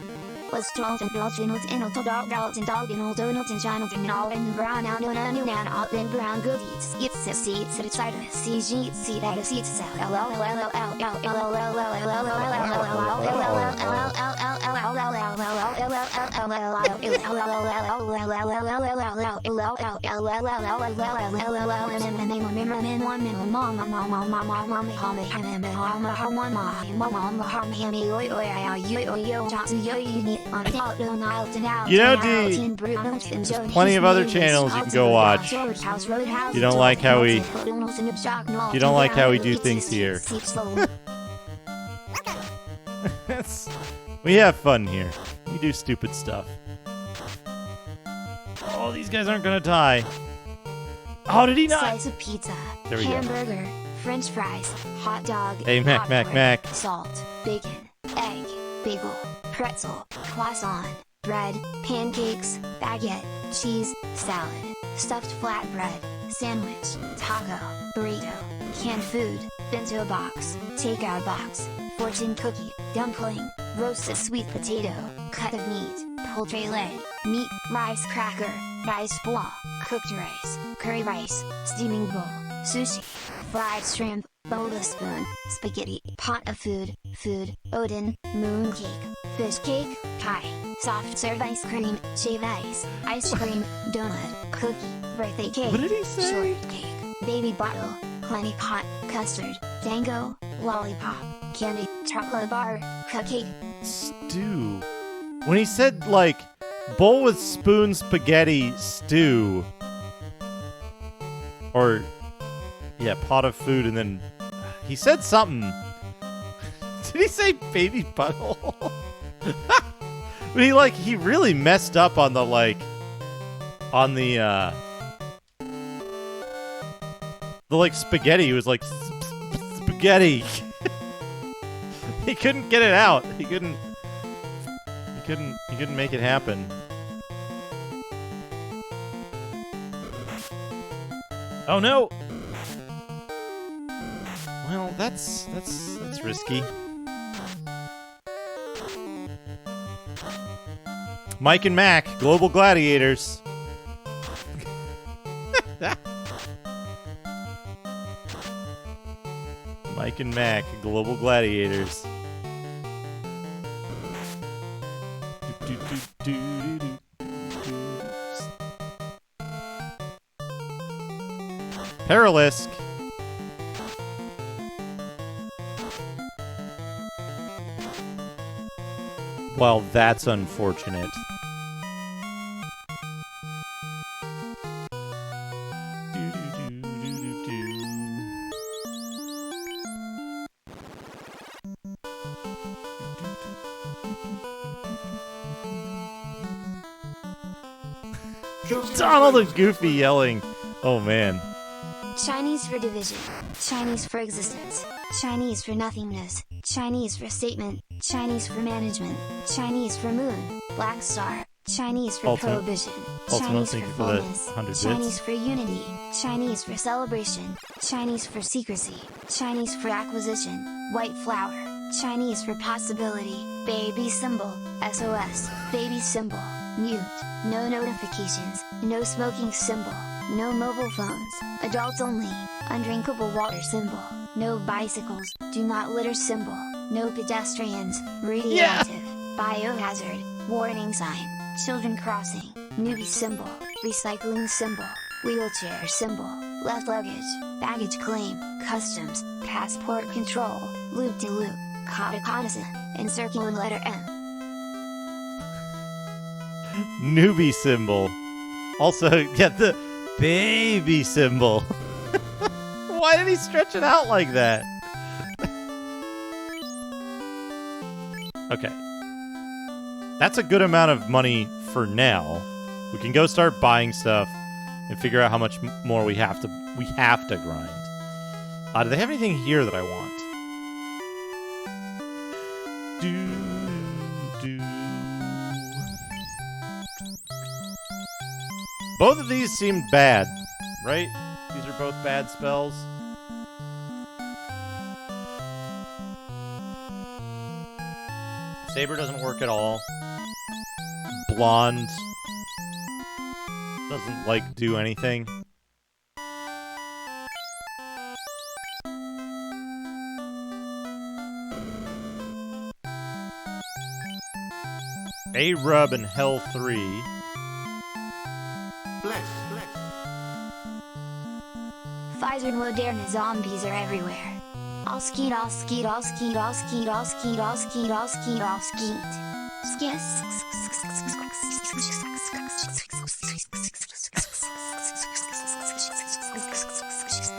You know, D, there's plenty of other channels you can go watch. You don't like how we do things here. We have fun here. We do stupid stuff. Oh, these guys aren't gonna die. Oh, did he not? Slice of pizza, there we hamburger, French fries, hot dog, hey, Mac, hot Mac, bread, Mac. salt, bacon, egg, bagel, pretzel, croissant, bread, pancakes, baguette, cheese, salad, stuffed flatbread, sandwich, taco, burrito, canned food, bento box, takeout box, fortune cookie, dumpling, roasted sweet potato, cut of meat, poultry leg, meat, rice cracker, rice ball, cooked rice, curry rice, steaming bowl, sushi, fried shrimp, bowl of spoon, spaghetti, pot of food, Odin, moon cake, fish cake, pie, soft serve ice cream, shave ice cream, donut, cookie, birthday cake, What did he say? shortcake, baby bottle, honey pot, custard, dango, lollipop, candy, chocolate bar, cupcake. Stew. When he said, like, bowl with spoon spaghetti stew. Or, yeah, pot of food, and then he said something. Did he say baby butthole? But he really messed up on the, spaghetti. He was like, spaghetti. He couldn't get it out. He couldn't make it happen. Oh no! Well, that's risky. Mike and Mac, Global Gladiators. Mike and Mac, Global Gladiators. Paralisk. Well, that's unfortunate. Donald and Goofy yelling. Oh, man. Chinese for division, Chinese for existence, Chinese for nothingness, Chinese for statement, Chinese for management, Chinese for moon, black star, Chinese for Ultimate. prohibition, Ultimate, Chinese thank for you for the fullness, 100 bits. Chinese for unity, Chinese for celebration, Chinese for secrecy, Chinese for acquisition, white flower, Chinese for possibility, baby symbol, SOS, baby symbol, mute, no notifications, no smoking symbol, no mobile phones, adults only, undrinkable water symbol, no bicycles, do not litter symbol, no pedestrians, radioactive, biohazard, warning sign, children crossing, newbie symbol, recycling symbol, wheelchair symbol, left luggage, baggage claim, customs, passport control, loop-de-loop, katakana, encircling letter M. Newbie symbol. Also, get the baby symbol. Why did he stretch it out like that? Okay. That's a good amount of money for now. We can go start buying stuff and figure out how much more we have to grind. Do they have anything here that I want? Both of these seemed bad, right? These are both bad spells. Saber doesn't work at all. Blonde doesn't, like, do anything. A-Rub and Hell 3. Pfizer and Moderna zombies are everywhere. All skeet, all skeet, all skeet, all skeet, all skeet, all skeet, all skeet, all skeet.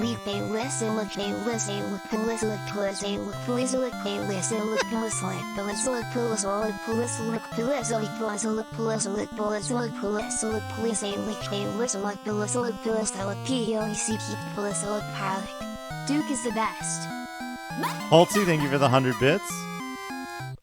Leave a listen, look a listen, look police, look police, look police, look a listen, look police, look police, look police, look police, look police, look police, look police, look police, look police, look police, look a listen, look police, look police, look POEC, keep police, look pilot. Duke is the best. Halsey, thank you for the 100 bits.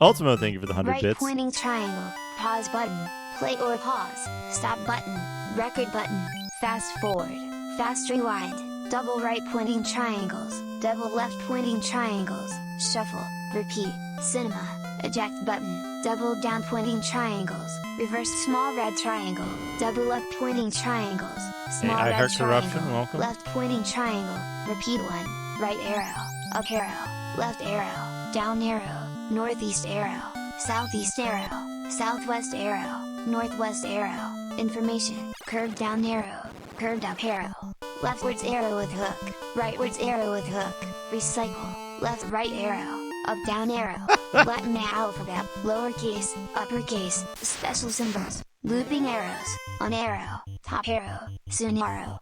Ultimo, thank you for the 100 Right bits. pointing triangle, pause button, play or pause, stop button, record button, fast forward, fast rewind, double right pointing triangles, double left pointing triangles, shuffle, repeat, cinema, eject button, double down pointing triangles, reverse small red triangle, double up pointing triangles, small I red heard triangle, corruption, welcome. left pointing triangle, repeat one, right arrow, up arrow, left arrow, down arrow, northeast arrow, southeast arrow, southwest arrow, northwest arrow, information, curved down arrow, curved up arrow, leftwards arrow with hook, rightwards arrow with hook, recycle, left right arrow, up down arrow, Latin alphabet, lowercase, uppercase, special symbols, looping arrows, on arrow, top arrow, soon arrow.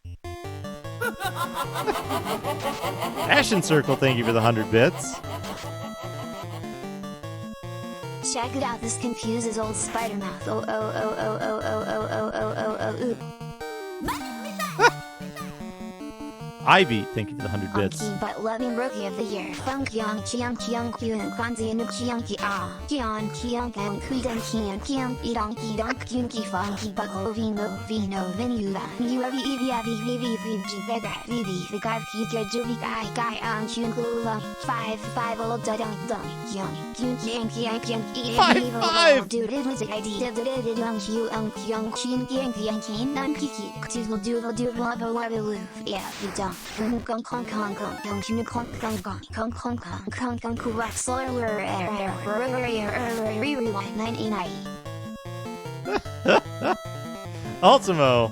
Ashen Circle, thank you for the 100 bits. Check it out, this confuses old Spider-Mouth. Oh, oh, oh, oh, oh, oh, oh, oh, oh, oh, oh, ooh. Ivy, thank you for the 100 bits. Funky but loving rookie of the year. Funk young kiang kiang kyun kwanzi and kiang ki ah kiang kiang and kudan kiang kiang idong kidong kyun ki funky but vino vino venuda you have ev vega vivi the guy future juvi guy on kyun kula 5 old dong young kyun kiang kiang kiang dude it was the idea that it young kyun kyun kiang nan kiki do love yeah we don't Kong kong kong kong kong kong kong kong kong kong kong kong kong solar rewind 99. Ultimo,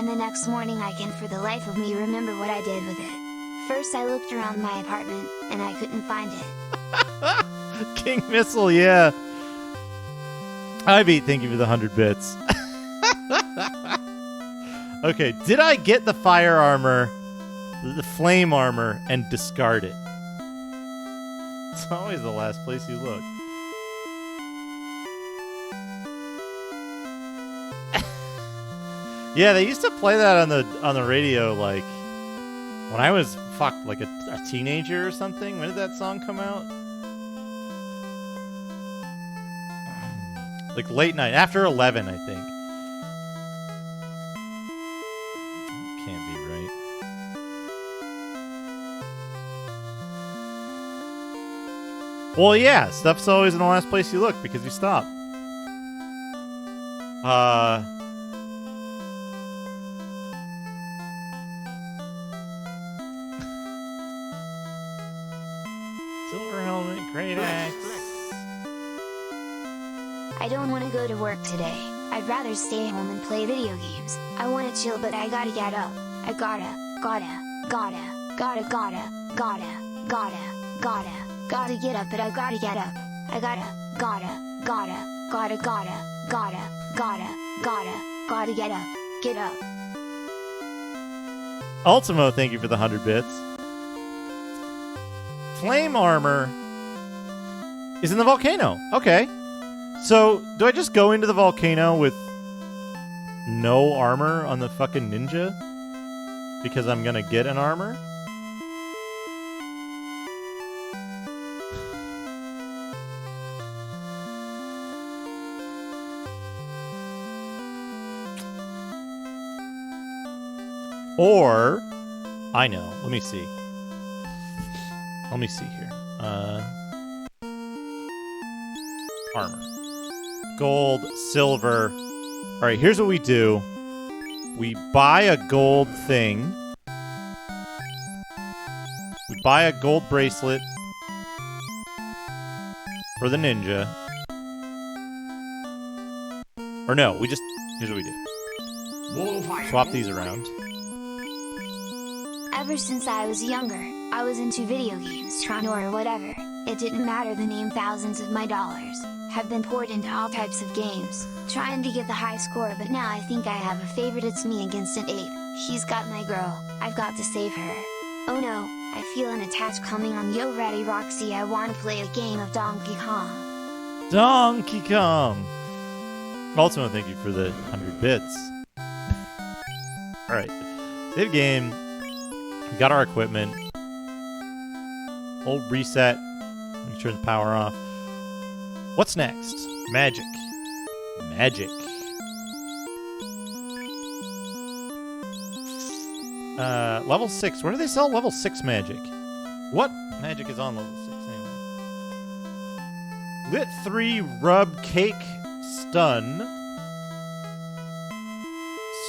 and the next morning I can for the life of me remember what I did with it. First I looked around my apartment, and I couldn't find it. King Missile, yeah. I beat. Thank you for the 100 bits. Okay, did I get the fire armor, the flame armor, and discard it? It's always the last place you look. Yeah, they used to play that on the radio, like when I was like a teenager or something. When did that song come out? Like late night, after 11, I think. Can't be right. Well, yeah, stuff's always in the last place you look because you stop. Silver helmet, great axe. I don't want to go to work today. I'd rather stay home and play video games. I want to chill, but I gotta get up. I gotta get up, but I gotta get up. I gotta get up. Get up. Ultimo, thank you for the 100 bits. Flame armor is in the volcano. Okay. So, do I just go into the volcano with no armor on the fucking ninja? Because I'm gonna get an armor? Or, I know. Let me see. Let me see here. Armor. Gold, silver. All right, here's what we do. We buy a gold thing. We buy a gold bracelet for the ninja. Or no, we just... Here's what we do. Swap these around. Ever since I was younger, I was into video games, Tron or whatever. It didn't matter the name. Thousands of my dollars have been poured into all types of games, trying to get the high score, but now I think I have a favorite. It's me against an ape. He's got my girl, I've got to save her. Oh no, I feel an attack coming on. Yo ready Roxy, I wanna play a game of Donkey Kong. Donkey Kong! Ultimo, thank you for the 100 bits. Alright, save game. We got our equipment. Old reset. Let me turn the power off. What's next? Magic. Magic. Level 6. Where do they sell level 6 magic? What magic is on level 6 anyway? Lit 3 rub cake stun.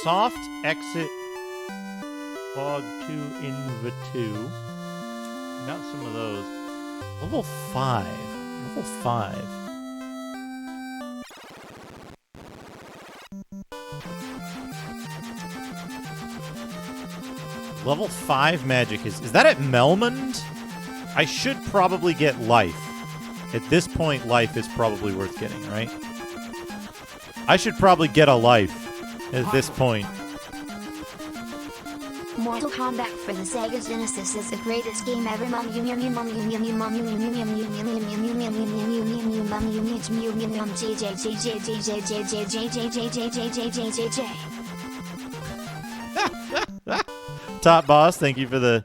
Soft exit. Fog 2 inv 2. Got some of those. Level 5. Level 5. Level 5 magic is that at Melmond? I should probably get life. At this point, life is probably worth getting, right? I should probably get a life at this point. Mortal Kombat for the Sega Genesis is the greatest game ever. Top Boss, thank you for the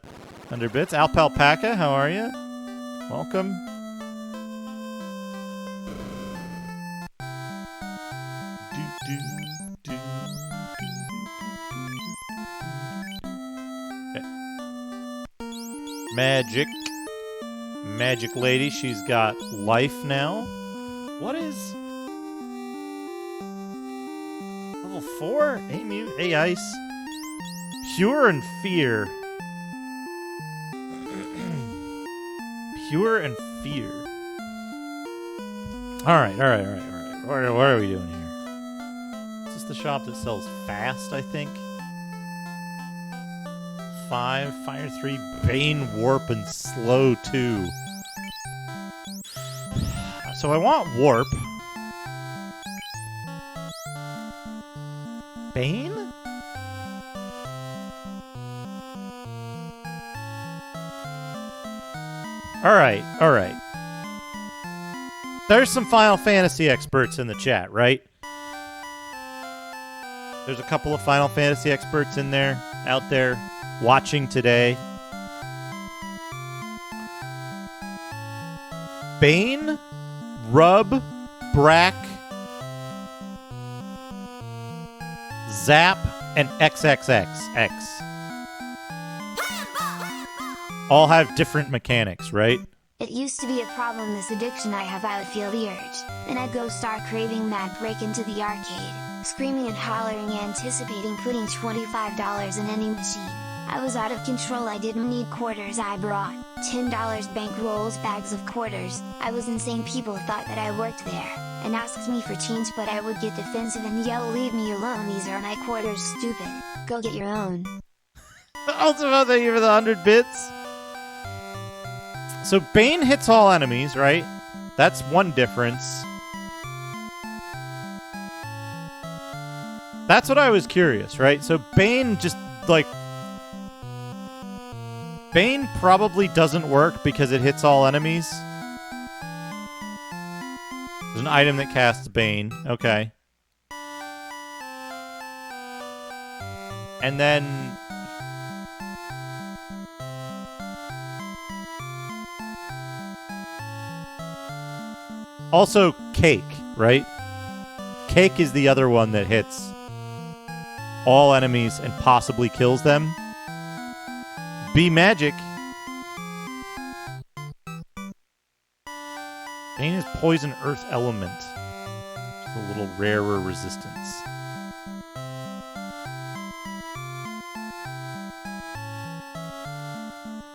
100 bits. Alpalpaca, how are you? Welcome. Magic. Magic lady. She's got life now. What is... Level 4? A ice. Pure and fear. Pure and fear. Alright. What are we doing here? Is this the shop that sells fast, I think? 5, Fire 3, Bane, Warp, and Slow 2. So I want Warp. Bane? Alright. There's some Final Fantasy experts in the chat, right? There's a couple of Final Fantasy experts in there, out there, watching today. Bane, Rub, Brack, Zap, and XXXX. All have different mechanics, right? It used to be a problem, this addiction I have. I would feel the urge, then I'd go start craving mad, break into the arcade, screaming and hollering, anticipating putting $25 in any machine. I was out of control, I didn't need quarters, I brought $10 bank rolls, bags of quarters. I was insane, people thought that I worked there, and asked me for change, but I would get defensive and yell, leave me alone, these are my quarters, stupid, go get your own. Also, thank you for the 100 bits. So Bane hits all enemies, right? That's one difference. That's what I was curious, right? So Bane just, like... Bane probably doesn't work because it hits all enemies. There's an item that casts Bane. Okay. And then... Also, Cake, right? Cake is the other one that hits all enemies and possibly kills them. B Magic. Bane is Poison Earth Element. Just a little rarer resistance.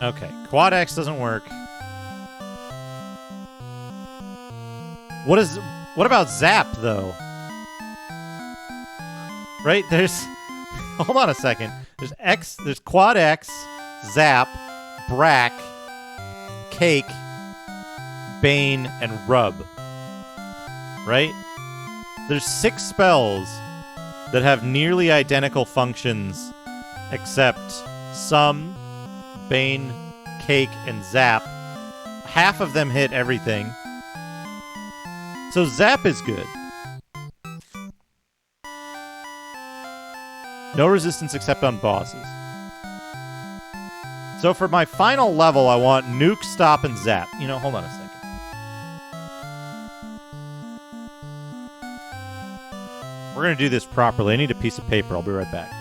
Okay, Quad X doesn't work. What about Zap, though? Right? There's... Hold on a second. There's Quad X, Zap, Brack, Cake, Bane, and Rub. Right? There's 6 spells that have nearly identical functions, except some, Bane, Cake, and Zap. Half of them hit everything. So Zap is good. No resistance except on bosses. So for my final level, I want Nuke, Stop, and Zap. You know, hold on a second. We're going to do this properly. I need a piece of paper. I'll be right back.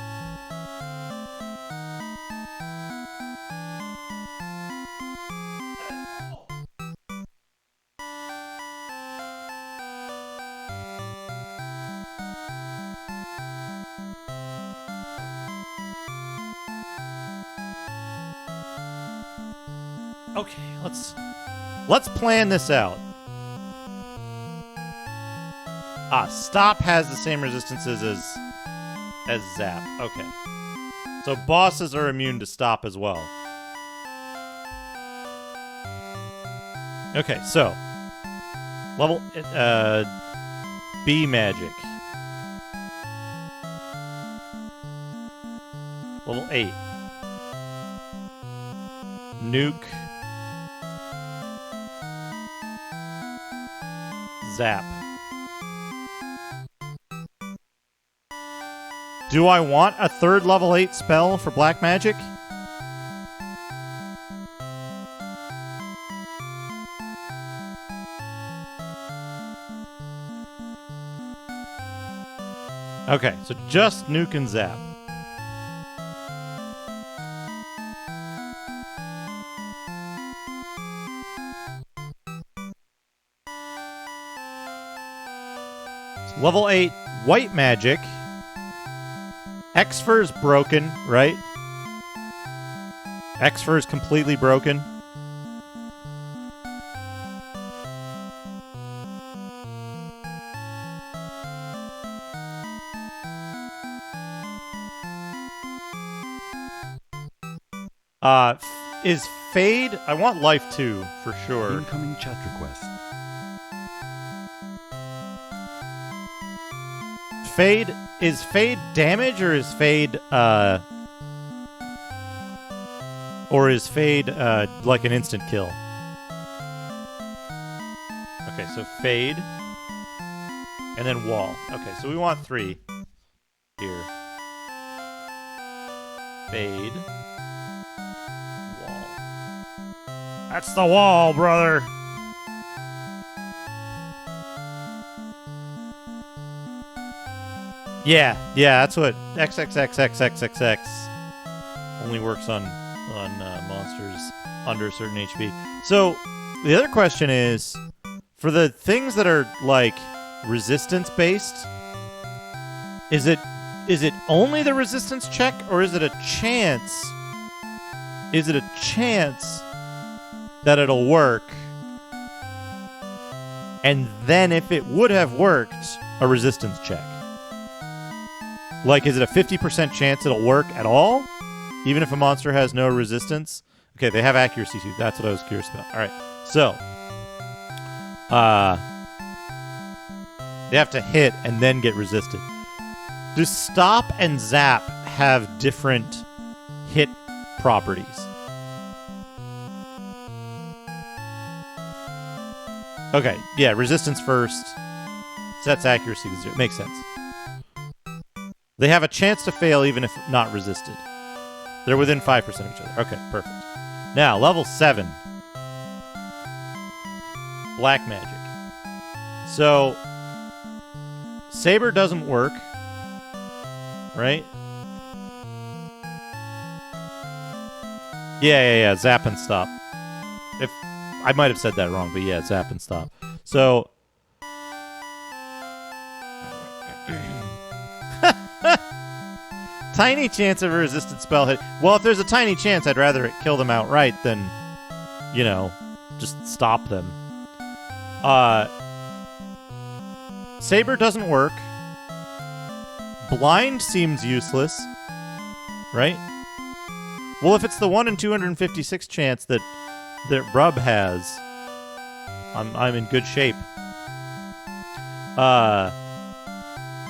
Okay, let's plan this out. Stop has the same resistances as Zap. Okay. So bosses are immune to Stop as well. Okay, so level B Magic. Level 8. Nuke. Zap. Do I want a third level 8 spell for Black Magic? Okay, so just Nuke and Zap. Level 8, White Magic. X-Fur's broken, right? X-Fur's completely broken. Is Fade... I want life 2, for sure. Incoming chat request. Fade... Is Fade damage, or is Fade, Or is Fade, like an instant kill? Okay, so Fade. And then Wall. Okay, so we want 3 here. Fade. Wall. That's the wall, brother! Yeah, that's what XXXXXXX only works on monsters under a certain HP. So, the other question is, for the things that are, like, resistance-based, is it only the resistance check, or is it a chance? Is it a chance that it'll work? And then, if it would have worked, a resistance check. Like, is it a 50% chance it'll work at all? Even if a monster has no resistance? Okay, they have accuracy too. That's what I was curious about. All right, so they have to hit and then get resisted. Do stop and zap have different hit properties? Okay, yeah, resistance first. Sets accuracy to 0. Makes sense. They have a chance to fail even if not resisted. They're within 5% of each other. Okay, perfect. Now, level 7. Black magic. So, Saber doesn't work. Right? Yeah. Zap and stop. If I might have said that wrong, but yeah, zap and stop. So, tiny chance of a resisted spell hit. Well, if there's a tiny chance, I'd rather it kill them outright than, just stop them. Saber doesn't work. Blind seems useless, right? Well, if it's the 1 in 256 chance that Brub has, I'm in good shape.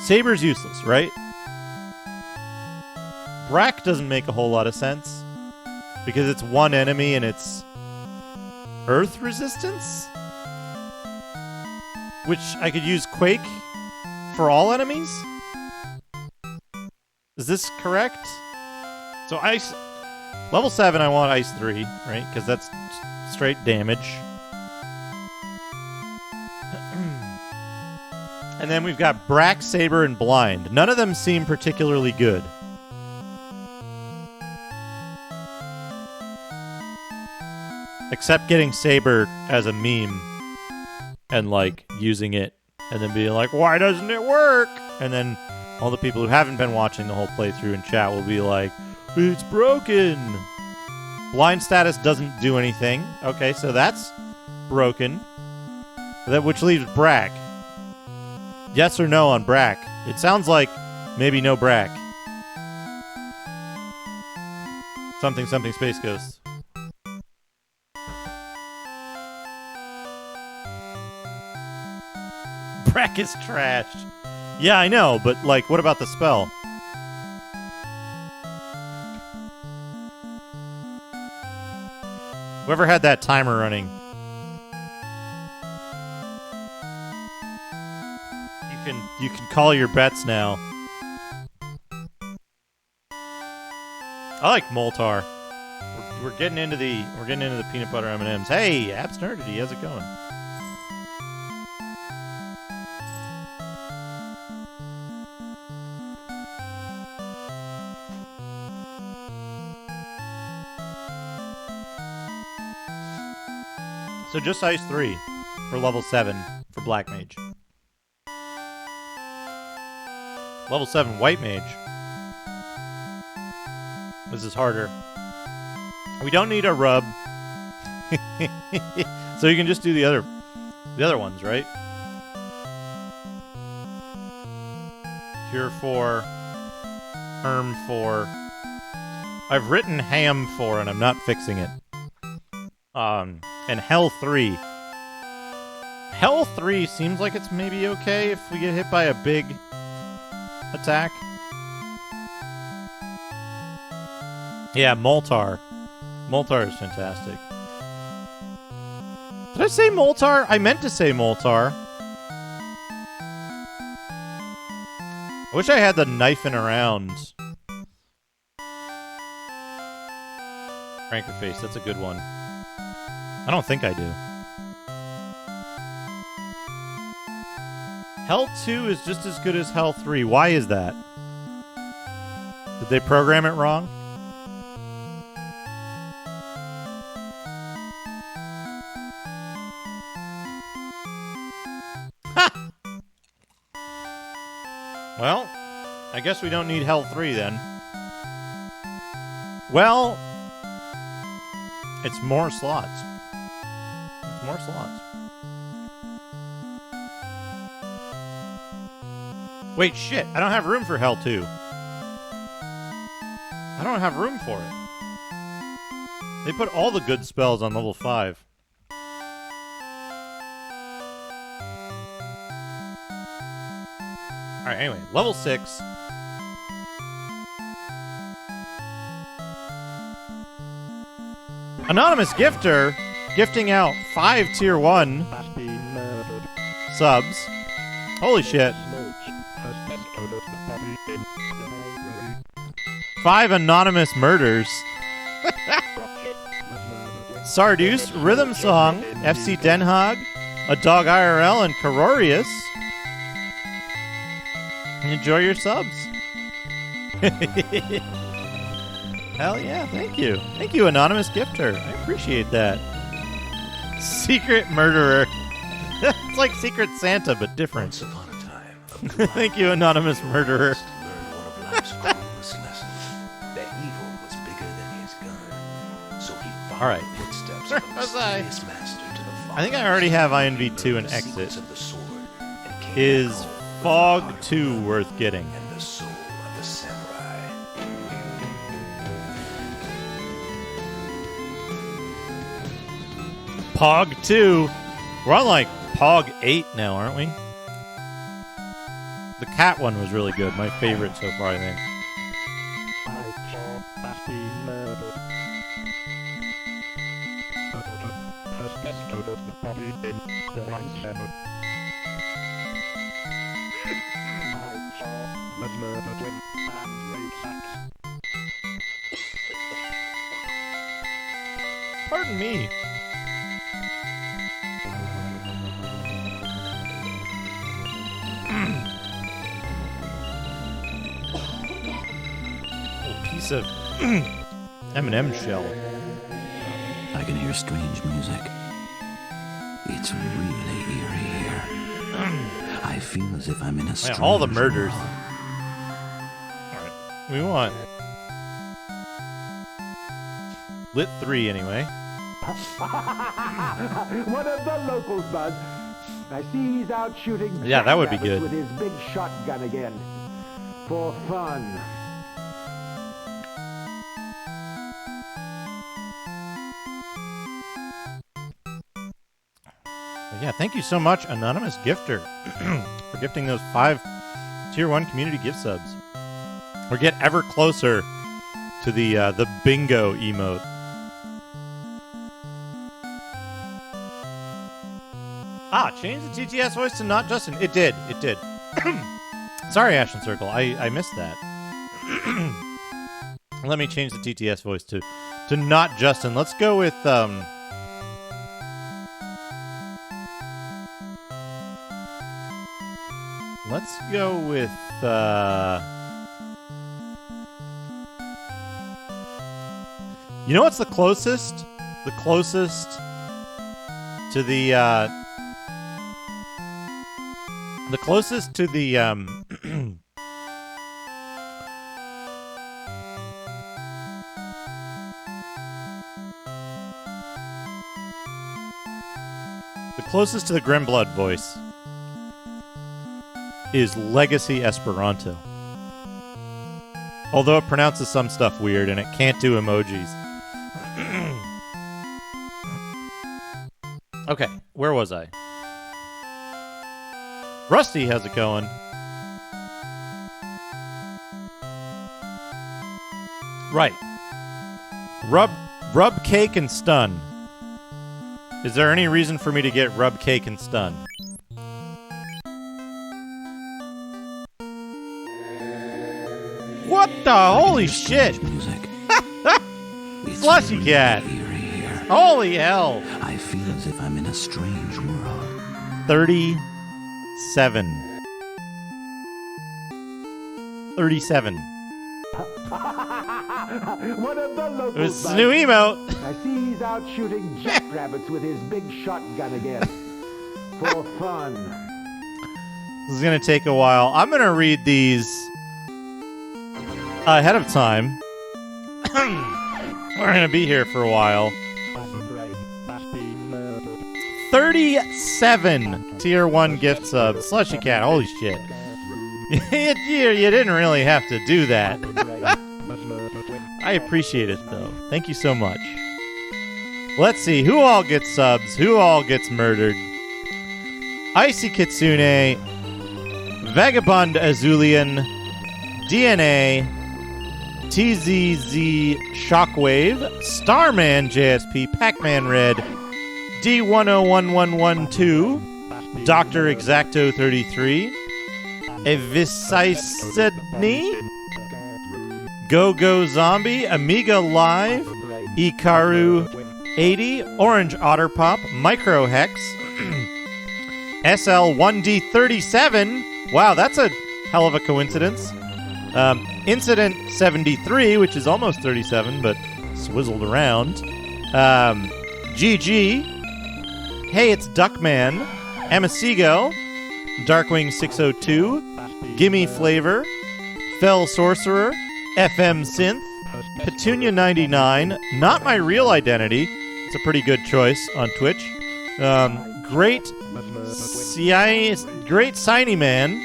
Saber's useless, right? Brack doesn't make a whole lot of sense because it's one enemy and it's earth resistance, which I could use Quake for all enemies. Is this correct? So ice level 7, I want ice 3, right? Because that's straight damage. And then we've got Brack, Saber, and Blind. None of them seem particularly good. Except getting Saber as a meme and, like, using it and then being like, why doesn't it work? And then all the people who haven't been watching the whole playthrough in chat will be like, it's broken. Blind status doesn't do anything. Okay, so that's broken. Which leaves Brack. Yes or no on Brack? It sounds like maybe no Brack. Something Space Ghost. Brack is trash. Yeah, I know, but, like, what about the spell? Whoever had that timer running. You can call your bets now. I like Moltar. We're getting into the peanut butter M&Ms. Hey, Absurdity, how's it going? So just Ice 3 for level 7 for Black Mage. Level 7 White Mage. This is harder. We don't need a rub. So you can just do the other ones, right? Cure 4, Herm 4. I've written Ham 4 and I'm not fixing it. And Hell 3. Hell 3 seems like it's maybe okay if we get hit by a big attack. Yeah, Moltar. Moltar is fantastic. Did I say Moltar? I meant to say Moltar. I wish I had the knifing around. Crankerface, that's a good one. I don't think I do. Hell 2 is just as good as Hell 3. Why is that? Did they program it wrong? Well, I guess we don't need Hell 3 then. Well, it's more slots. It's more slots. Wait, shit. I don't have room for Hell 2. I don't have room for it. They put all the good spells on level 5. Alright, anyway, level 6. Anonymous Gifter gifting out 5 tier 1 subs. Holy shit. 5 anonymous murders. Sarduce, Rhythm Song, FC Den Haag, A Dog IRL, and Carorius. Enjoy your subs. Hell yeah, thank you. Thank you, Anonymous Gifter. I appreciate that. Secret Murderer. It's like Secret Santa, but different. Once upon a time, thank you, Anonymous Murderer. learned one of life's coolest lessons. That evil was bigger than his gun. So he followed All right. the footsteps Where of the was I? mysterious master to the I think I far already east. have INV2 and The secrets Exit. of the sword and came Is back home with Fog the heart 2 worth getting? and the soul of a samurai. Pog 2. We're on like Pog 8 now, aren't we? The cat one was really good. My favorite so far, I think. Pardon me. Oh, piece of M&M shell. I can hear strange music. It's really eerie here. I feel as if I'm in a Man, strange all the murders. world. We want Lit 3 anyway. One of the locals, Buzz. I see he's out shooting Yeah, that would be jackrabbits good. with his big shotgun again. For fun. But yeah, thank you so much, Anonymous Gifter, for gifting those 5 tier 1 community gift subs. Or get ever closer to the bingo emote. Change the TTS voice to not Justin. It did. It did. Sorry, Ashen Circle. I missed that. Let me change the TTS voice to not Justin. Let's go with let's go with you know what's the closest? The closest to the closest to the the closest to the Grimblood voice is Legacy Esperanto. Although it pronounces some stuff weird and it can't do emojis. Okay, where was I? Rusty, how's it going? Right. Rub cake and stun. Is there any reason for me to get rub cake and stun? What the holy shit? Music. Slushy cat. Holy hell. I feel as if I'm in a strange world. 37. 37. One of the locals. It's a new emote. I see he's out shooting jackrabbits with his big shotgun again. For fun. This is going to take a while. I'm going to read these ahead of time. We're going to be here for a while. 37 tier 1 gift subs. Slushy cat, holy shit. you didn't really have to do that. I appreciate it, though. Thank you so much. Let's see. Who all gets subs? Who all gets murdered? Icy Kitsune, Vagabond Azulian, DNA, TZZ Shockwave, Starman JSP, Pac-Man Red, D101112, Dr. Exacto 33, Evisaisydney, Go Zombie, Amiga Live, Ikaru 80, Orange Otter Pop, Micro Hex, SL1D37. Wow, that's a hell of a coincidence. Incident 73, which is almost 37, but swizzled around. GG. Hey, it's Duckman. Amasigo. Darkwing 602. Gimme Flavor. Fell Sorcerer. FM Synth. Petunia 99. Not my real identity. It's a pretty good choice on Twitch. Great Signy Man.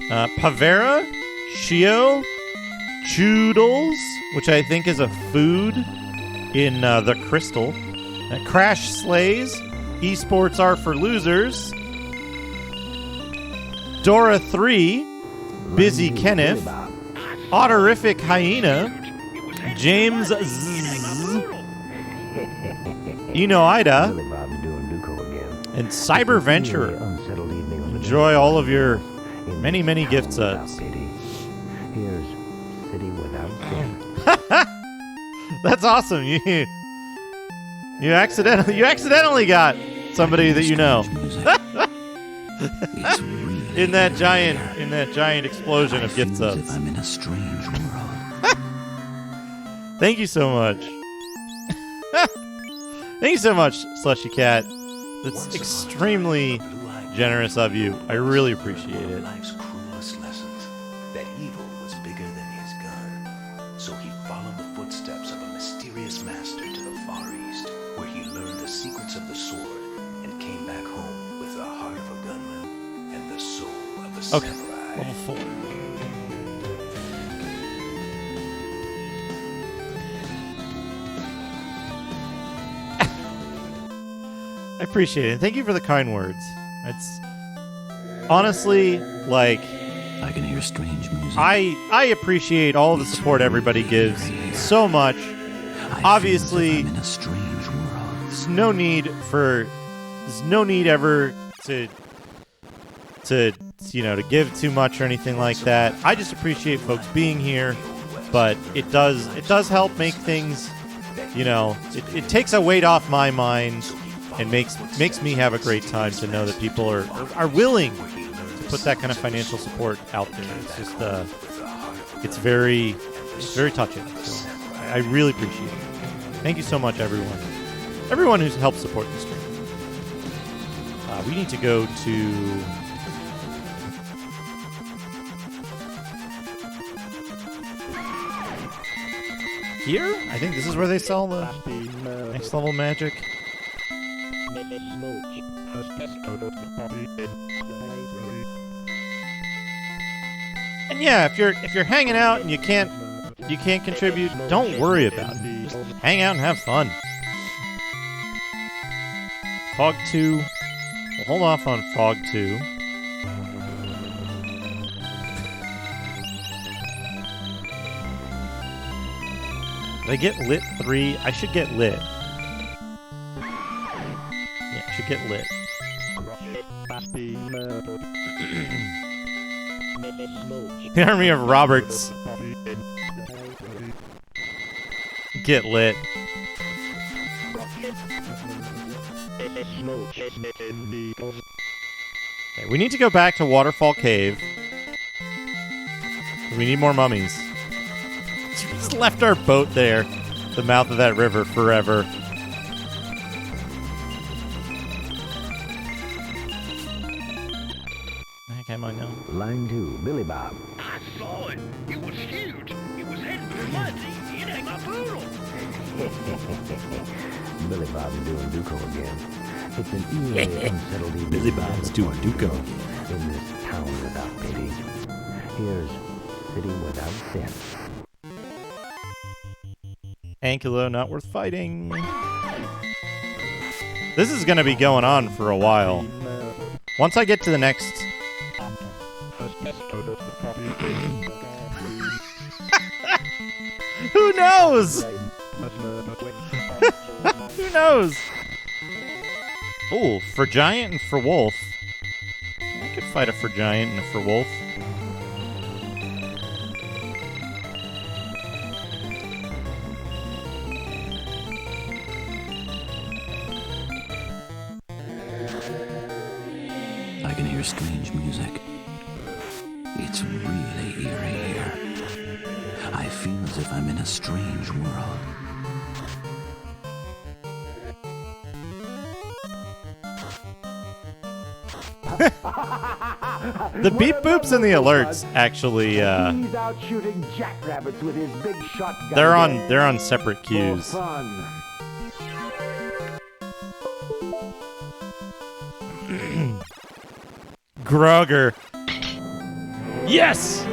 Pavera. Shio. Choodles, which I think is a food in the Crystal. Crash Slays. Esports are for losers. Dora 3. Busy Kenneth. Otterific Hyena. James Z. Ida. And Cyber Venturer. Enjoy all of your many, many gift subs. Here's City Without Sin. That's awesome. You accidentally got somebody that you know. in that giant explosion of gift subs. I'm in a strange world. Thank you so much. Thank you so much, Slushy Cat. That's extremely generous of you. I really appreciate it. Life's cruelest lessons. That evil was bigger than his gun. So he followed the footsteps of a mysterious master to the Far East, where he learned the secrets of the sword and came back home with the heart of a gunman and the soul of a samurai. Level 4. I appreciate it. Thank you for the kind words. It's honestly like I can hear strange music. I appreciate all the support everybody gives so much. Obviously, I'm in a strange world. there's no need ever to give too much or anything like that. I just appreciate folks being here, but it does help make things, it takes a weight off my mind and makes me have a great time to know that people are willing to put that kind of financial support out there. It's just it's very touching. So I really appreciate it. Thank you so much, everyone who's helped support the stream. We need to go to here. I think this is where they sell the next level magic. And yeah, if you're hanging out and you can't contribute, don't worry about it. Just hang out and have fun. Fog 2. We'll hold off on Fog 2. Did I get Lit 3? I should get Lit. Yeah, I should get Lit. The Army of Roberts. Get Lit. Okay, we need to go back to Waterfall Cave. We need more mummies. We just left our boat there, the mouth of that river, forever. Heck am I now? Line 2, Billy Bob. I saw it. It was huge. It was heading for Muddy. It ain't my poodle. Billy Bob's doing Duco again. It's an eerie, unsettled evening. Billy Bob's doing Duco. In this town without pity. Here's City Without Sin. Ankylo, not worth fighting. This is going to be going on for a while. Once I get to the next... Who knows? Who knows? Ooh, for Giant and for Wolf. I could fight a for Giant and a for Wolf. I can hear strange music. It's really eerie here. I feel as if I'm in a strange world. The beep boops and the alerts actually He's out shooting jackrabbits with his big shotgun. they're on separate cues. For fun. Grogger. Yes!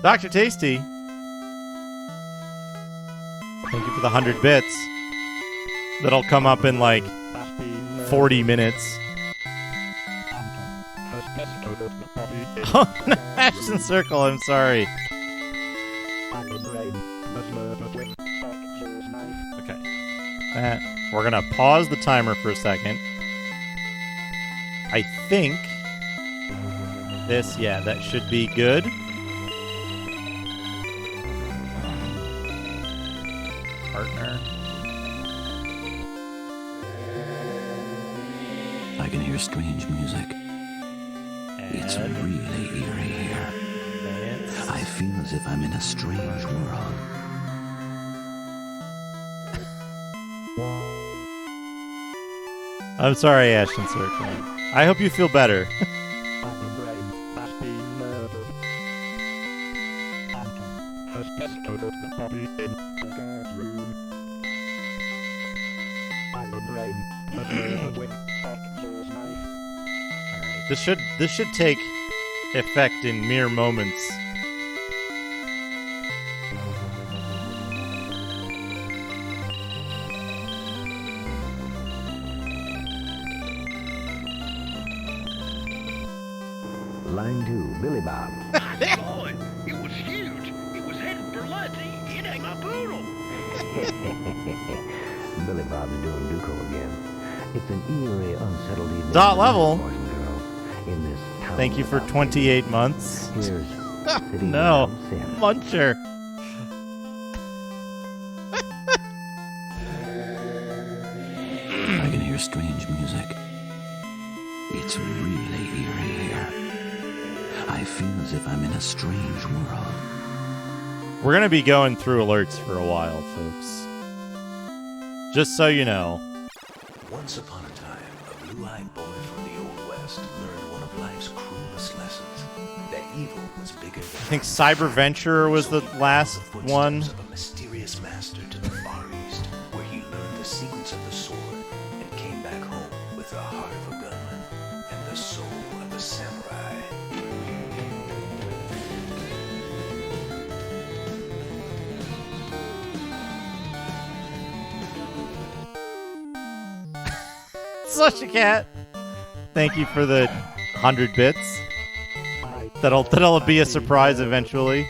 Dr. Tasty. Thank you for the 100 bits. That'll come up in like 40 minutes. Oh, Ashton Circle, I'm sorry. Okay. We're gonna pause the timer for a second. I think this, yeah, that should be good. Partner. I can hear strange music. It's really eerie here. I feel as if I'm in a strange world. I'm sorry, Ashton Circle. I hope you feel better. This should take effect in mere moments. Line 2, Billy Bob. I saw it. It was huge. It was heading for Lutzy. It ain't my poodle. Billy Bob's doing Duco again. It's an eerie, unsettled evening. Dot level. Boys and girls, in this town Thank you for without 28 months. Here's City No, Without Sin. Muncher. I can hear strange music. It's really eerie here. I feel as if I'm in a strange world. We're going to be going through alerts for a while, folks. Just so you know. Once upon a time, a blue-eyed boy from the Old West learned one of life's cruelest lessons. That evil was bigger than... I think Cyber Venture was the last one. Of a mysterious master to the Far East, where he learned the secrets of the sword and came back home with the heart of a gunman and the soul of a samurai. Such a cat. Thank you for the 100 bits. That'll be a surprise eventually.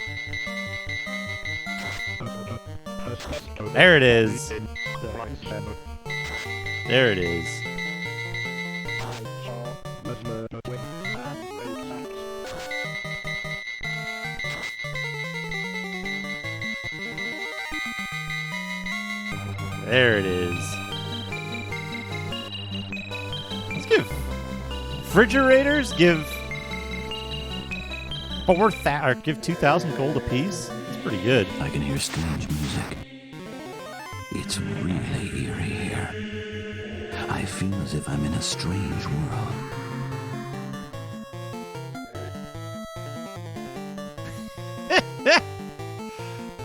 There it is. There it is. There it is. Let's give refrigerators give give 2,000 gold apiece. That's pretty good. I can hear strange music. It's really eerie here. I feel as if I'm in a strange world.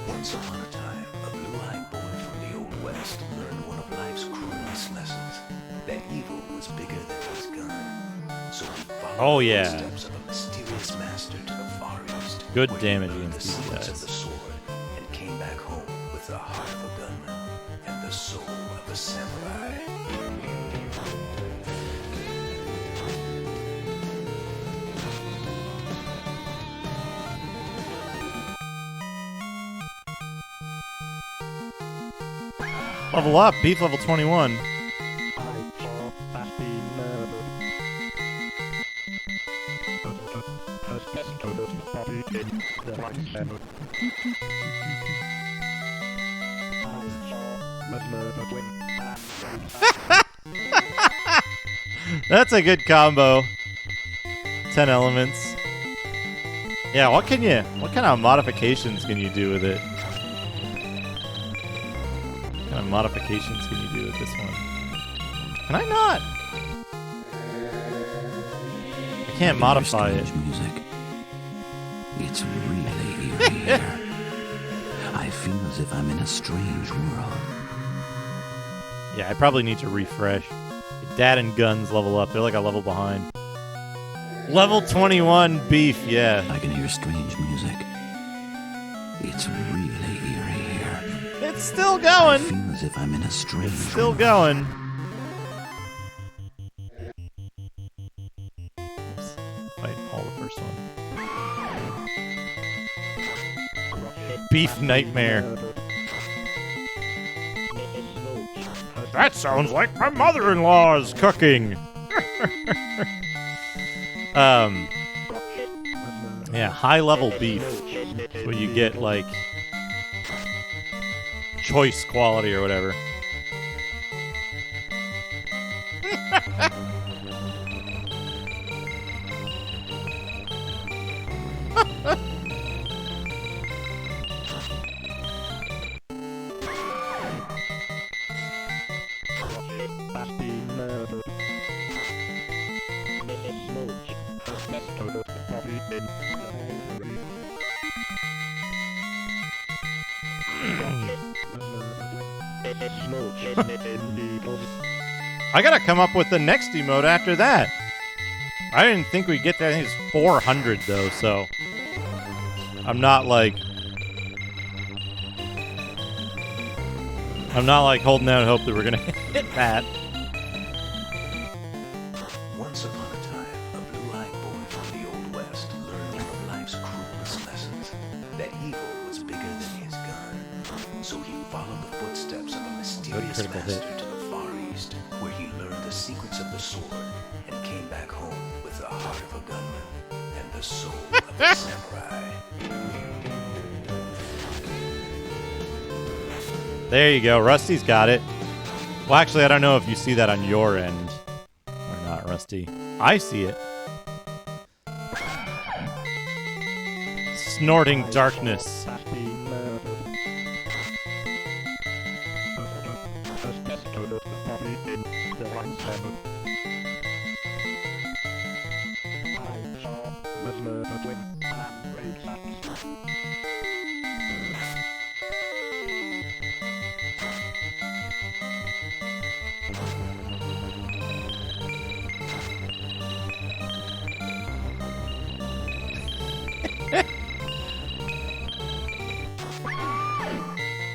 Once upon a time, a blue-eyed boy from the Old West learned one of life's cruelest lessons. That evil was bigger than his gun. So he followed the footsteps of a mysterious master to the Far East. Good where damage he learned against the these secrets guys. of the sword and came back home with the heart of a gunman and the soul of a samurai. Level up, beef level 21. That's a good combo. 10 elements. Yeah, what kind of modifications can you do with it? What kind of modifications can you do with this one? Can I not? I can't modify it. Music. It's really eerie here. I feel as if I'm in a strange world. Yeah, I probably need to refresh. Dad and Guns level up. They're like a level behind. Level 21 beef, yeah. I can hear strange music. It's really eerie here. It's still going. I feel as if I'm in a strange It's still world. going. Oops. Fight all the first one. Beef Nightmare. That sounds like my mother-in-law's cooking. Yeah, high-level beef. That's what you get, like, choice quality or whatever. I gotta come up with the next emote after that. I didn't think we'd get there. I think it's 400 though, so I'm not like holding out hope that we're gonna hit that. Once upon a time, a blue-eyed boy from the Old West learned one of life's cruelest lessons. That evil was bigger than his gun. So he followed the footsteps of a mysterious critical hit. master to the Far East, where he learned the secrets of the sword and came back home with the heart of a gunman and the soul of a samurai. There you go. Rusty's got it. Well, actually, I don't know if you see that on your end or not, Rusty. I see it. Snorting darkness.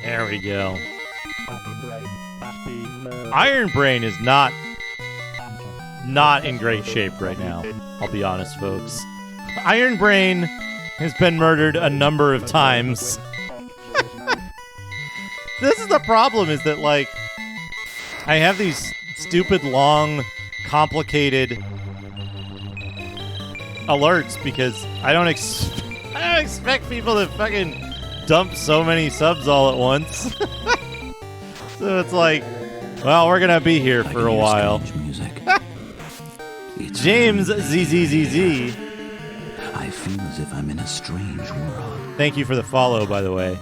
There we go. Iron Brain is not in great shape right now. I'll be honest, folks. Iron Brain has been murdered a number of times. This is the problem, is that, like, I have these stupid, long, complicated alerts because I don't expect people to fucking dump so many subs all at once. So it's like, well, we're gonna be here for a while. James ZZZZ. I feel as if I'm in a strange world. Thank you for the follow, by the way.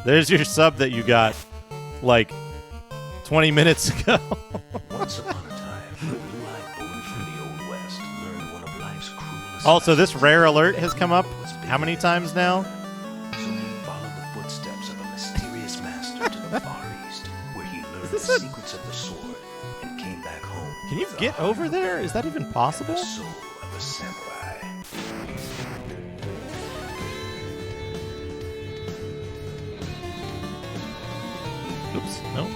There's your sub that you got, like, 20 minutes ago. Once upon a time, a blue-eyed boy from the Old West learned one of life's cruelest Also, this lessons. rare alert has come up how many times now? So he followed the footsteps of a mysterious master to the Far East, where he learned the secrets of the sword and came back home. Can you with get the over heart there? Is that even and possible? the soul of a samurai. Oops, no.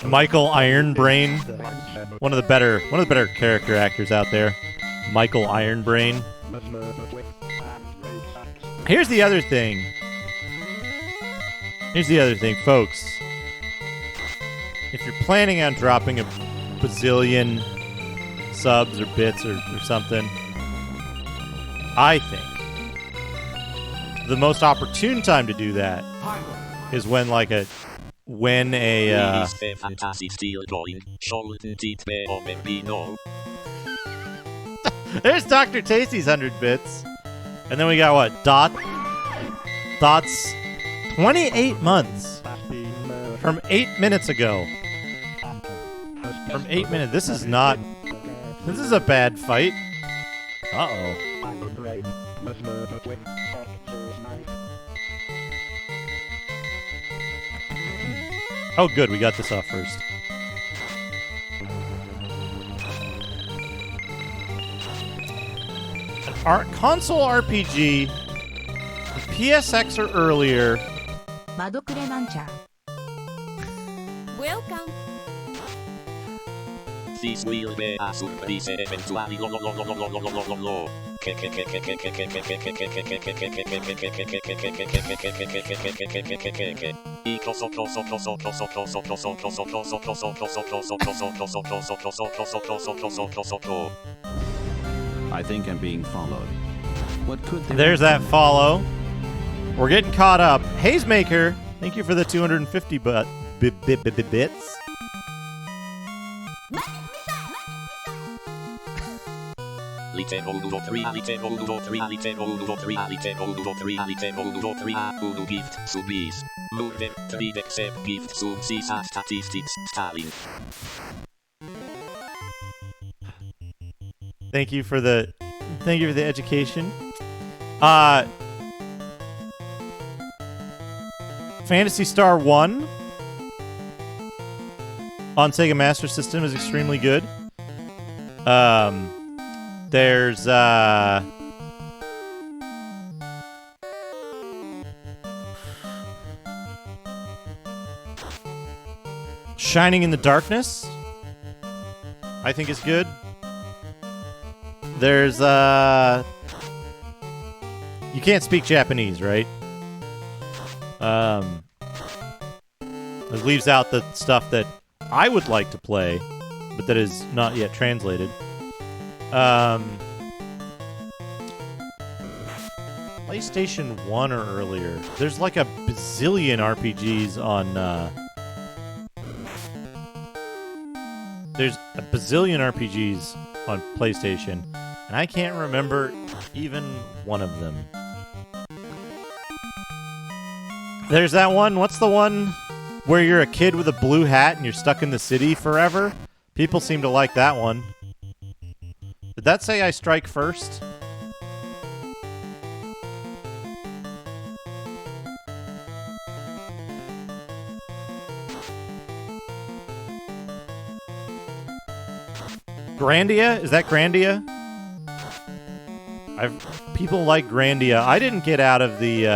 Michael Ironbrain, one of the better character actors out there. Michael Ironbrain. Here's the other thing. Folks. If you're planning on dropping a bazillion subs or bits or something, I think the most opportune time to do that is when a there's Dr. Tasty's 100 bits. And then we got what? Dot's 28 months from 8 minutes ago. From 8 minutes. This is a bad fight. Uh-oh. Oh, good. We got this off first. Our console RPG, PSX or earlier. Welcome. This will be a surprise eventually. I think I'm being followed. What could they There's that follow. We're getting caught up. Hazemaker, thank you for the 250 bits. Gift subis. Move them, trade accept gift subs statistics, Stalin. Thank you for the education. Phantasy Star 1 on Sega Master System is extremely good. There's Shining in the Darkness, I think is good. There's you can't speak Japanese, right? It leaves out the stuff that I would like to play, but that is not yet translated. PlayStation 1 or earlier. There's like a bazillion RPGs on there's a bazillion RPGs on PlayStation, and I can't remember even one of them. There's that one. What's the one where you're a kid with a blue hat and you're stuck in the city forever? People seem to like that one. Did that say I strike first? Grandia? Is that Grandia? People like Grandia. I didn't get out of the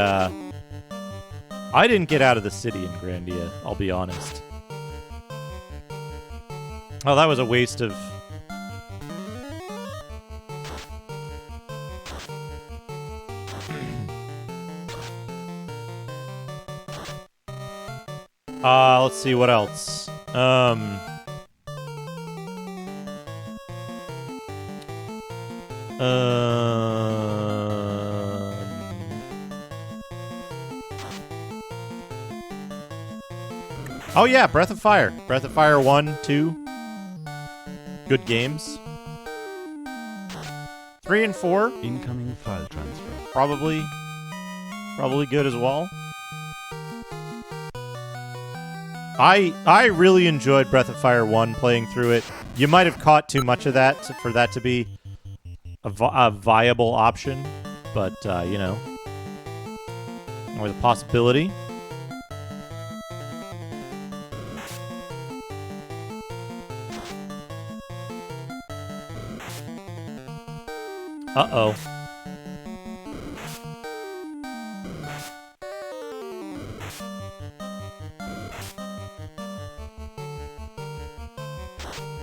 city in Grandia, I'll be honest. Oh, that was a waste of... let's see what else. Oh yeah, Breath of Fire. Breath of Fire 1, 2. Good games. 3 and 4. Incoming file transfer. Probably good as well. I really enjoyed Breath of Fire 1 playing through it. You might have caught too much of that for that to be a viable option, but, you know, with a possibility. Uh-oh.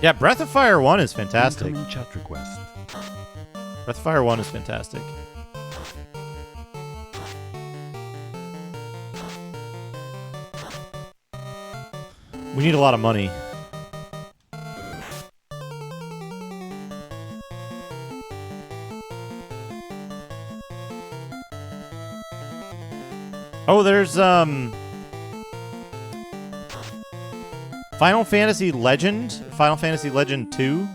Yeah, Breath of Fire 1 is fantastic. Incoming chat request. Breath of Fire 1 is fantastic. We need a lot of money. Oh, there's, Final Fantasy Legend? Final Fantasy Legend 2?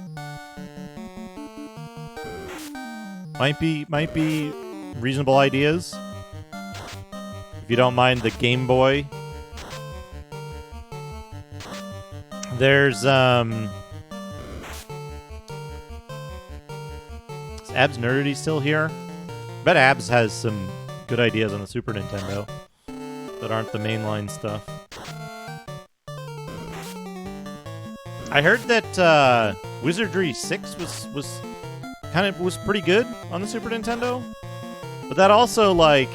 Might be reasonable ideas. If you don't mind the Game Boy. There's, is Abs Nerdity still here? I bet Abs has some good ideas on the Super Nintendo that aren't the mainline stuff. I heard that Wizardry 6 was pretty good on the Super Nintendo, but that also like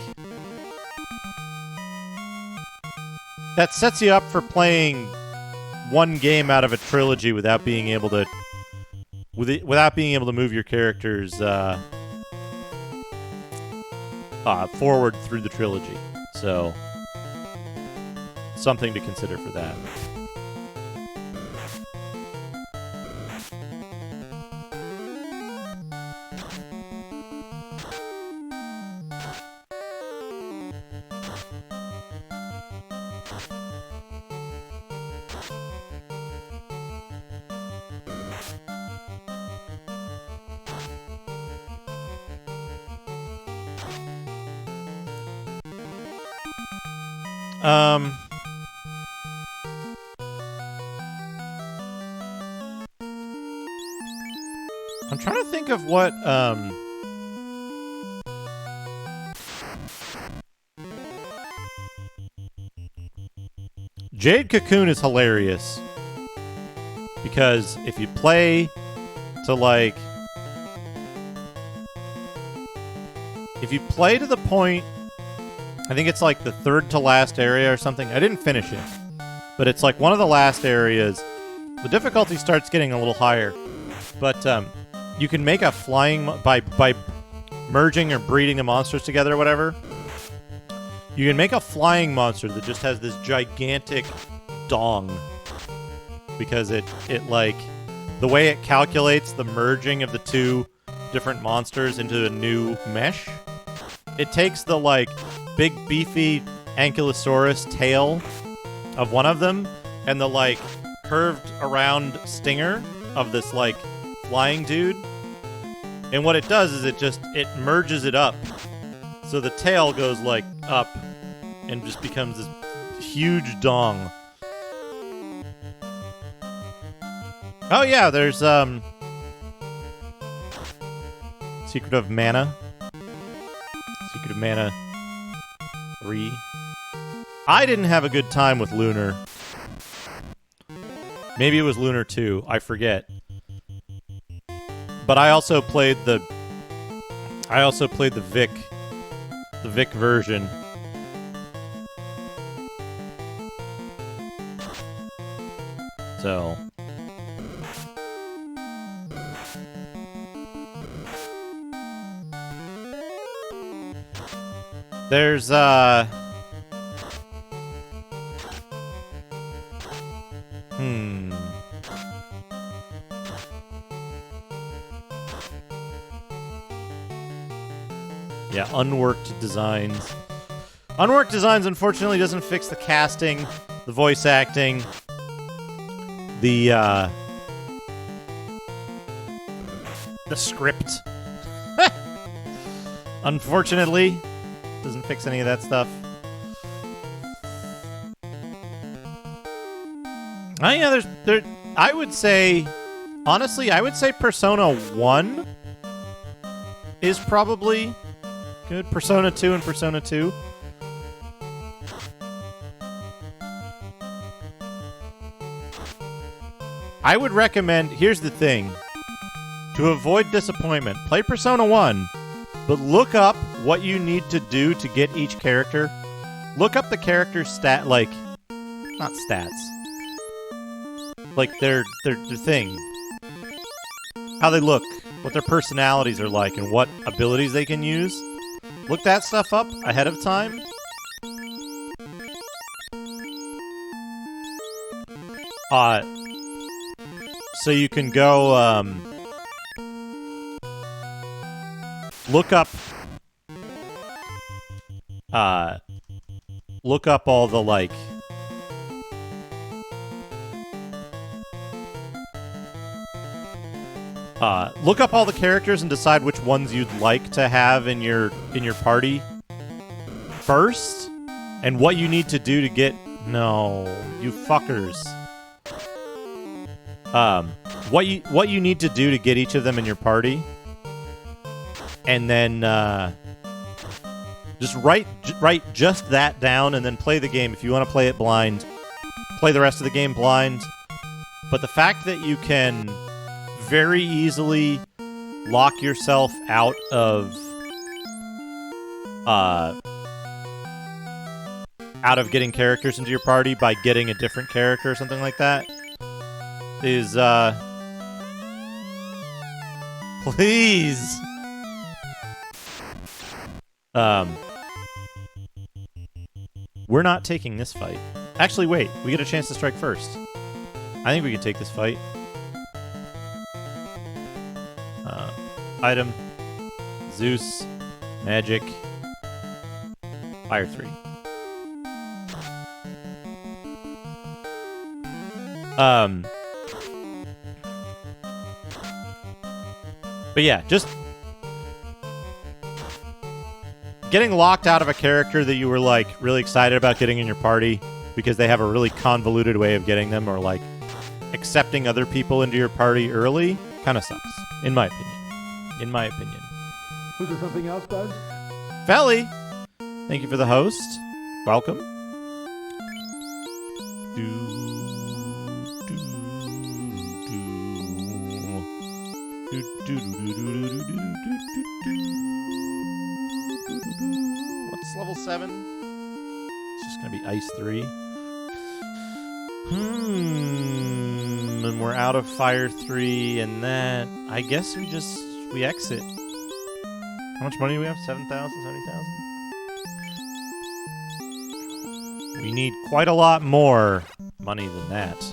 that sets you up for playing one game out of a trilogy without being able to move your characters forward through the trilogy. So something to consider for that. I'm trying to think of what, Jade Cocoon is hilarious. Because if you play to, like... If you play to the point... I think it's like the third to last area or something. I didn't finish it. But it's like one of the last areas. The difficulty starts getting a little higher. But you can make a flying... By merging or breeding the monsters together or whatever. You can make a flying monster that just has this gigantic dong. Because it like... The way it calculates the merging of the two different monsters into a new mesh. It takes the, like... big beefy Ankylosaurus tail of one of them and the like curved around stinger of this like flying dude. And what it does is it merges it up. So the tail goes like up and just becomes this huge dong. Oh yeah, there's Secret of Mana. Secret of Mana 3. I didn't have a good time with Lunar. Maybe it was Lunar 2, I forget. But I also played the Vic version. So there's yeah, unworked designs. Unworked designs, unfortunately, doesn't fix the casting, the voice acting, the script. Unfortunately, doesn't fix any of that stuff. Yeah, I would say, honestly, I would say Persona 1 is probably good. Persona 2 and Persona 2. I would recommend, here's the thing. To avoid disappointment, play Persona 1, but look up what you need to do to get each character. Look up the character's stat, like, not stats. Like their thing. How they look, what their personalities are like, and what abilities they can use. Look that stuff up ahead of time. So you can go, look up all the, like, look up all the characters and decide which ones you'd like to have in your party first, and what you need to do to get... No, you fuckers. What you need to do to get each of them in your party, and then just write just that down, and then play the game. If you want to play it blind, play the rest of the game blind. But the fact that you can very easily lock yourself out of getting characters into your party by getting a different character or something like that is please we're not taking this fight. Actually, wait, we get a chance to strike first. I think we can take this fight. Item, Zeus, Magic, Fire 3. But yeah, just getting locked out of a character that you were like really excited about getting in your party because they have a really convoluted way of getting them, or like accepting other people into your party early kind of sucks, in my opinion. In my opinion. Was there something else, Buzz? Felly, thank you for the host. Welcome. What's level 7? It's just gonna be Ice 3. And we're out of Fire 3, and that, I guess we exit. How much money do we have? 7,000, 70,000? We need quite a lot more money than that.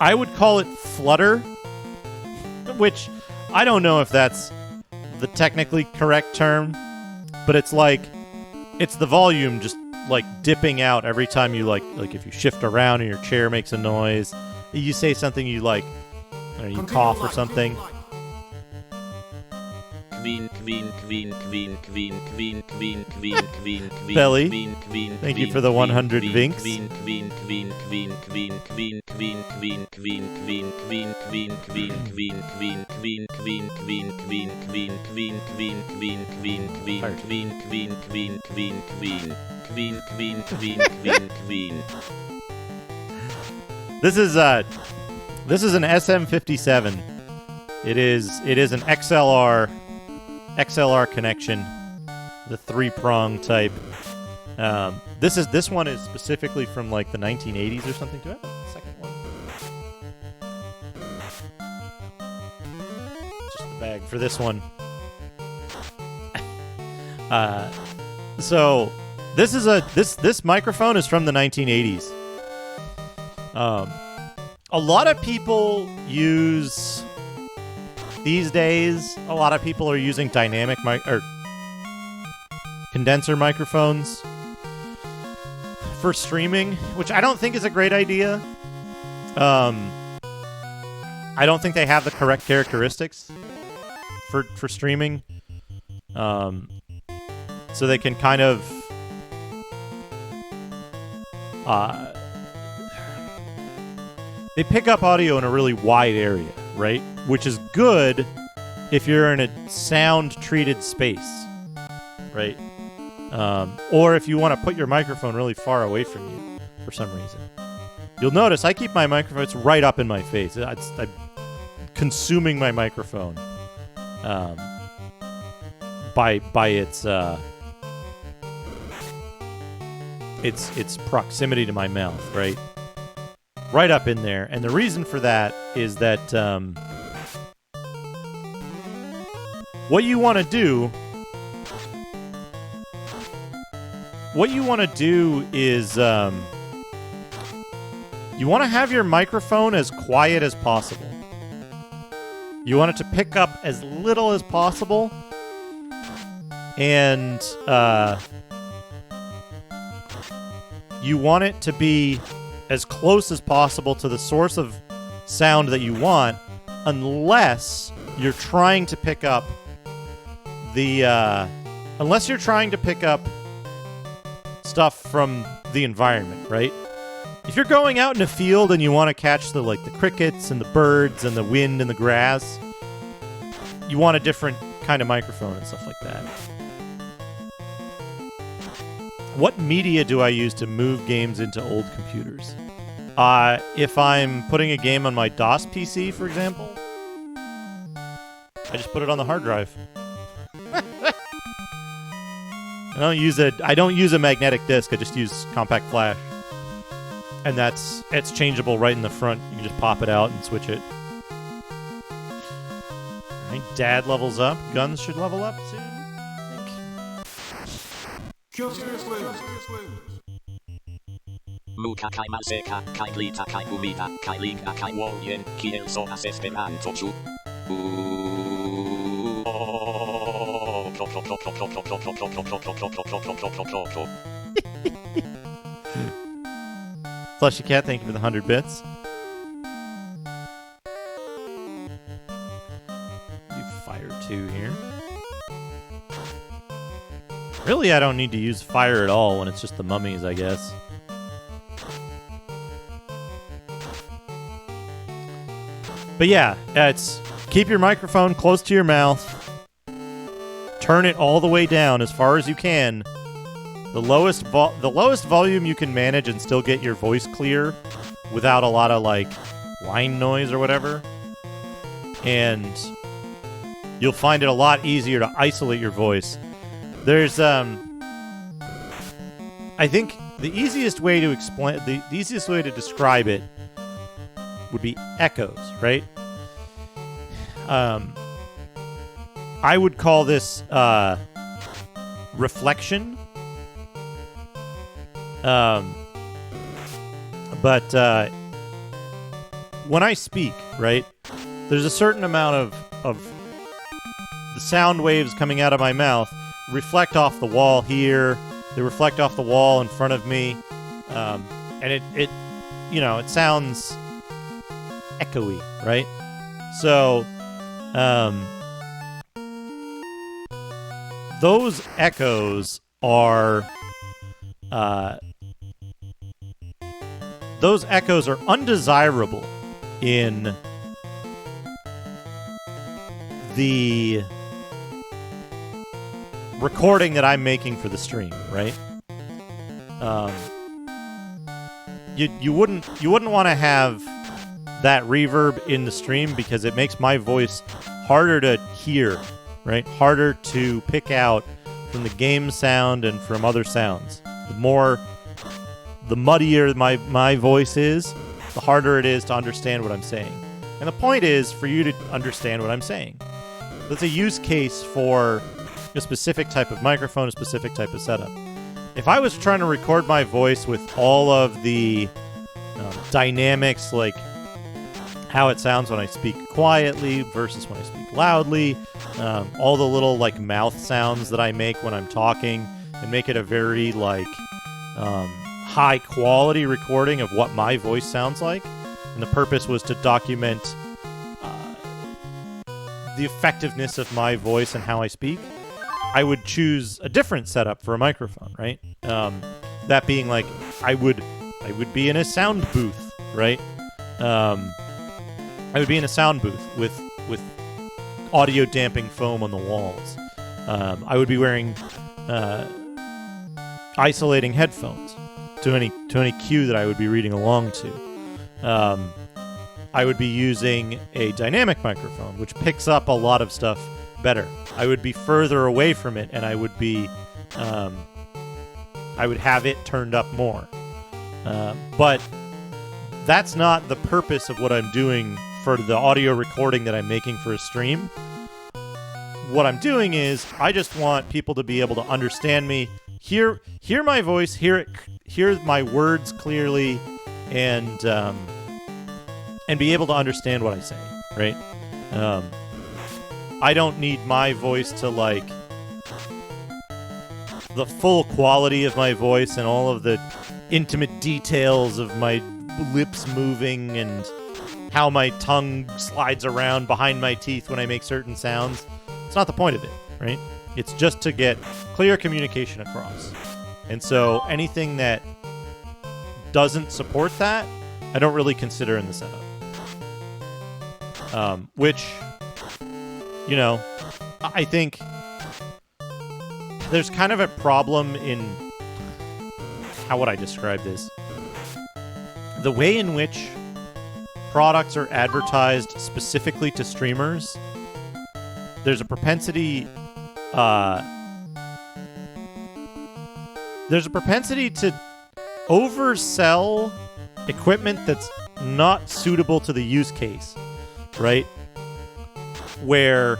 I would call it flutter, which I don't know if that's the technically correct term, but it's like it's the volume just like dipping out every time you like if you shift around and your chair makes a noise, you say something you like, or you cough or something. Belly, thank you for the 100 vinks. This is an SM57. It is an XLR connection, the 3-prong type. This one is specifically from like the 1980s or something. Do I have a second one? Just the bag for this one. So this microphone is from the 1980s. A lot of people use these days. A lot of people are using dynamic or condenser microphones for streaming, which I don't think is a great idea. I don't think they have the correct characteristics for streaming. So they can kind of they pick up audio in a really wide area, right? Which is good if you're in a sound-treated space, right? Or if you want to put your microphone really far away from you for some reason. You'll notice I keep my microphone, it's right up in my face. I'm consuming my microphone by its proximity to my mouth, right? Right up in there. And the reason for that is that what you want to do is you want to have your microphone as quiet as possible. You want it to pick up as little as possible, and you want it to be as close as possible to the source of sound that you want, unless you're trying to pick up stuff from the environment, right? If you're going out in a field and you want to catch the crickets and the birds and the wind and the grass, you want a different kind of microphone and stuff like that. What media do I use to move games into old computers? If I'm putting a game on my DOS PC, for example, I just put it on the hard drive. I don't use a magnetic disc. I just use compact flash, and it's changeable right in the front. You can just pop it out and switch it. All right, Dad levels up. Guns should level up soon, I think. Kill serious limbs. Muka kai maseka, kai glita, kai umida, kai liga, kai warrior, kiel so asesperanto chu. Fleshy Cat, thank you for the 100 bits. Do fire 2 here. Really, I don't need to use fire at all when it's just the mummies, I guess. But yeah, it's keep your microphone close to your mouth. Turn it all the way down as far as you can. The lowest volume you can manage and still get your voice clear without a lot of line noise or whatever. And you'll find it a lot easier to isolate your voice. There's I think the easiest way to describe it would be echoes, right? I would call this reflection. But when I speak, right, there's a certain amount of the sound waves coming out of my mouth reflect off the wall here. They reflect off the wall in front of me. And it sounds echoey, right? So, those echoes are undesirable in the recording that I'm making for the stream, right? You wouldn't want to have that reverb in the stream because it makes my voice harder to hear, right? Harder to pick out from the game sound and from other sounds. The muddier my voice is, the harder it is to understand what I'm saying. And the point is for you to understand what I'm saying. That's a use case for a specific type of microphone, a specific type of setup. If I was trying to record my voice with all of the dynamics, like how it sounds when I speak quietly versus when I speak loudly, all the little like mouth sounds that I make when I'm talking, and make it a very like high quality recording of what my voice sounds like, and the purpose was to document the effectiveness of my voice and how I speak, I would choose a different setup for a microphone, right? That being like, I would be in a sound booth, right? I would be in a sound booth with audio damping foam on the walls. I would be wearing isolating headphones to any cue that I would be reading along to. I would be using a dynamic microphone, which picks up a lot of stuff better. I would be further away from it, and I would have it turned up more. But that's not the purpose of what I'm doing for the audio recording that I'm making for a stream. What I'm doing is I just want people to be able to understand me, hear my voice, hear my words clearly, and be able to understand what I say, right? I don't need my voice to, like, the full quality of my voice and all of the intimate details of my lips moving and how my tongue slides around behind my teeth when I make certain sounds. It's not the point of it, right? It's just to get clear communication across. And so anything that doesn't support that, I don't really consider in the setup. Which, you know, I think there's kind of a problem in, how would I describe this? The way in which products are advertised specifically to streamers, there's a propensity to oversell equipment that's not suitable to the use case, right? Where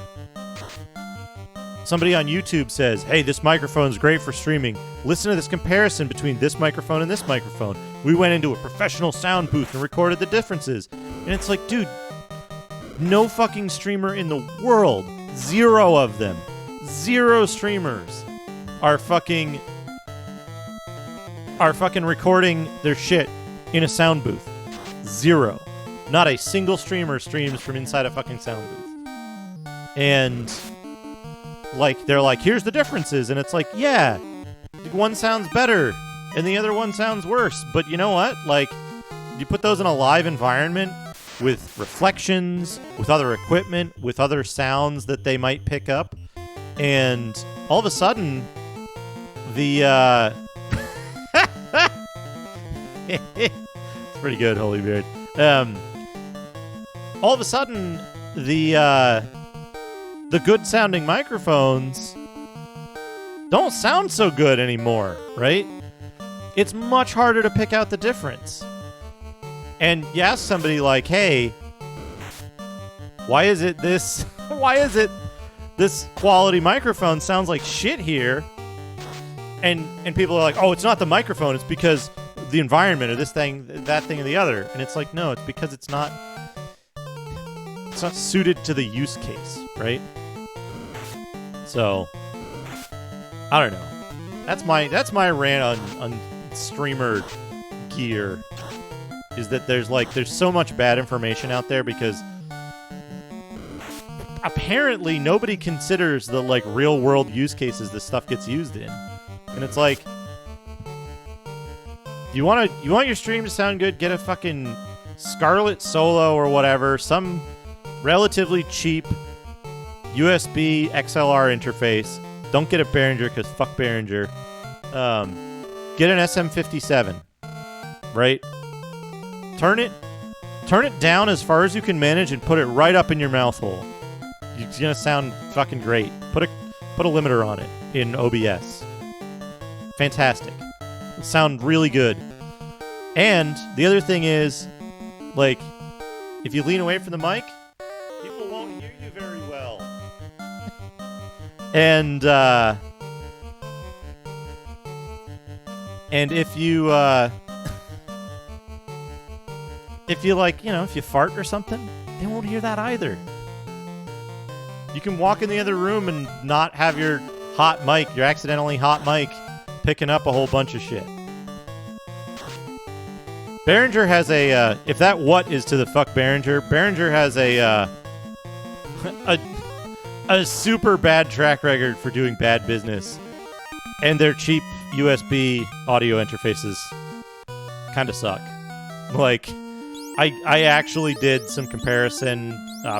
somebody on YouTube says, hey, this microphone's great for streaming. Listen to this comparison between this microphone and this microphone. We went into a professional sound booth and recorded the differences. And it's like, dude, no fucking streamer in the world, 0 of them, 0 streamers are fucking recording their shit in a sound booth. 0. Not a single streamer streams from inside a fucking sound booth. And like, they're like, here's the differences. And it's like, yeah, one sounds better and the other one sounds worse. But you know what? Like, you put those in a live environment with reflections, with other equipment, with other sounds that they might pick up. And all of a sudden, the, it's pretty good, Holybeard. All of a sudden, the good-sounding microphones don't sound so good anymore, right? It's much harder to pick out the difference. And you ask somebody like, hey, why is it this quality microphone sounds like shit here? And people are like, oh, it's not the microphone, it's because the environment or this thing, that thing, and the other. And it's like, no, it's because it's not it's not suited to the use case, right? So I don't know. That's my rant on streamer gear, is that there's so much bad information out there because apparently nobody considers the real world use cases this stuff gets used in. And it's like, you want your stream to sound good, get a fucking Scarlett Solo or whatever, some relatively cheap USB XLR interface. Don't get a Behringer because fuck Behringer. Get an SM57, right? Turn it down as far as you can manage and put it right up in your mouth hole. It's gonna sound fucking great. Put a limiter on it in OBS. Fantastic. It'll sound really good. And the other thing is, if you lean away from the mic, people won't hear you very well. And if you if you fart or something, they won't hear that either. You can walk in the other room and not have your accidentally hot mic picking up a whole bunch of shit. Behringer has if that what is to the fuck Behringer has a super bad track record for doing bad business. And their cheap USB audio interfaces kind of suck. I actually did some comparison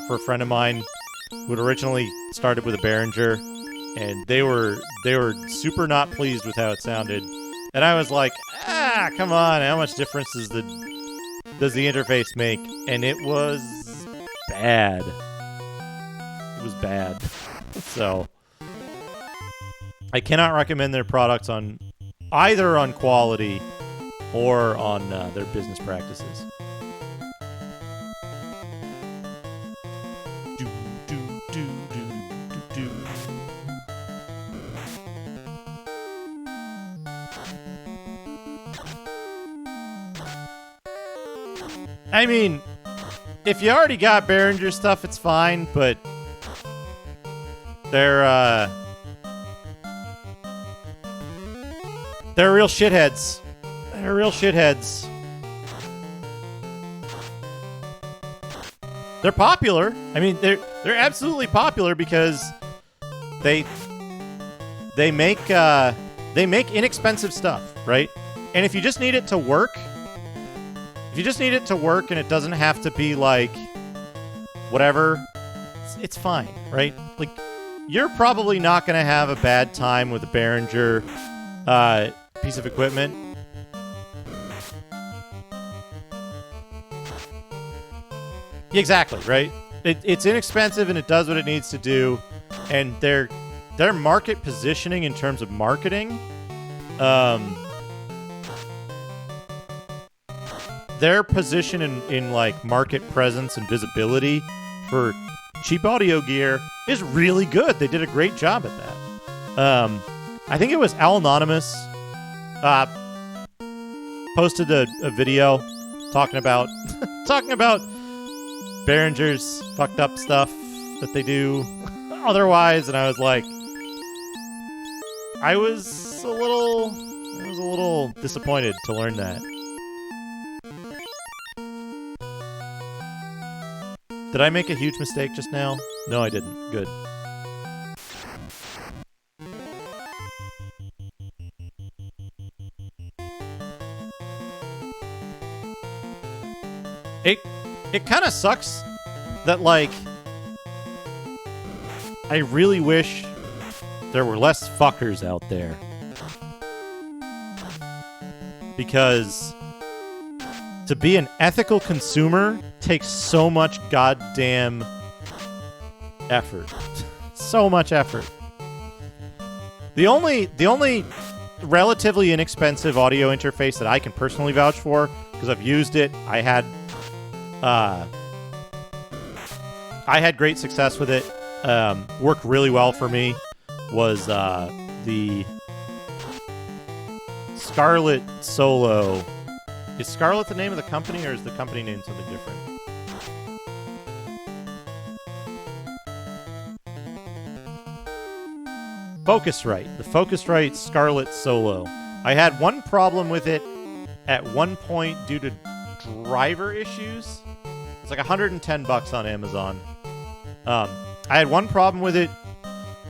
for a friend of mine who had originally started with a Behringer, and they were super not pleased with how it sounded. And I was like, come on, how much difference does the interface make? And it was bad. It was bad. So I cannot recommend their products on either on quality or on their business practices. I mean, if you already got Behringer stuff, it's fine, but they're real shitheads. They're real shitheads. They're popular. I mean, they're absolutely popular because they make inexpensive stuff, right? And if you just need it to work, and it doesn't have to be whatever, it's fine, right? You're probably not going to have a bad time with a Behringer piece of equipment. Exactly, right? It's inexpensive and it does what it needs to do, and their market positioning in terms of marketing, their position in market presence and visibility for cheap audio gear is really good. They did a great job at that. I think it was Al Anonymous posted a video talking about Behringer's fucked up stuff that they do otherwise, and I was like, I was a little disappointed to learn that. Did I make a huge mistake just now? No, I didn't. Good. It kind of sucks that, I really wish there were less fuckers out there. Because to be an ethical consumer takes so much goddamn effort. So much effort. The only relatively inexpensive audio interface that I can personally vouch for, because I've used it, I had great success with it, worked really well for me, was the Scarlett Solo. Is Scarlett the name of the company, or is the company name something different? Focusrite. The Focusrite Scarlett Solo. I had one problem with it at one point due to driver issues. It's like $110 on Amazon. I had one problem with it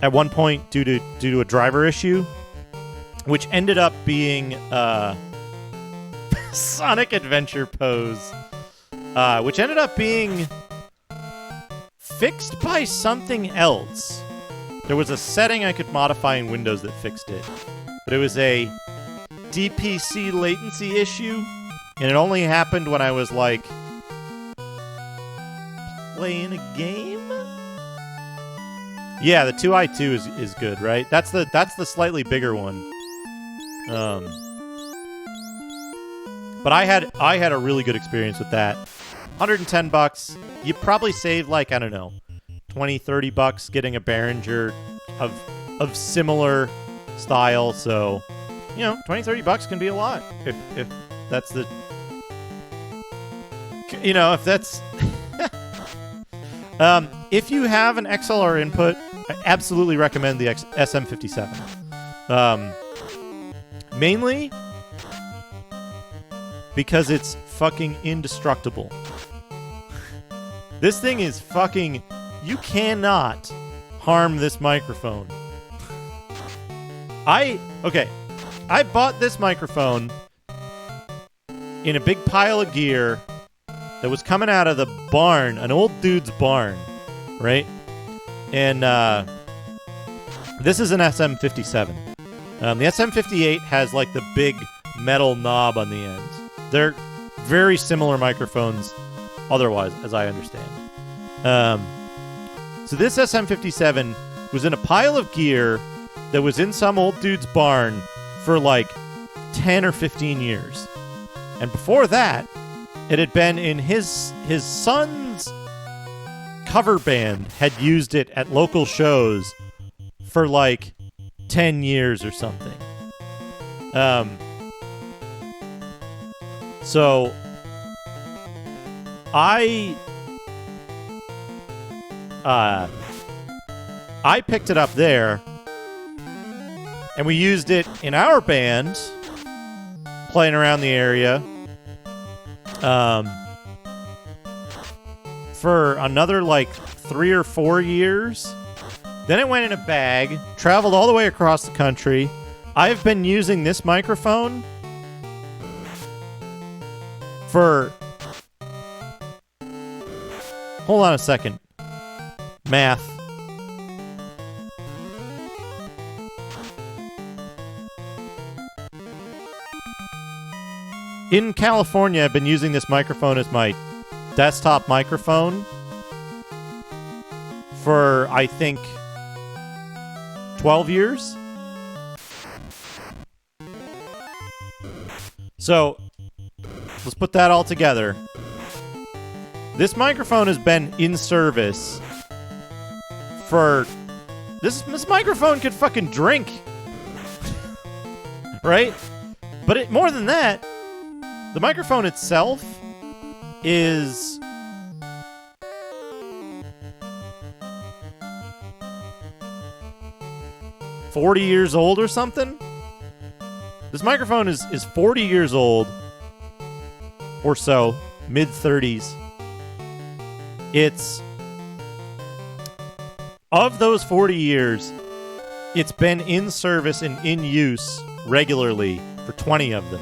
at one point due to a driver issue, which ended up being Sonic Adventure Pose, which ended up being fixed by something else. There was a setting I could modify in Windows that fixed it, but it was a DPC latency issue, and it only happened when I was like playing a game. Yeah, the 2i2 is good, right? That's the slightly bigger one. But I had a really good experience with that. $110. You probably save like, I don't know, $20-30 getting a Behringer of similar style, so you know, $20-30 can be a lot if that's the, you know, if that's if you have an XLR input, I absolutely recommend the SM57. Mainly because it's fucking indestructible. This thing is fucking... You cannot harm this microphone. Okay. I bought this microphone in a big pile of gear that was coming out of the barn, an old dude's barn, right? And this is an SM57. The SM58 has like the big metal knob on the end. They're very similar microphones otherwise, as I understand. So this SM57 was in a pile of gear that was in some old dude's barn for like 10 or 15 years. And before that, it had been in his son's cover band had used it at local shows for like 10 years or something. So I picked it up there, and we used it in our band, playing around the area, for another like 3 or 4 years. Then it went in a bag, traveled all the way across the country. I've been using this microphone for... Hold on a second. Math. In California, I've been using this microphone as my desktop microphone for, I think, 12 years. So, let's put that all together. This microphone has been in service for... This microphone could fucking drink. Right? But more than that, the microphone itself is... $40 years old or something? This microphone is 40 years old or so, mid-30s. It's... Of those 40 years, it's been in service and in use regularly for 20 of them.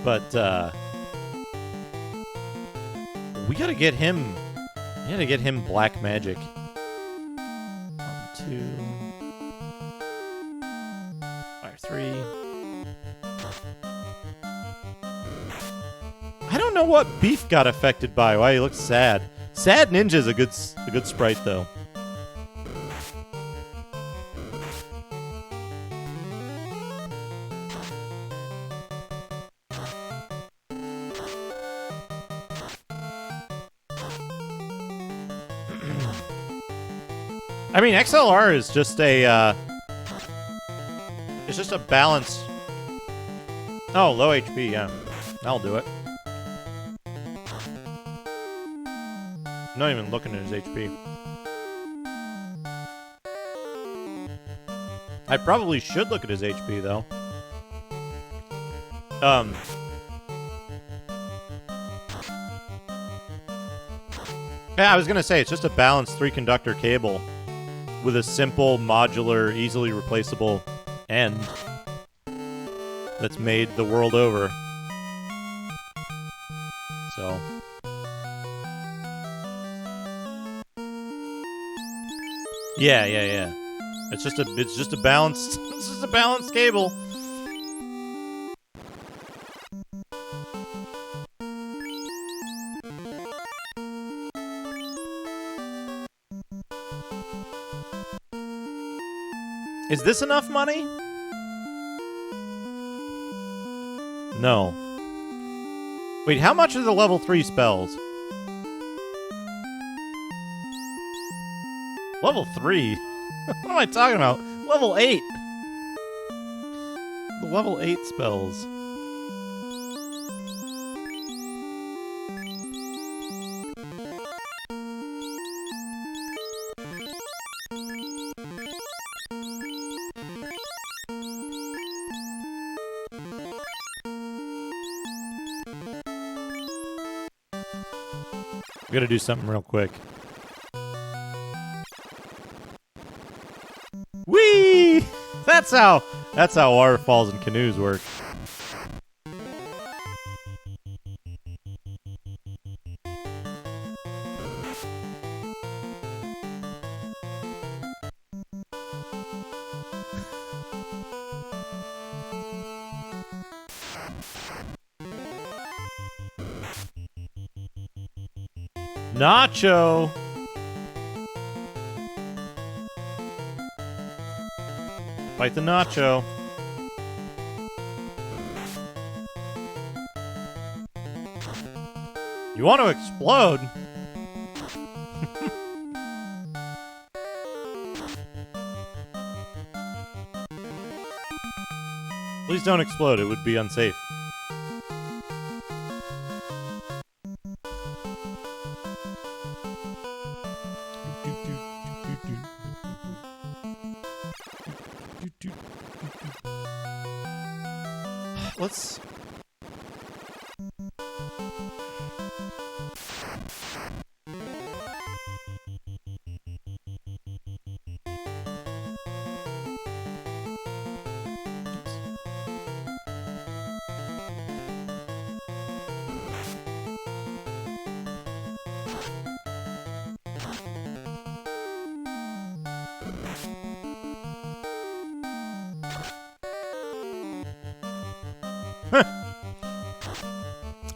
But, we gotta get him... We gotta get him Black Magic. 1, 2... 3... I don't know what Beef got affected by. Why he looks sad. Sad Ninja's a good sprite, though. I mean, XLR is just a, it's just a balance. Oh, low HP, yeah. That'll do it. Not even looking at his HP. I probably should look at his HP, though. Yeah, I was gonna say, it's just a balanced 3-conductor cable with a simple, modular, easily replaceable end that's made the world over. So... Yeah. It's just a balanced it's just a balanced cable. Is this enough money? No. Wait, how much are the level 3 spells? Level 3? What am I talking about? Level 8! The level 8 spells. We gotta do something real quick. Whee! That's how waterfalls and canoes work. Nacho! Fight the Nacho. You want to explode? Please don't explode, it would be unsafe. Let's...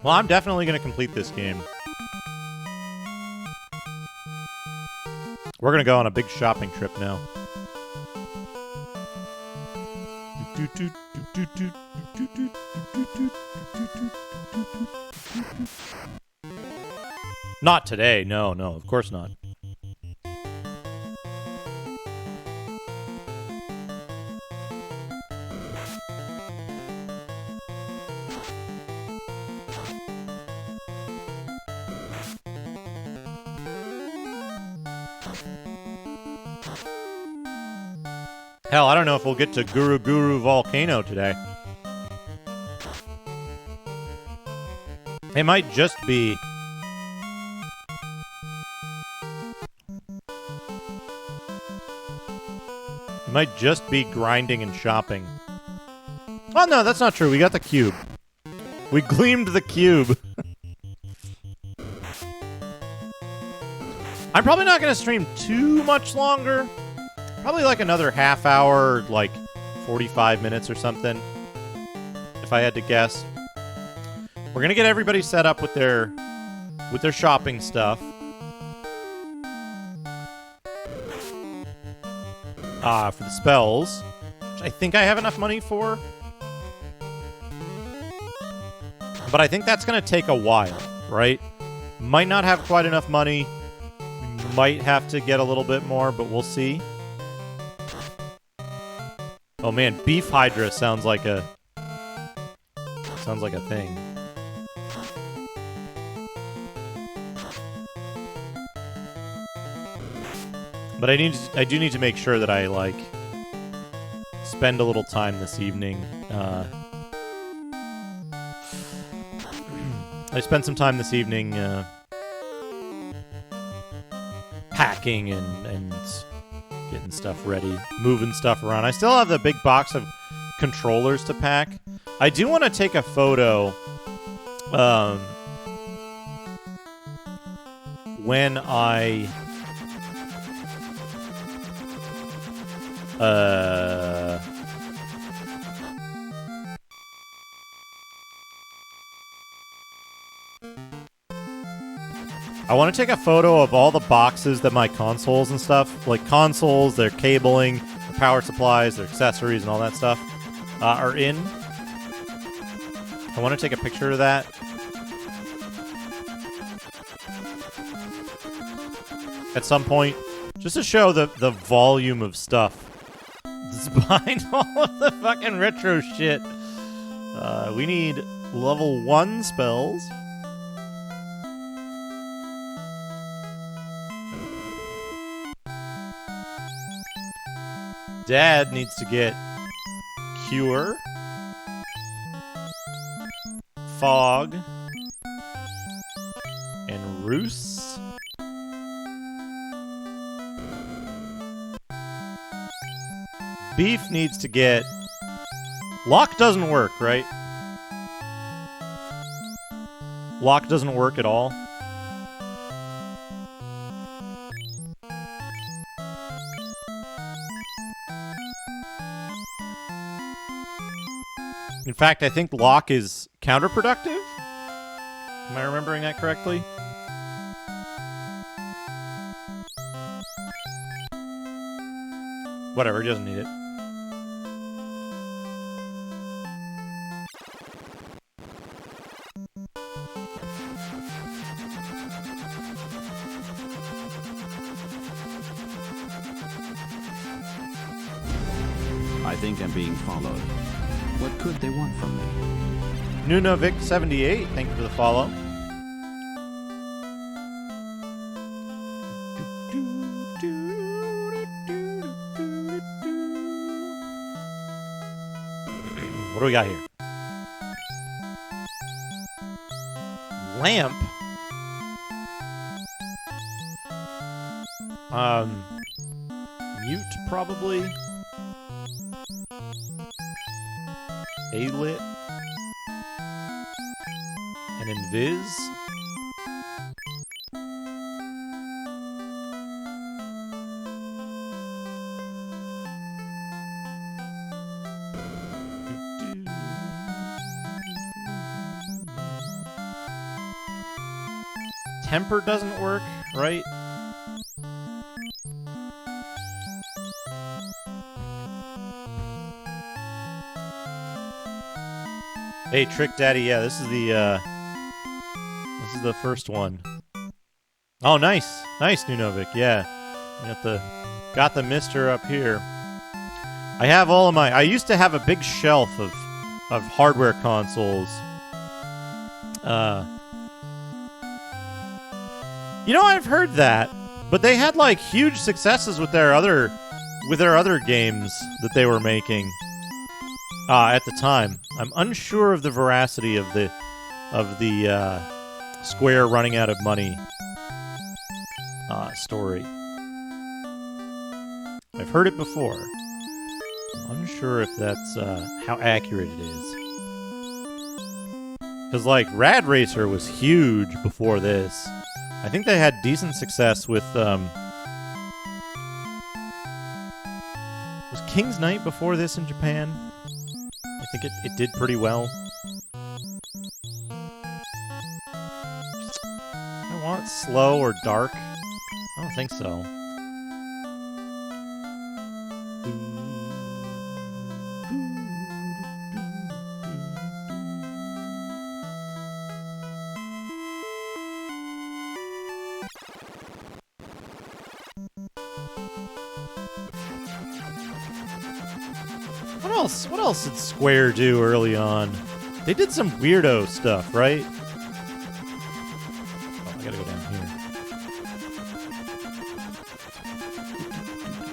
Well, I'm definitely going to complete this game. We're going to go on a big shopping trip now. Not today. No, of course not. Hell, I don't know if we'll get to Guru Guru Volcano today. It might just be... It might just be grinding and shopping. Oh no, that's not true. We got the cube. We gleamed the cube. I'm probably not going to stream too much longer. Probably like another half hour, like 45 minutes or something, if I had to guess. We're gonna get everybody set up with their shopping stuff. For the spells, which I think I have enough money for. But I think that's gonna take a while, right? Might not have quite enough money. Might have to get a little bit more, but we'll see. Oh man, Beef Hydra sounds like a thing. But I do need to make sure that I like spend a little time this evening. I spent some time this evening packing and getting stuff ready, moving stuff around. I still have the big box of controllers to pack. I do want to take a photo when I want to take a photo of all the boxes that my consoles and stuff, like consoles, their cabling, their power supplies, their accessories, and all that stuff, are in. I want to take a picture of that. At some point, just to show the volume of stuff that's behind all of the fucking retro shit. We need level 1 spells. Dad needs to get Cure, Fog, and Roos. Beef needs to get... Lock doesn't work, right? Lock doesn't work at all. In fact, I think lock is counterproductive? Am I remembering that correctly? Whatever, he doesn't need it. I think I'm being followed. What could they want from me? Nunovic78, thank you for the follow. What do we got here? Lamp? Mute, probably. A-lit. And invis. Temper doesn't work, right? Hey, Trick Daddy, yeah, this is the first one. Oh, nice. Nice, Nunovic, yeah. You got the mister up here. I have all of my... I used to have a big shelf of hardware consoles. You know, I've heard that, but they had, like, huge successes with their other games that they were making. At the time. I'm unsure of the veracity of the Square running out of money story. I've heard it before. I'm unsure if that's how accurate it is. Because, like, Rad Racer was huge before this. I think they had decent success with... was King's Knight before this in Japan? I think it did pretty well. I want slow or dark. I don't think so. What else did Square do early on? They did some weirdo stuff, right? Oh, I gotta go down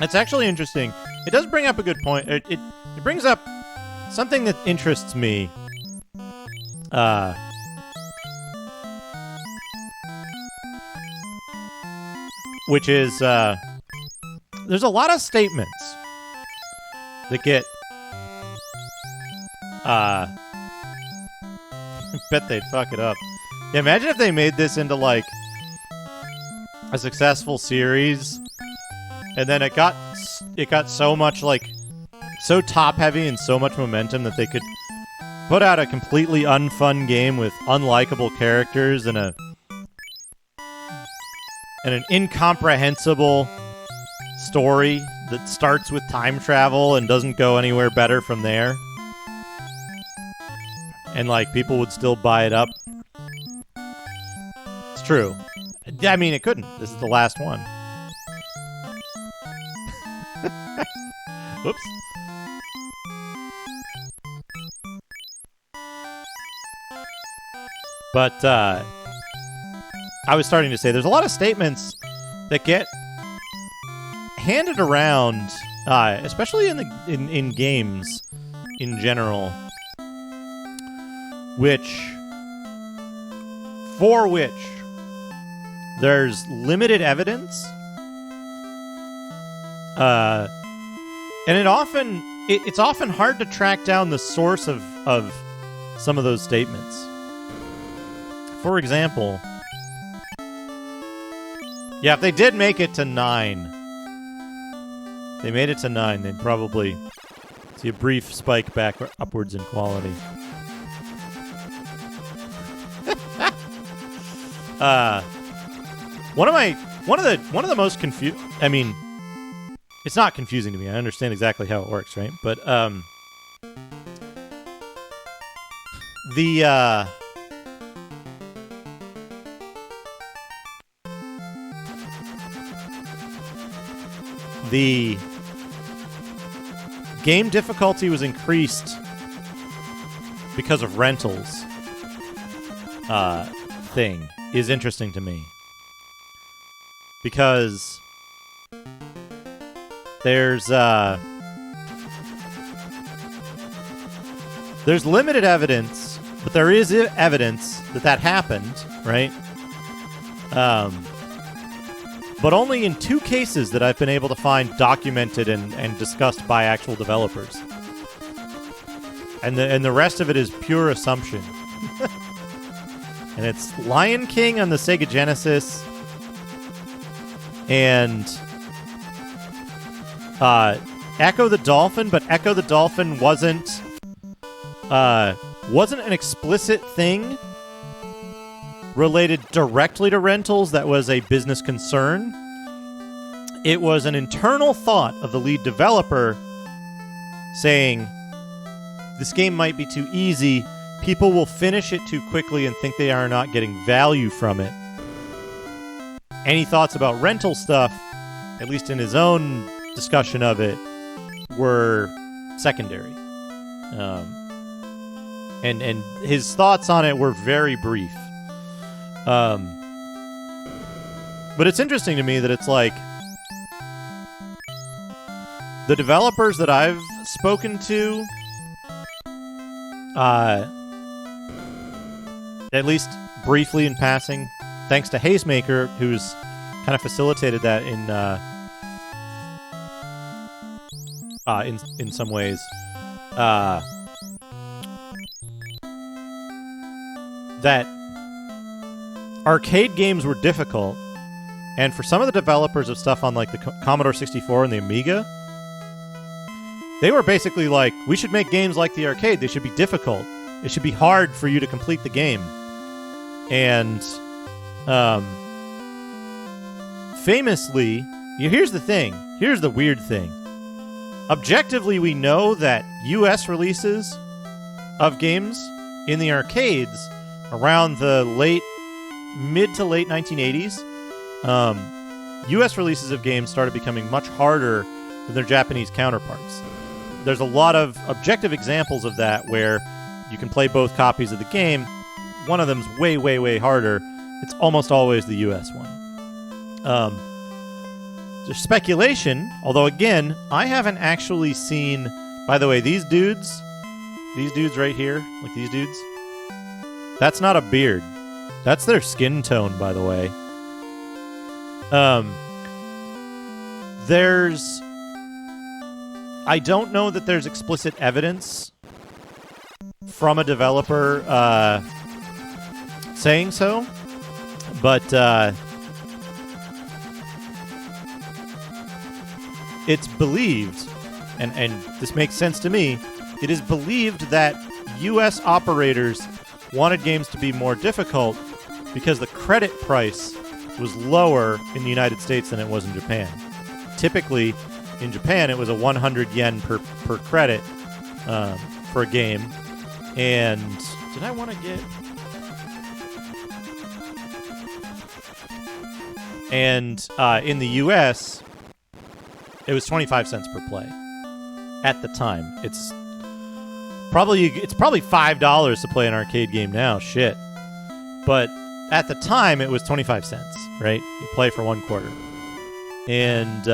It's actually interesting. It does bring up a good point. It brings up something that interests me. Which is, there's a lot of statements that get, I bet they'd fuck it up. Yeah, imagine if they made this into, like, a successful series, and then it got so much, like, so top-heavy and so much momentum that they could put out a completely unfun game with unlikable characters and an incomprehensible story that starts with time travel and doesn't go anywhere better from there. And, like, people would still buy it up. It's true. I mean, it couldn't. This is the last one. Whoops. But, I was starting to say, there's a lot of statements that get handed around, especially in games in general, for which there's limited evidence, and it's often hard to track down the source of some of those statements. For example, yeah, if they did make it to 9, they made it to 9, they'd probably see a brief spike back upwards in quality. One of the most I mean, it's not confusing to me. I understand exactly how it works, right? But the game difficulty was increased because of rentals thing is interesting to me. Because there's limited evidence, but there is evidence that happened, right? But only in 2 cases that I've been able to find documented and discussed by actual developers. And the rest of it is pure assumption. And it's Lion King on the Sega Genesis and Echo the Dolphin, but Echo the Dolphin wasn't an explicit thing related directly to rentals that was a business concern. It was an internal thought of the lead developer saying, this game might be too easy, people will finish it too quickly and think they are not getting value from it. Any thoughts about rental stuff, at least in his own discussion of it, were secondary. And his thoughts on it were very brief. But it's interesting to me that it's like the developers that I've spoken to, at least briefly in passing, thanks to Hazemaker, who's kind of facilitated that in some ways, that arcade games were difficult, and for some of the developers of stuff on like the Commodore 64 and the Amiga, they were basically like, we should make games like the arcade. They should be difficult. It should be hard for you to complete the game. And famously, here's the thing. Here's the weird thing. Objectively, we know that U.S. releases of games in the arcades around the mid to late 1980s, U.S. releases of games started becoming much harder than their Japanese counterparts. There's a lot of objective examples of that where you can play both copies of the game. One of them's way, way, way harder. It's almost always the U.S. one. There's speculation, although again, I haven't actually seen. By the way, these dudes right here, like these dudes, that's not a beard. That's their skin tone, by the way. I don't know that there's explicit evidence from a developer saying so, but it's believed, and this makes sense to me, it is believed that U.S. operators wanted games to be more difficult because the credit price was lower in the United States than it was in Japan. Typically, in Japan, it was a 100 yen per credit for a game. And did I want to get... And in the U.S., it was 25 cents per play at the time. It's probably $5 to play an arcade game now. Shit. But at the time, it was 25 cents, right? You play for 1 quarter. And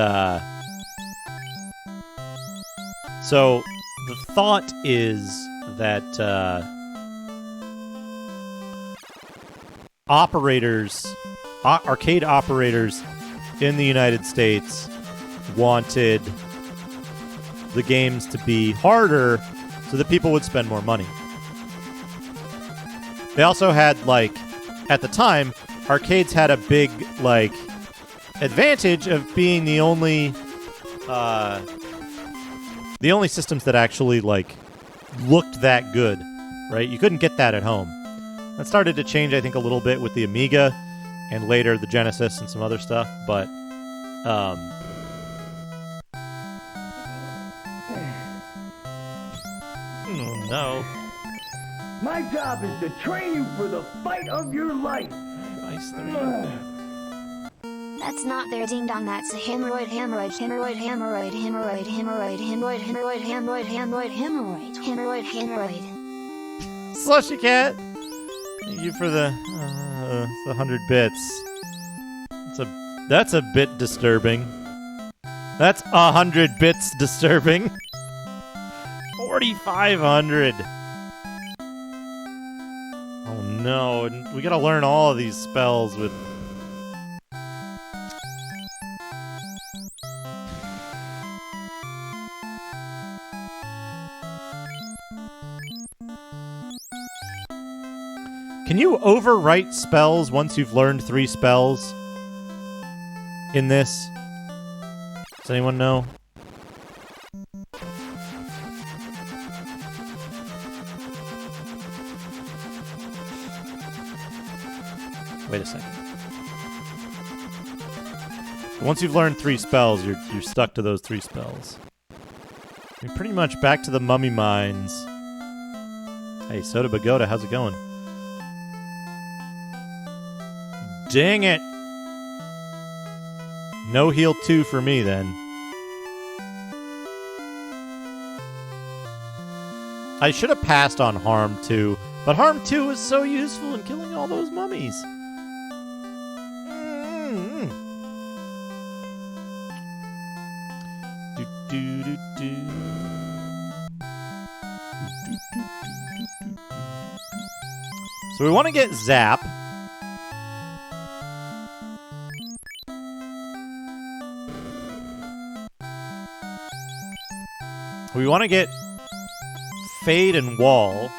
so the thought is that arcade operators in the United States wanted the games to be harder so that people would spend more money. They also had, like, at the time, arcades had a big, like, advantage of being the only systems that actually, like, looked that good, right? You couldn't get that at home. That started to change, I think, a little bit with the Amiga and later the Genesis and some other stuff, but oh no. My job is to train you for the fight of your life. That's not their ding dong, that's a hemorrhoid, hemorrhoid, hemorrhoid, hemorrhoid, hemorrhoid, hemorrhoid, hemorrhoid, hemorrhoid, hemorrhoid, hemorrhoid, hemorrhoid, hemorrhoid, hemorrhoid. Slushy Cat! Thank you for the 100 bits. That's a bit disturbing. That's 100 bits disturbing. 4,500. Oh no, and we gotta learn all of these spells with... Can you overwrite spells once you've learned 3 spells in this? Does anyone know? Wait a second. Once you've learned 3 spells, you're stuck to those 3 spells. You're pretty much back to the mummy mines. Hey, Soda Bagoda, how's it going? Dang it! No heal 2 for me, then. I should have passed on Harm 2, but Harm 2 was so useful in killing all those mummies. So we want to get Zap. We want to get Fade and Wall.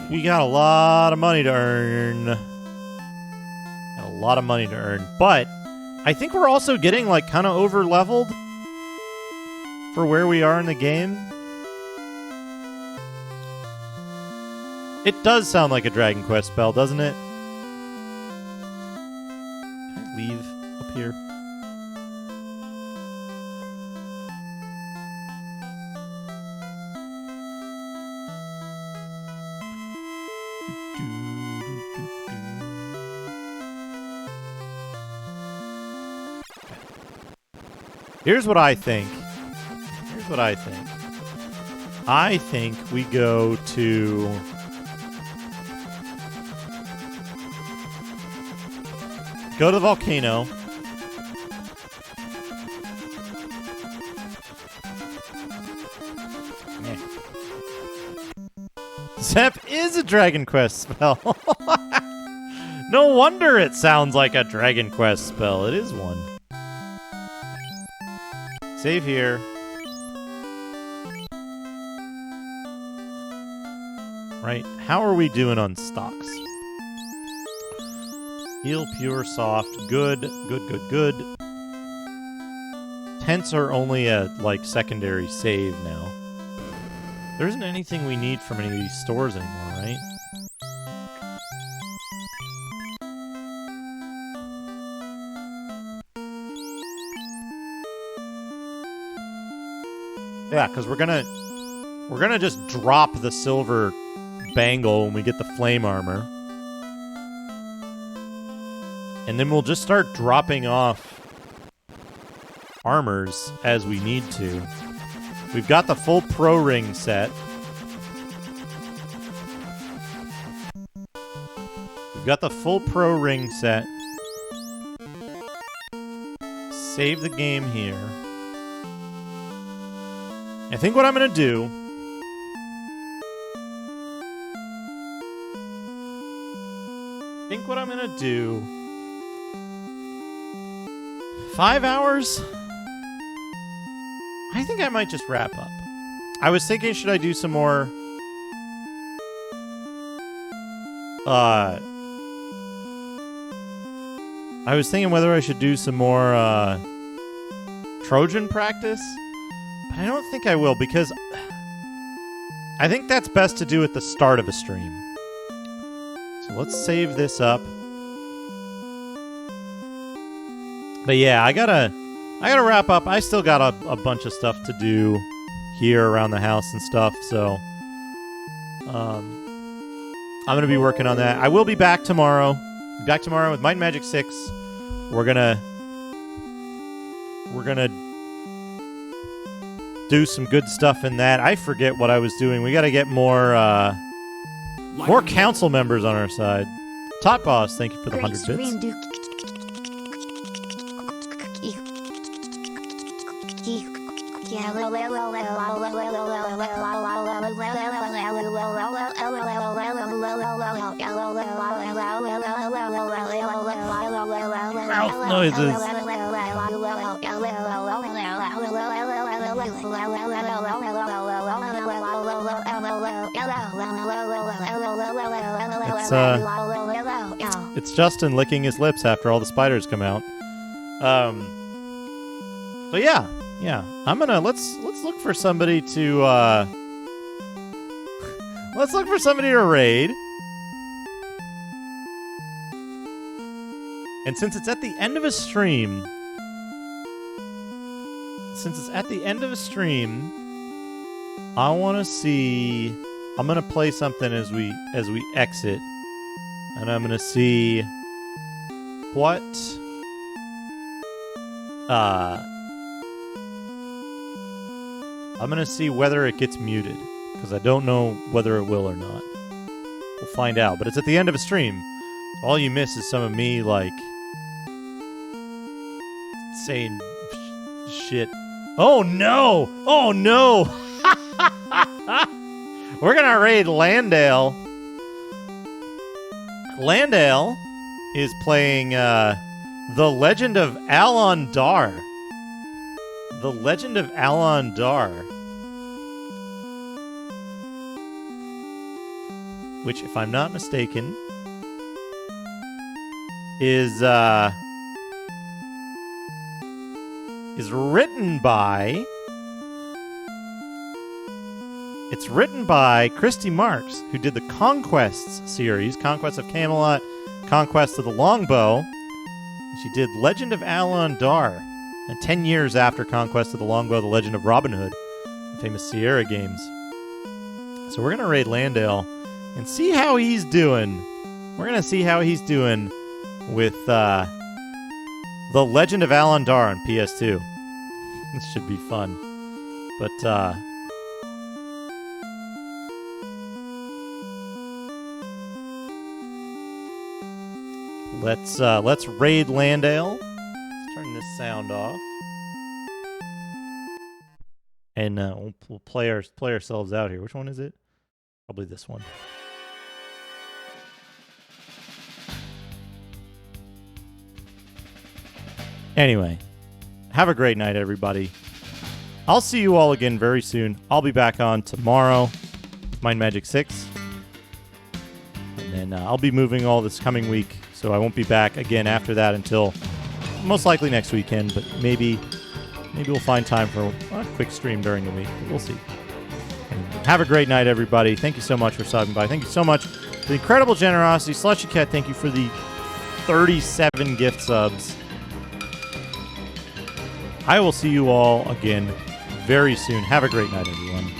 We got a lot of money to earn. But I think we're also getting, like, kind of over-leveled for where we are in the game. It does sound like a Dragon Quest spell, doesn't it? Can I leave up here? Here's what I think. I think we go go to the volcano. Yeah. Zep is a Dragon Quest spell. No wonder it sounds like a Dragon Quest spell. It is one. Save here. Right, how are we doing on stocks? Heal, pure, soft, good. Tents are only a, like, secondary save now. There isn't anything we need from any of these stores anymore, right? Yeah, because we're gonna just drop the silver bangle when we get the flame armor. And then we'll just start dropping off armors as we need to. We've got the full pro ring set. We've got the full pro ring set. Save the game here. I think what I'm going to do... I think what I'm going to do... 5 hours? I think I might just wrap up. I was thinking, should I do some more... I was thinking whether I should do some more, Trojan practice? But I don't think I will, because... I think that's best to do at the start of a stream. So let's save this up. But yeah, I gotta wrap up. I still got a bunch of stuff to do here around the house and stuff, so I'm gonna be working on that. I will be back tomorrow. Be back tomorrow with Might and Magic 6. We're gonna do some good stuff in that. I forget what I was doing. We gotta get more council members on our side. Top Boss, thank you for the 100 bits. Mouth noises. It's Justin licking his lips after all the spiders come out. So yeah. I'm gonna let's look for somebody to let's look for somebody to raid. And since it's at the end of a stream, I want to see. I'm gonna play something as we exit, and I'm gonna see what I'm gonna see whether it gets muted, because I don't know whether it will or not. We'll find out, but it's at the end of a stream. All you miss is some of me, like, saying shit. Oh no! Oh no! We're gonna raid Landale. Landale is playing The Legend of Alon Dar. The Legend of Alon Dar. Which, if I'm not mistaken, is written by... It's written by Christy Marks, who did the Conquests series, Conquest of Camelot, Conquest of the Longbow. She did Legend of Alon Dar. And 10 years after Conquest of the Longbow, The Legend of Robin Hood, the famous Sierra games. So we're going to raid Landale and see how he's doing. We're going to see how he's doing with The Legend of Alon Dar on PS2. This should be fun. But, Let's raid Landale. Let's turn this sound off. And we'll play ourselves out here. Which one is it? Probably this one. Anyway, have a great night, everybody. I'll see you all again very soon. I'll be back on tomorrow, Mind Magic 6. And then I'll be moving all this coming week, so I won't be back again after that until most likely next weekend, but maybe we'll find time for a quick stream during the week. We'll see. Anyway, have a great night, everybody. Thank you so much for stopping by. Thank you so much for the incredible generosity. Slushy Cat, thank you for the 37 gift subs. I will see you all again very soon. Have a great night, everyone.